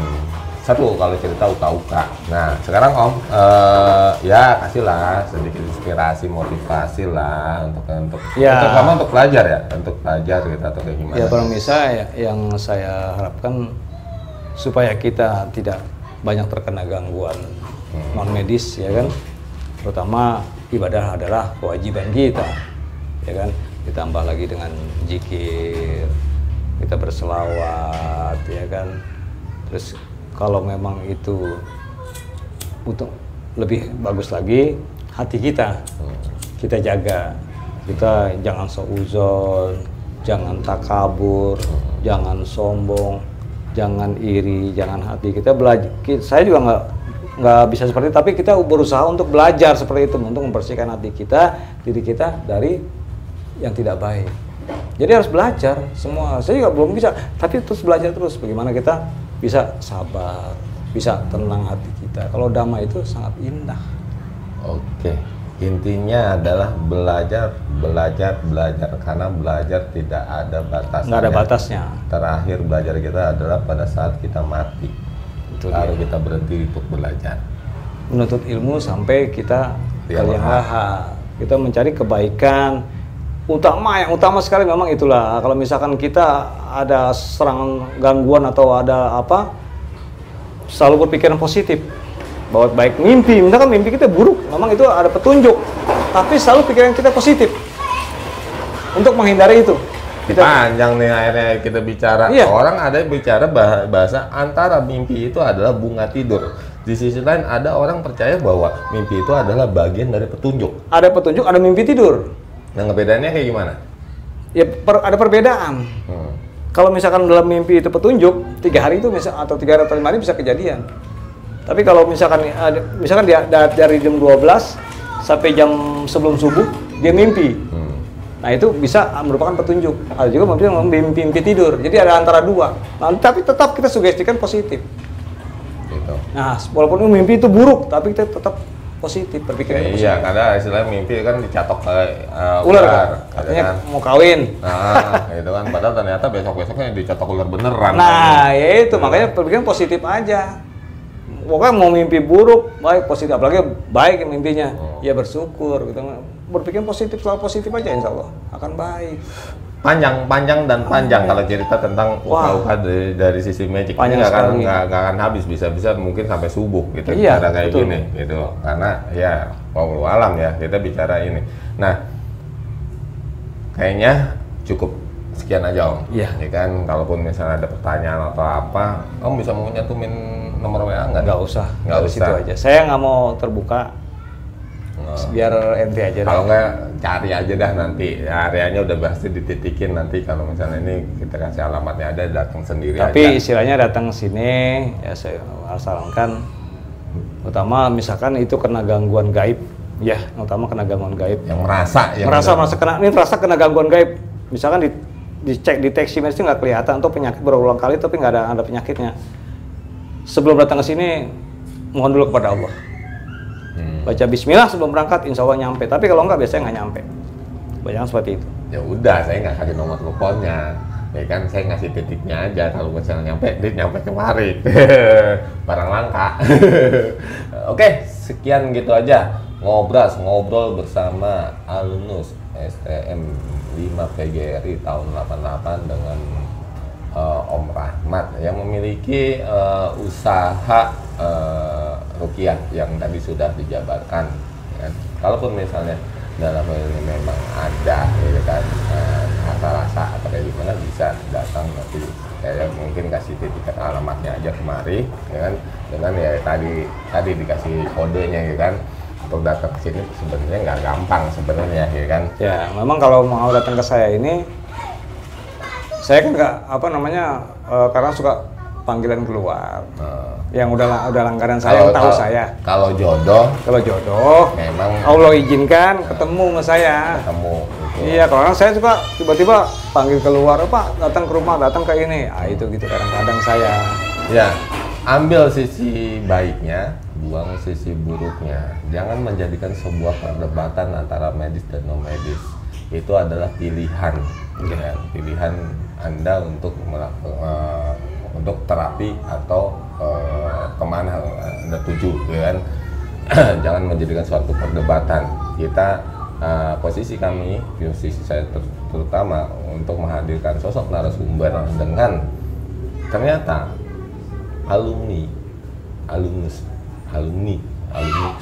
Satu kalau cerita uka-uka. Nah sekarang Om, ya kasihlah sedikit inspirasi, motivasi lah untuk terutama untuk pelajar ya, untuk pelajar gitu atau kayak gimana? Ya kalau bisa ya, yang saya harapkan supaya kita tidak banyak terkena gangguan non medis ya kan, terutama ibadah adalah kewajiban kita, ya kan? Ditambah lagi dengan zikir, kita berselawat, ya kan? Terus kalau memang itu untuk lebih bagus lagi, hati kita jaga. Kita jangan seuzon, jangan takabur, jangan sombong, jangan iri, jangan hati. Kita belajar. Saya juga nggak bisa seperti itu, tapi kita berusaha untuk belajar seperti itu, untuk membersihkan hati kita, diri kita dari yang tidak baik. Jadi harus belajar semua. Saya juga belum bisa, tapi terus belajar terus. Bagaimana kita bisa sabar, bisa tenang hati kita. Kalau damai itu sangat indah. Oke. Intinya adalah belajar karena belajar tidak ada batasnya. Nggak ada batasnya. Terakhir belajar kita adalah pada saat kita mati. Lalu kita berhenti untuk belajar. Menuntut ilmu sampai kita Yang kita mencari kebaikan. Yang utama sekali memang itulah. Kalau misalkan kita ada serangan gangguan atau ada apa, selalu berpikiran positif. Bahwa baik mimpi, misalkan mimpi kita buruk, memang itu ada petunjuk. Tapi selalu pikiran kita positif. Untuk menghindari itu. Panjang nih akhirnya kita bicara. Iya. Orang ada yang bicara bahasa antara mimpi itu adalah bunga tidur. Di sisi lain ada orang percaya bahwa mimpi itu adalah bagian dari petunjuk. Ada petunjuk, ada mimpi tidur. Nah, ngebedainnya kayak gimana? Ya ada perbedaan. Kalau misalkan dalam mimpi itu petunjuk, 3 hari itu atau 3 hari atau 5 hari bisa kejadian. Tapi kalau misalkan dia dari jam 12 sampai jam sebelum subuh dia mimpi. Nah itu bisa merupakan petunjuk. Ada juga mimpi tidur. Jadi ada antara dua. Nah, tapi tetap kita sugestikan positif. Gitu. Nah walaupun mimpi itu buruk, tapi kita tetap positif berpikir. Iya, karena istilahnya mimpi kan dicatok ke ular kan? Katanya kan? mau kawin. Nah, itu kan. Padahal ternyata besok-besoknya dicatok ular beneran. Nah, ya itu makanya berpikir positif aja. Pokoknya mau mimpi buruk, baik positif, apalagi baik mimpinya, ya bersyukur. Gitu. Berpikir positif, selalu positif aja, insya Allah akan baik. Panjang kalau cerita tentang uka-uka dari sisi magic ini nggak akan habis, bisa mungkin sampai subuh gitu. Iya, cara kayak betul. gini gitu. Karena ya wallahu alam ya kita bicara ini. Nah, kayaknya cukup sekian aja Om. Iya. Ya kan, kalaupun misalnya ada pertanyaan atau apa, Om bisa mau nyantumin nomor WA nggak? Nggak usah. Nggak usah. Situ aja. Saya nggak mau terbuka. Biar ente aja. Kalau nggak cari aja dah nanti. Areanya udah pasti dititikin nanti. Kalau misalnya ini kita kasih alamatnya ada, datang sendiri. Tapi aja. istilahnya datang ke sini, ya saya sarankan. Utama misalkan itu kena gangguan gaib, ya. Utama kena gangguan gaib. Yang merasa kena gangguan gaib. Misalkan dicek di teksi medis nggak kelihatan tuh penyakit berulang kali tapi nggak ada penyakitnya. Sebelum datang ke sini mohon dulu kepada Allah. Baca bismillah sebelum berangkat, insya Allah nyampe. Tapi kalau nggak biasanya nggak nyampe. Banyak seperti itu. Ya udah, saya nggak kasih nomor teleponnya. Ya kan saya ngasih titiknya aja. Kalau misalnya nyampe, dia nyampe kemari. Barang langka. Oke, sekian gitu aja. Ngobrol bersama alumnus STM 5 PGRI tahun 88 dengan Om Rahmat yang memiliki usaha ruqyah yang tadi sudah dijabarkan. Ya. Kalaupun misalnya dalam hal ini memang ada, ya kan, rasa-rasa atau kayak gimana, bisa datang nanti. Saya mungkin kasih titik alamatnya aja kemari, ya kan, dengan ya tadi dikasih kodenya, ya kan. Untuk datang ke sini sebenarnya nggak gampang sebenarnya, ya kan. Ya, memang kalau mau datang ke saya ini, saya kan nggak karena suka panggilan keluar. Yang udah langganan saya, yang tahu saya. Kalau jodoh memang Allah izinkan ketemu sama saya. Ketemu. Gitu. Iya, kalau orang saya suka tiba-tiba panggil keluar, Pak, datang ke rumah, datang ke ini. Itu gitu kadang-kadang saya. Ya, ambil sisi baiknya, buang sisi buruknya. Jangan menjadikan sebuah perdebatan antara medis dan non medis. Itu adalah pilihan, ya. Pilihan Anda untuk terapi atau kemana Anda tuju, ya kan? Jangan menjadikan suatu perdebatan. Kita posisi saya terutama untuk menghadirkan sosok narasumber dengan ternyata alumni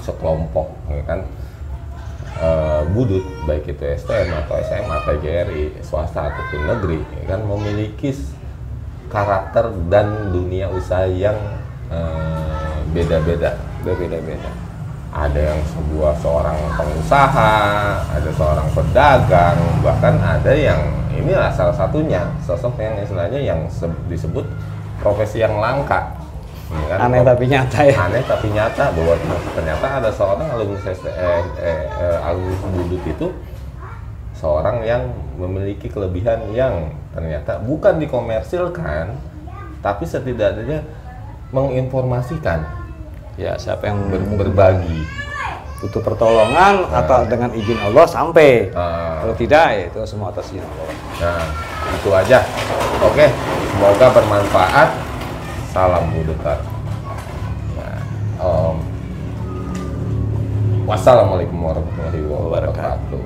sekelompok, ya kan? budut, baik itu STM atau SMA, TGRI, swasta ataupun negeri, kan memiliki karakter dan dunia usaha yang beda-beda. Ada yang seorang pengusaha, ada seorang pedagang, bahkan ada yang inilah salah satunya sosok yang istilahnya yang disebut profesi yang langka. Kan? Aneh tapi nyata ya. Aneh tapi nyata bahwa ternyata ada seorang alumnus budut itu seorang yang memiliki kelebihan yang ternyata bukan dikomersilkan, tapi setidaknya menginformasikan. Ya, siapa yang berbagi, butuh pertolongan atau dengan izin Allah sampai. Kalau tidak, ya itu semua atas izin Allah. Nah, itu aja. Oke, semoga bermanfaat. Salam budutan. Nah, wassalamualaikum warahmatullahi wabarakatuh.